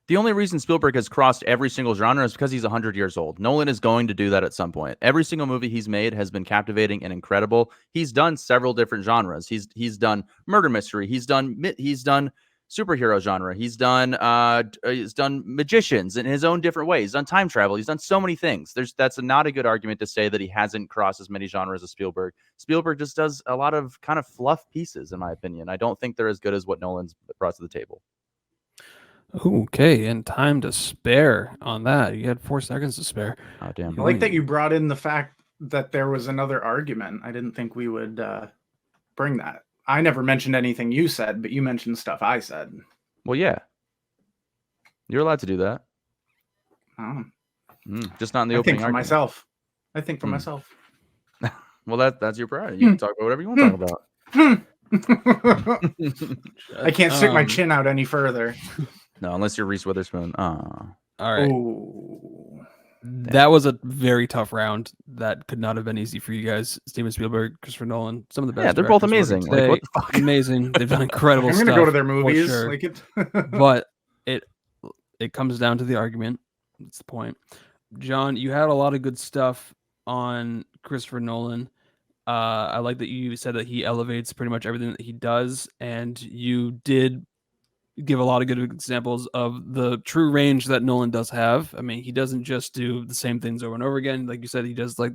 [SPEAKER 1] The only reason Spielberg has crossed every single genre is because he's 100 years old. Nolan is going to do that at some point. Every single movie he's made has been captivating and incredible. He's done several different genres. He's done murder mystery. He's done superhero genre. He's done magicians in his own different ways. He's done time travel. He's done so many things. That's not a good argument to say that he hasn't crossed as many genres as Spielberg. Spielberg just does a lot of kind of fluff pieces, in my opinion. I don't think they're as good as what Nolan's brought to the table.
[SPEAKER 2] Okay, and time to spare on that. You had 4 seconds to spare.
[SPEAKER 1] Oh, damn.
[SPEAKER 3] I like that you brought in the fact that there was another argument. I didn't think we would bring that. I never mentioned anything you said, but you mentioned stuff I said.
[SPEAKER 1] Well, yeah. You're allowed to do that.
[SPEAKER 3] Oh.
[SPEAKER 1] Just not in the opening
[SPEAKER 3] argument. Myself. I think for myself.
[SPEAKER 1] Well, that's your priority. You can talk about whatever you want to talk about.
[SPEAKER 3] I can't stick my chin out any further.
[SPEAKER 1] No, unless you're Reese Witherspoon.
[SPEAKER 2] All right.
[SPEAKER 3] Ooh.
[SPEAKER 2] That was a very tough round. That could not have been easy for you guys. Steven Spielberg, Christopher Nolan, some of the best.
[SPEAKER 1] Yeah, they're both amazing. Like, what the fuck?
[SPEAKER 2] Amazing. They've done incredible stuff.
[SPEAKER 3] I'm going to go to their movies.
[SPEAKER 2] Sure.
[SPEAKER 3] Like
[SPEAKER 2] But it comes down to the argument. That's the point. John, you had a lot of good stuff on Christopher Nolan. I like that you said that he elevates pretty much everything that he does, and you did give a lot of good examples of the true range that Nolan does have. I mean, he doesn't just do the same things over and over again. Like you said, he does like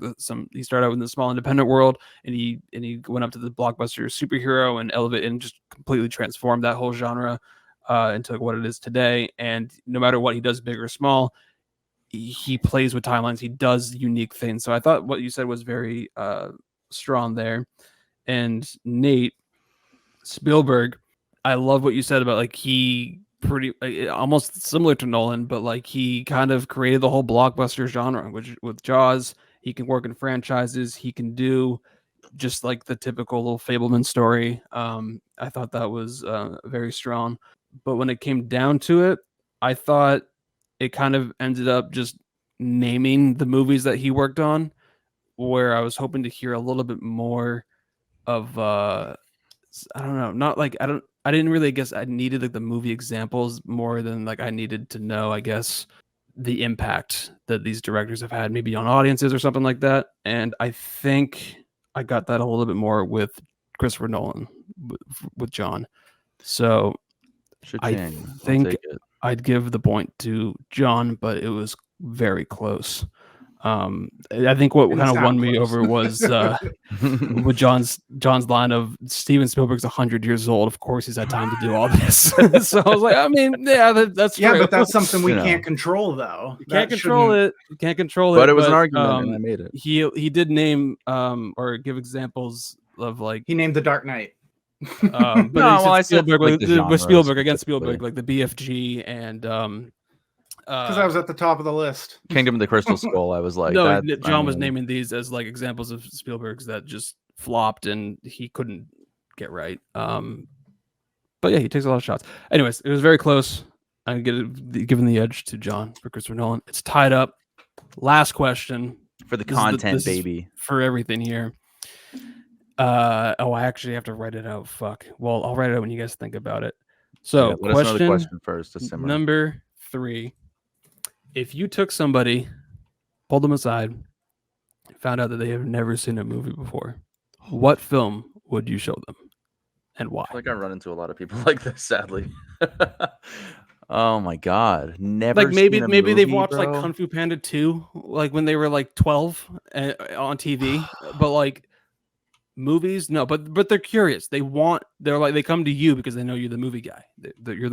[SPEAKER 2] he started out in the small independent world, and he went up to the blockbuster superhero and elevate and just completely transformed that whole genre into what it is today. And no matter what he does, big or small, he plays with timelines. He does unique things. So I thought what you said was very strong there. And Nate Spielberg, I love what you said about like he pretty almost similar to Nolan, but like he kind of created the whole blockbuster genre, which with Jaws, he can work in franchises. He can do just like the typical little Fableman story. I thought that was very strong. But when it came down to it, I thought it kind of ended up just naming the movies that he worked on, where I was hoping to hear a little bit more of I don't know, not like I didn't really guess I needed like the movie examples more than like I needed to know, I guess, the impact that these directors have had maybe on audiences or something like that. And I think I got that a little bit more with Christopher Nolan with John. So I think I'd give the point to John, but it was very close. I think what kind of won me over was with John's line of Steven Spielberg's 100 years old. Of course, he's had time to do all this. So I was like, I mean, yeah, that's true.
[SPEAKER 3] Yeah, but that's something we can't control, though.
[SPEAKER 2] You can't control it. You can't control it.
[SPEAKER 1] But it was an argument, and I made it.
[SPEAKER 2] He did name or give examples of like
[SPEAKER 3] he named The Dark Knight.
[SPEAKER 2] But
[SPEAKER 1] no, well, I said
[SPEAKER 2] Spielberg,
[SPEAKER 1] like
[SPEAKER 2] with Spielberg against Spielberg, like the BFG and
[SPEAKER 3] because I was at the top of the list.
[SPEAKER 1] Kingdom of the Crystal Skull. I was like,
[SPEAKER 2] no, John was naming these as like examples of Spielberg's that just flopped and he couldn't get right. But yeah, he takes a lot of shots. Anyways, it was very close. I'm giving the edge to John for Christopher Nolan. It's tied up. Last question
[SPEAKER 1] for the content, baby,
[SPEAKER 2] for everything here. I actually have to write it out. Fuck. Well, I'll write it out when you guys think about it. So,
[SPEAKER 1] let us know the question first. To simmer.
[SPEAKER 2] Number 3. If you took somebody, pulled them aside, found out that they have never seen a movie before, what film would you show them, and why?
[SPEAKER 1] I feel like I run into a lot of people like this, sadly. Oh my god, never.
[SPEAKER 2] Like maybe
[SPEAKER 1] movie,
[SPEAKER 2] they've watched
[SPEAKER 1] bro?
[SPEAKER 2] like Kung Fu Panda 2, like when they were like 12 on TV, but like movies, no. But they're curious. They come to you because they know you're the movie guy. You're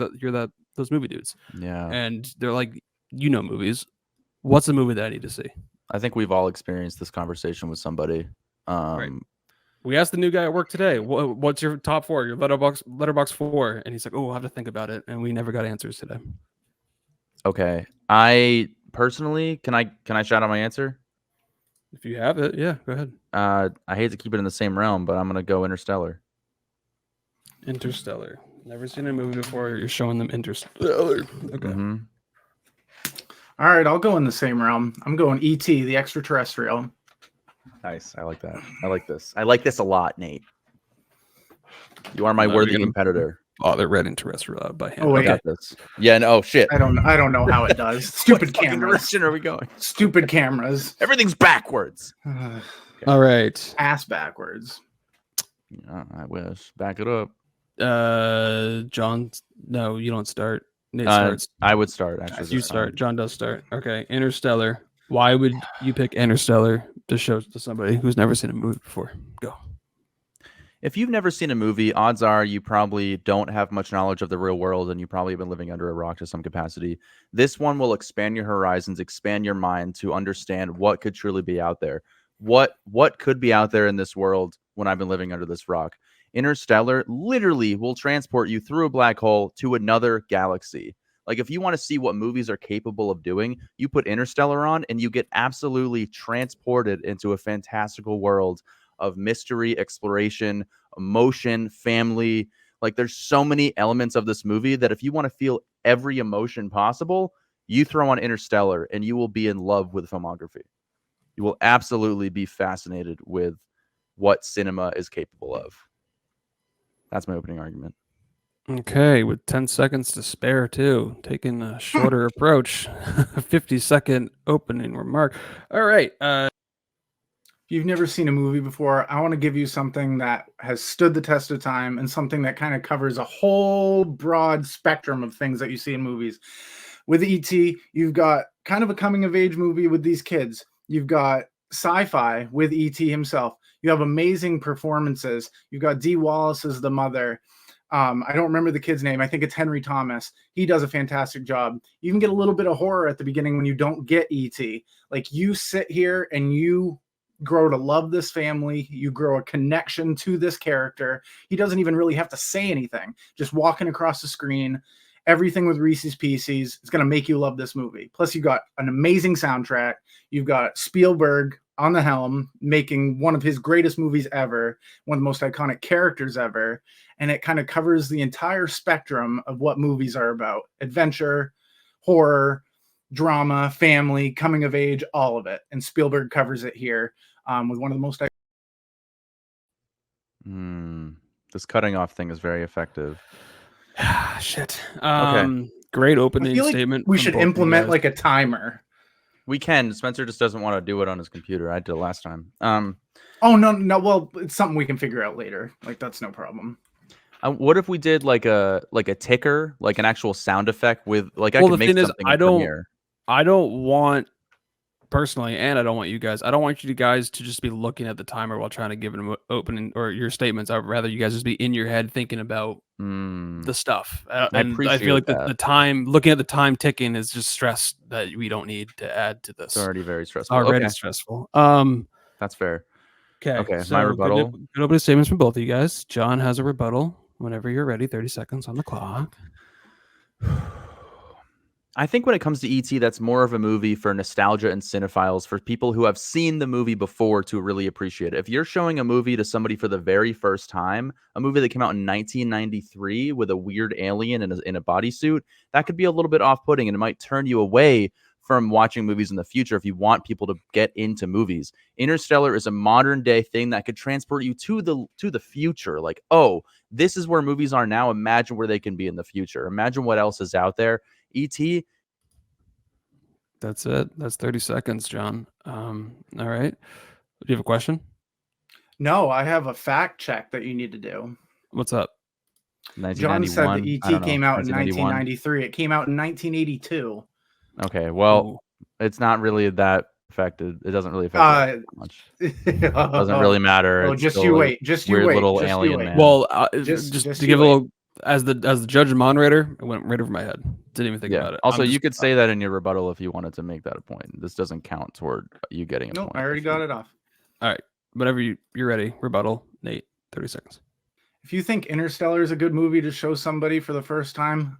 [SPEAKER 2] those movie dudes.
[SPEAKER 1] Yeah,
[SPEAKER 2] and they're like, you know, movies. What's a movie that I need to see?
[SPEAKER 1] I think we've all experienced this conversation with somebody.
[SPEAKER 2] Right. We asked the new guy at work today, what's your top 4, your letterbox 4? And he's like, oh, I'll have to think about it. And we never got answers today.
[SPEAKER 1] Okay. I personally, can I shout out my answer?
[SPEAKER 2] If you have it, yeah, go ahead.
[SPEAKER 1] I hate to keep it in the same realm, but I'm going to go Interstellar.
[SPEAKER 2] Interstellar. Never seen a movie before. You're showing them Interstellar. Okay.
[SPEAKER 1] Mm-hmm.
[SPEAKER 3] All right, I'll go in the same realm. I'm going E.T., the extraterrestrial.
[SPEAKER 1] Nice. I like that. I like this. I like this a lot, Nate. You are my worthy competitor.
[SPEAKER 2] Oh, they're read Interstellar out by hand.
[SPEAKER 3] Oh, wait.
[SPEAKER 1] I got this. Yeah, no, shit.
[SPEAKER 3] I don't know how it does. Stupid cameras.
[SPEAKER 1] Direction are we going?
[SPEAKER 3] Stupid cameras.
[SPEAKER 1] Everything's backwards.
[SPEAKER 2] Okay. All right.
[SPEAKER 3] Ass backwards.
[SPEAKER 1] I wish. Back it up.
[SPEAKER 2] John, no, you don't start. Nate starts.
[SPEAKER 1] I would start, actually.
[SPEAKER 2] You start. John does start. Okay. Interstellar. Why would you pick Interstellar to show to somebody who's never seen a movie before? Go.
[SPEAKER 1] If you've never seen a movie, odds are you probably don't have much knowledge of the real world, and you probably have been living under a rock to some capacity. This one will expand your horizons, expand your mind to understand what could truly be out there. What could be out there in this world when I've been living under this rock? Interstellar literally will transport you through a black hole to another galaxy. Like, if you want to see what movies are capable of doing, you put Interstellar on and you get absolutely transported into a fantastical world of mystery, exploration, emotion, family. Like, there's so many elements of this movie that if you want to feel every emotion possible, you throw on Interstellar and you will be in love with filmography. You will absolutely be fascinated with what cinema is capable of. That's my opening argument.
[SPEAKER 2] Okay, with 10 seconds to spare, too. Taking a shorter approach. 50-second opening remark. All right.
[SPEAKER 3] If you've never seen a movie before, I want to give you something that has stood the test of time and something that kind of covers a whole broad spectrum of things that you see in movies. With E.T., you've got kind of a coming-of-age movie with these kids. You've got sci-fi with E.T. himself. You have amazing performances. You've got Dee Wallace as the mother. I don't remember the kid's name. I think it's Henry Thomas. He does a fantastic job. You even get a little bit of horror at the beginning when you don't get E.T. Like, you sit here and you grow to love this family. You grow a connection to this character. He doesn't even really have to say anything. Just walking across the screen, everything with Reese's Pieces. It's going to make you love this movie. Plus, you've got an amazing soundtrack. You've got Spielberg on the helm, making one of his greatest movies ever, one of the most iconic characters ever. And it kind of covers the entire spectrum of what movies are about: adventure, horror, drama, family, coming of age, all of it. And Spielberg covers it here with one of the most.
[SPEAKER 1] This cutting off thing is very effective.
[SPEAKER 2] Shit.
[SPEAKER 1] Okay.
[SPEAKER 2] Great
[SPEAKER 3] I
[SPEAKER 2] opening
[SPEAKER 3] feel like
[SPEAKER 2] statement.
[SPEAKER 3] we
[SPEAKER 2] from
[SPEAKER 3] should
[SPEAKER 2] both of you
[SPEAKER 3] implement
[SPEAKER 2] guys.
[SPEAKER 3] like a timer.
[SPEAKER 1] We can. Spencer just doesn't want to do it on his computer. I did it last time.
[SPEAKER 3] Oh, no. Well, it's something we can figure out later. Like, that's no problem.
[SPEAKER 1] What if we did like a ticker, like an actual sound effect with like I
[SPEAKER 2] Well,
[SPEAKER 1] could
[SPEAKER 2] the
[SPEAKER 1] make
[SPEAKER 2] thing is,
[SPEAKER 1] something in Premiere.
[SPEAKER 2] I don't want, personally, and I don't want you guys, I don't want you guys to just be looking at the timer while trying to give an opening or your statements. I'd rather you guys just be in your head thinking about the stuff. And I
[SPEAKER 1] appreciate
[SPEAKER 2] feel like
[SPEAKER 1] that.
[SPEAKER 2] the time, looking at the time ticking is just stress that we don't need to add to this.
[SPEAKER 1] It's already very stressful.
[SPEAKER 2] Already
[SPEAKER 1] Okay.
[SPEAKER 2] stressful.
[SPEAKER 1] That's fair.
[SPEAKER 2] Okay.
[SPEAKER 1] So my rebuttal.
[SPEAKER 2] Good opening statements from both of you guys. John has a rebuttal whenever you're ready. 30 seconds on the clock.
[SPEAKER 1] I think when it comes to E.T., that's more of a movie for nostalgia and cinephiles, for people who have seen the movie before to really appreciate it. If you're showing a movie to somebody for the very first time, a movie that came out in 1993 with a weird alien in a bodysuit, that could be a little bit off-putting, and it might turn you away from watching movies in the future if you want people to get into movies. Interstellar is a modern day thing that could transport you to the future. Like, oh, this is where movies are now. Imagine where they can be in the future. Imagine what else is out there. E.T.
[SPEAKER 2] That's it. That's 30 seconds, John. All right. Do you have a question?
[SPEAKER 3] No, I have a fact check that you need to do.
[SPEAKER 2] What's up?
[SPEAKER 3] John said that
[SPEAKER 1] 1991.
[SPEAKER 3] E.T. came out in 1993. It came out in 1982.
[SPEAKER 1] Okay, well, it's not really that affected. It doesn't really affect that much. It doesn't really matter.
[SPEAKER 3] Oh,
[SPEAKER 1] It's
[SPEAKER 3] just
[SPEAKER 1] still
[SPEAKER 3] you
[SPEAKER 1] a
[SPEAKER 3] wait. Just you
[SPEAKER 1] weird
[SPEAKER 3] wait.
[SPEAKER 1] little
[SPEAKER 3] Just you
[SPEAKER 1] alien
[SPEAKER 3] wait.
[SPEAKER 1] man.
[SPEAKER 2] Well,
[SPEAKER 3] Just
[SPEAKER 2] to
[SPEAKER 3] you
[SPEAKER 2] give a
[SPEAKER 3] wait.
[SPEAKER 2] little, as the judge and moderator, it went right over my head. Didn't even think about it.
[SPEAKER 1] Also,
[SPEAKER 2] I'm
[SPEAKER 1] you
[SPEAKER 2] just-
[SPEAKER 1] could say that in your rebuttal if you wanted to make that a point. This doesn't count toward you getting a
[SPEAKER 3] Nope,
[SPEAKER 1] point.
[SPEAKER 3] I already got it off.
[SPEAKER 2] All right. Whenever you're ready, rebuttal. Nate, 30 seconds.
[SPEAKER 3] If you think Interstellar is a good movie to show somebody for the first time,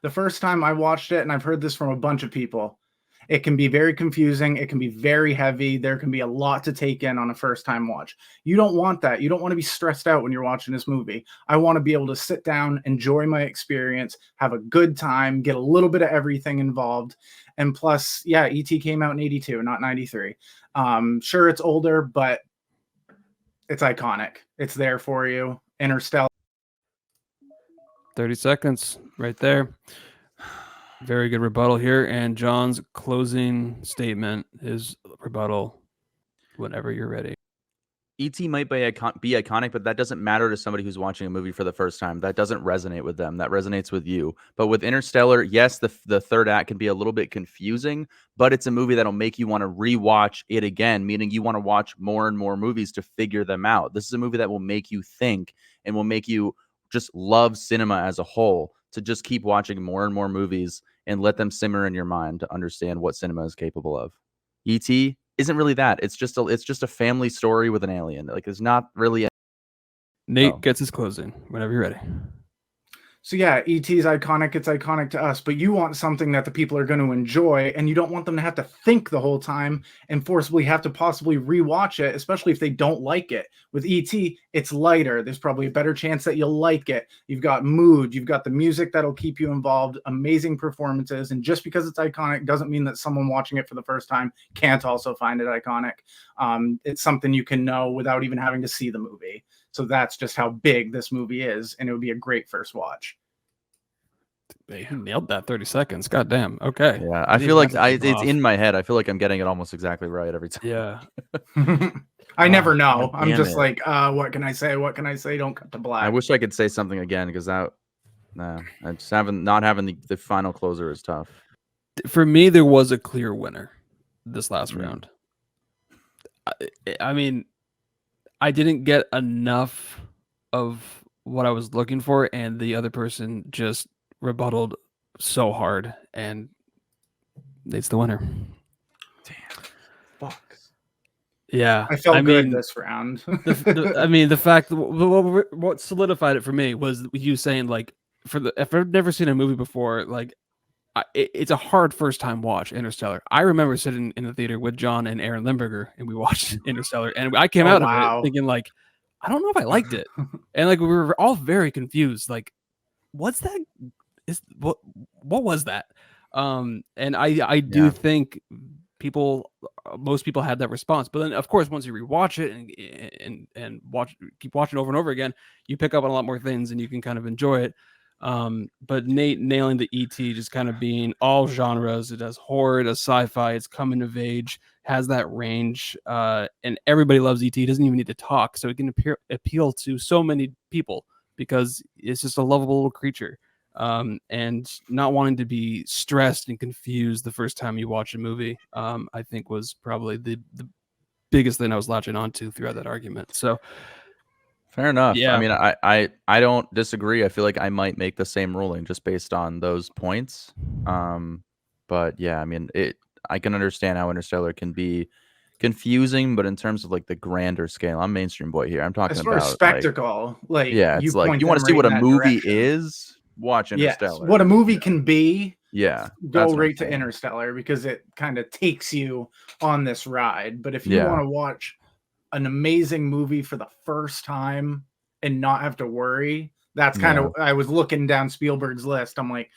[SPEAKER 3] the first time I watched it, and I've heard this from a bunch of people, it can be very confusing. It can be very heavy. There can be a lot to take in on a first time watch. You don't want that. You don't want to be stressed out when you're watching this movie. I want to be able to sit down, enjoy my experience, have a good time, get a little bit of everything involved. And plus, yeah, E.T. came out in 82, not 93. Sure, it's older, but it's iconic. It's there for you. Interstellar.
[SPEAKER 2] 30 seconds right there. Very good rebuttal here. And John's closing statement is rebuttal whenever you're ready.
[SPEAKER 1] E.T. might be iconic, but that doesn't matter to somebody who's watching a movie for the first time. That doesn't resonate with them. That resonates with you. But with Interstellar, yes, the third act can be a little bit confusing, but it's a movie that'll make you want to rewatch it again, meaning you want to watch more and more movies to figure them out. This is a movie that will make you think and will make you just love cinema as a whole, to just keep watching more and more movies and let them simmer in your mind to understand what cinema is capable of. E.T. isn't really that. It's just a family story with an alien. Like, it's not really.
[SPEAKER 2] Nate gets his closing whenever you're ready.
[SPEAKER 3] So yeah, E.T. is iconic. It's iconic to us, but you want something that the people are going to enjoy, and you don't want them to have to think the whole time and forcibly have to possibly rewatch it, especially if they don't like it. With E.T., it's lighter. There's probably a better chance that you'll like it. You've got mood. You've got the music that'll keep you involved, amazing performances. And just because it's iconic doesn't mean that someone watching it for the first time can't also find it iconic. It's something you can know without even having to see the movie. So that's just how big this movie is, and it would be a great first watch.
[SPEAKER 2] He nailed that 30 seconds. God damn. Okay.
[SPEAKER 1] Yeah, I feel like it's in my head. I feel like I'm getting it almost exactly right every time.
[SPEAKER 2] Yeah.
[SPEAKER 3] I never know.
[SPEAKER 1] God
[SPEAKER 3] I'm
[SPEAKER 1] damn
[SPEAKER 3] just
[SPEAKER 1] it.
[SPEAKER 3] like, what can I say? What can I say? Don't cut to black.
[SPEAKER 1] I wish I could say something again because I just not having the final closer is tough.
[SPEAKER 2] For me, there was a clear winner this last
[SPEAKER 1] Mm.
[SPEAKER 2] round. I mean, I didn't get enough of what I was looking for, and the other person just rebutted so hard, and it's the winner.
[SPEAKER 3] Fuck.
[SPEAKER 2] Yeah,
[SPEAKER 3] I felt good
[SPEAKER 2] mean,
[SPEAKER 3] this round.
[SPEAKER 2] the fact what solidified it for me was you saying like if I've never seen a movie before, like it's a hard first time watch. Interstellar. I remember sitting in the theater with John and Aaron Limburger, and we watched Interstellar, and I came out of it thinking like, I don't know if I liked it, and like we were all very confused. Like, what's that? What was that? And I do think most people had that response, but then of course once you rewatch it and keep watching over and over again, you pick up on a lot more things and you can kind of enjoy it. But Nate nailing the ET, just kind of being all genres. It does horror, it does sci-fi, it's coming of age, has that range, and everybody loves ET. It doesn't even need to talk, so it can appeal to so many people because it's just a lovable little creature. And not wanting to be stressed and confused the first time you watch a movie, I think was probably the biggest thing I was latching onto throughout that argument. So
[SPEAKER 1] fair enough.
[SPEAKER 2] Yeah.
[SPEAKER 1] I mean, I don't disagree. I feel like I might make the same ruling just based on those points. But yeah, I mean, I can understand how Interstellar can be confusing, but in terms of like the grander scale, I'm mainstream boy here. I'm talking
[SPEAKER 3] as far
[SPEAKER 1] about
[SPEAKER 3] as spectacle, like
[SPEAKER 1] yeah, it's like
[SPEAKER 3] point
[SPEAKER 1] you want to
[SPEAKER 3] them
[SPEAKER 1] see
[SPEAKER 3] right
[SPEAKER 1] what a
[SPEAKER 3] in that
[SPEAKER 1] movie
[SPEAKER 3] direction.
[SPEAKER 1] is. Watch
[SPEAKER 3] Yes,
[SPEAKER 1] Interstellar.
[SPEAKER 3] what a movie can be.
[SPEAKER 1] Yeah,
[SPEAKER 3] Go
[SPEAKER 1] that's what I'm
[SPEAKER 3] right to
[SPEAKER 1] saying.
[SPEAKER 3] Interstellar because it kind of takes you on this ride. But if you
[SPEAKER 1] Yeah.
[SPEAKER 3] want to watch an amazing movie for the first time and not have to worry, that's kind of, I was looking down Spielberg's list. I'm like,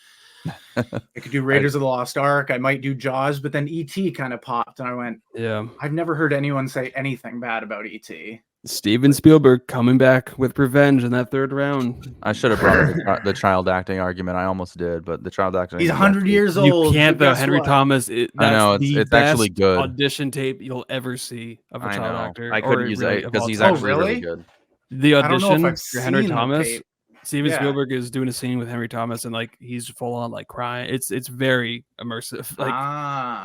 [SPEAKER 3] I could do Raiders of the Lost Ark. I might do Jaws, but then E.T. kind of popped and I went,
[SPEAKER 2] yeah,
[SPEAKER 3] I've never heard anyone say anything bad about E.T.
[SPEAKER 2] Steven Spielberg coming back with revenge in that third round.
[SPEAKER 1] I should have brought up the child acting argument. I almost did, but the child acting.
[SPEAKER 3] He's
[SPEAKER 1] is
[SPEAKER 3] 100
[SPEAKER 1] actually-
[SPEAKER 3] years
[SPEAKER 2] You
[SPEAKER 3] old.
[SPEAKER 2] can't
[SPEAKER 3] but
[SPEAKER 2] though.
[SPEAKER 3] guess
[SPEAKER 2] Henry
[SPEAKER 3] what?
[SPEAKER 2] Thomas.
[SPEAKER 1] I
[SPEAKER 2] That's
[SPEAKER 1] know,
[SPEAKER 2] the
[SPEAKER 1] it's actually
[SPEAKER 2] best
[SPEAKER 1] good.
[SPEAKER 2] audition tape you'll ever see of a
[SPEAKER 1] I
[SPEAKER 2] child
[SPEAKER 1] know.
[SPEAKER 2] actor.
[SPEAKER 1] I couldn't use
[SPEAKER 2] really
[SPEAKER 1] it
[SPEAKER 2] of
[SPEAKER 1] because
[SPEAKER 2] all
[SPEAKER 1] he's
[SPEAKER 2] time.
[SPEAKER 1] actually really
[SPEAKER 3] really?
[SPEAKER 1] good.
[SPEAKER 2] The
[SPEAKER 3] I don't know if
[SPEAKER 2] audition
[SPEAKER 3] I've
[SPEAKER 2] for Henry
[SPEAKER 3] seen the
[SPEAKER 2] Thomas.
[SPEAKER 3] tape.
[SPEAKER 2] Steven
[SPEAKER 3] Yeah.
[SPEAKER 2] Spielberg is doing a scene with Henry Thomas, and like he's full on like crying. It's very immersive. Like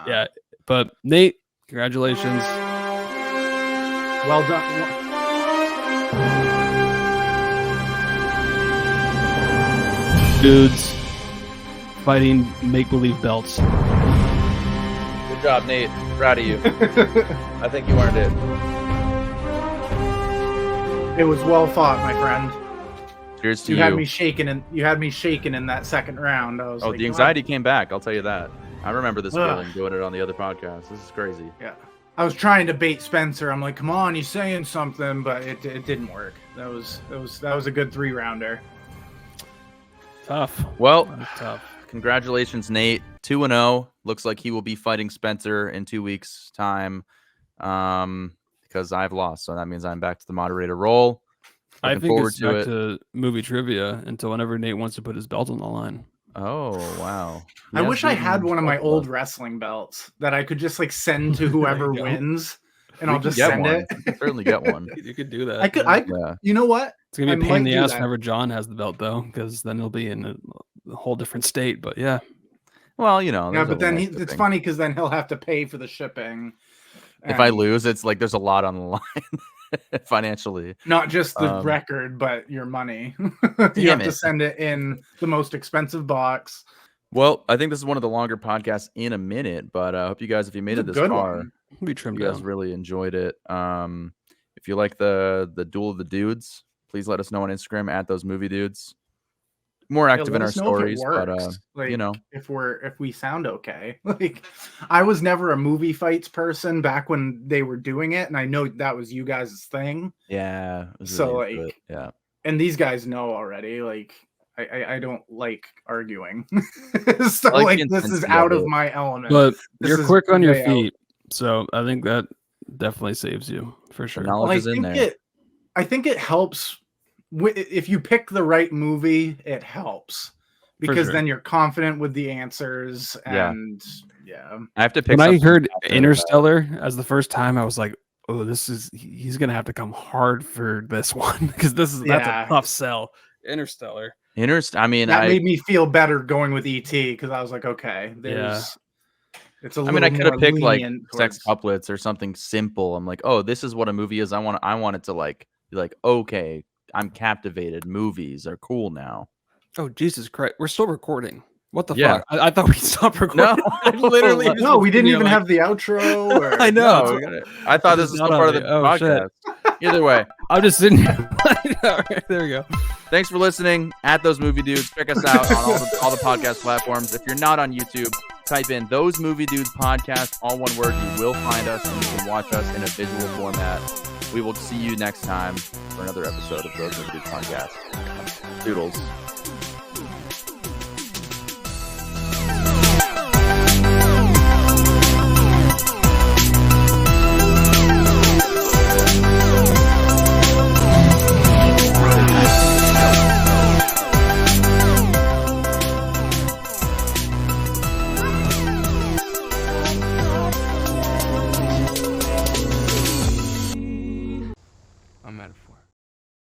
[SPEAKER 2] yeah. But Nate, congratulations.
[SPEAKER 3] Well done.
[SPEAKER 2] Dudes fighting make-believe belts.
[SPEAKER 1] Good job, Nate. Proud of you. I think you earned it.
[SPEAKER 3] It was well fought, my friend.
[SPEAKER 1] Cheers to
[SPEAKER 3] You
[SPEAKER 1] you.
[SPEAKER 3] had me shaking, and you had me shaking in that second round. I was
[SPEAKER 1] Oh,
[SPEAKER 3] like,
[SPEAKER 1] the anxiety came back. I'll tell you that. I remember this
[SPEAKER 3] Ugh.
[SPEAKER 1] feeling doing it on the other podcast. This is crazy.
[SPEAKER 3] Yeah, I was trying to bait Spencer. I'm like, come on, he's saying something, but it didn't work. That was a good 3-rounder.
[SPEAKER 2] Tough.
[SPEAKER 1] Well,
[SPEAKER 2] Tough.
[SPEAKER 1] congratulations, Nate. 2-0. Looks like he will be fighting Spencer in 2 weeks' time. Because I've lost, so that means I'm back to the moderator role.
[SPEAKER 2] I
[SPEAKER 1] Looking
[SPEAKER 2] think
[SPEAKER 1] forward
[SPEAKER 2] it's
[SPEAKER 1] to
[SPEAKER 2] back
[SPEAKER 1] it.
[SPEAKER 2] to movie trivia until whenever Nate wants to put his belt on the line.
[SPEAKER 1] Oh wow!
[SPEAKER 3] I wish I had one of my old
[SPEAKER 1] both.
[SPEAKER 3] wrestling belts that I could just like send to whoever
[SPEAKER 2] go.
[SPEAKER 3] wins, and
[SPEAKER 1] We
[SPEAKER 3] I'll
[SPEAKER 1] can
[SPEAKER 3] just
[SPEAKER 1] get
[SPEAKER 3] send
[SPEAKER 1] one.
[SPEAKER 3] it.
[SPEAKER 1] We can certainly get one.
[SPEAKER 2] You could do that.
[SPEAKER 3] I could.
[SPEAKER 1] Yeah.
[SPEAKER 3] You know what?
[SPEAKER 2] It's gonna be a
[SPEAKER 3] I
[SPEAKER 2] pain in
[SPEAKER 3] might
[SPEAKER 2] the
[SPEAKER 3] do
[SPEAKER 2] ass
[SPEAKER 3] that.
[SPEAKER 2] whenever John has the belt, though, because then he'll be in a whole different state. But yeah,
[SPEAKER 1] Well, you know.
[SPEAKER 3] Yeah,
[SPEAKER 1] there's
[SPEAKER 3] but
[SPEAKER 1] a
[SPEAKER 3] then
[SPEAKER 1] little
[SPEAKER 3] it's
[SPEAKER 1] thing.
[SPEAKER 3] funny because then he'll have to pay for the shipping.
[SPEAKER 1] If I
[SPEAKER 3] and
[SPEAKER 1] lose, it's like there's a lot on the line financially.
[SPEAKER 3] not just the
[SPEAKER 1] Um,
[SPEAKER 3] record, but your money. You
[SPEAKER 1] Damn
[SPEAKER 3] have to
[SPEAKER 1] it.
[SPEAKER 3] send it in the most expensive box.
[SPEAKER 1] Well, I think this is one of the longer podcasts in a minute, but I hope you guys, if you made
[SPEAKER 3] It's
[SPEAKER 1] it
[SPEAKER 3] a
[SPEAKER 1] this
[SPEAKER 3] good
[SPEAKER 1] far,
[SPEAKER 3] one.
[SPEAKER 2] we'll be trimmed
[SPEAKER 1] you guys
[SPEAKER 2] down.
[SPEAKER 1] really enjoyed it. If you like the Duel of the Dudes, please let us know on Instagram at ThoseMovieDudes. More
[SPEAKER 3] Yeah,
[SPEAKER 1] active
[SPEAKER 3] let
[SPEAKER 1] in our
[SPEAKER 3] us know if it
[SPEAKER 1] stories, but
[SPEAKER 3] works. Like,
[SPEAKER 1] you know,
[SPEAKER 3] if we sound okay. Like, I was never a movie fights person back when they were doing it, and I know that was you guys' thing.
[SPEAKER 1] yeah. I was
[SPEAKER 3] So,
[SPEAKER 1] really into
[SPEAKER 3] like,
[SPEAKER 1] it. Yeah.
[SPEAKER 3] And these guys know already. Like, I don't like arguing. So
[SPEAKER 1] I like
[SPEAKER 3] like
[SPEAKER 1] the
[SPEAKER 3] this is
[SPEAKER 1] intensity
[SPEAKER 3] out
[SPEAKER 1] of
[SPEAKER 3] of
[SPEAKER 1] it.
[SPEAKER 3] my element.
[SPEAKER 2] But
[SPEAKER 3] This
[SPEAKER 2] you're
[SPEAKER 3] is
[SPEAKER 2] quick on your
[SPEAKER 3] way out.
[SPEAKER 2] feet, so I think that definitely saves you for sure.
[SPEAKER 1] knowledge
[SPEAKER 3] Well, I
[SPEAKER 1] is in
[SPEAKER 3] think
[SPEAKER 1] there.
[SPEAKER 3] I think it helps if you pick the right movie. It helps because
[SPEAKER 2] sure.
[SPEAKER 3] then you're confident with the answers,
[SPEAKER 1] Yeah.
[SPEAKER 3] and yeah.
[SPEAKER 1] I have to pick
[SPEAKER 2] When I
[SPEAKER 1] something
[SPEAKER 2] heard
[SPEAKER 1] after that.
[SPEAKER 2] Interstellar as the first time, I was like, oh, he's gonna have to come hard for this one because that's a tough sell. Interstellar.
[SPEAKER 1] I mean,
[SPEAKER 3] that made me feel better going with ET because I was like, okay, it's a little.
[SPEAKER 1] I mean, I could have picked like
[SPEAKER 3] towards...
[SPEAKER 1] Sextuplets or something simple. I'm like, oh, this is what a movie is. I want it to like be like, okay, I'm captivated. Movies are cool now.
[SPEAKER 2] Oh, Jesus Christ, we're still recording. What the fuck? I thought we stopped recording.
[SPEAKER 1] No,
[SPEAKER 2] I literally.
[SPEAKER 3] No, we didn't even have the outro. Or...
[SPEAKER 2] I know.
[SPEAKER 1] No, I thought this was still part of the podcast. Shit. Either way,
[SPEAKER 2] I'm just sitting here. All right, there we go.
[SPEAKER 1] Thanks for listening. At Those Movie Dudes, check us out on all the podcast platforms. If you're not on YouTube, type in Those Movie Dudes podcast, all one word. You will find us, and you can watch us in a visual format. We will see you next time for another episode of Those Movie Dudes podcast. Doodles.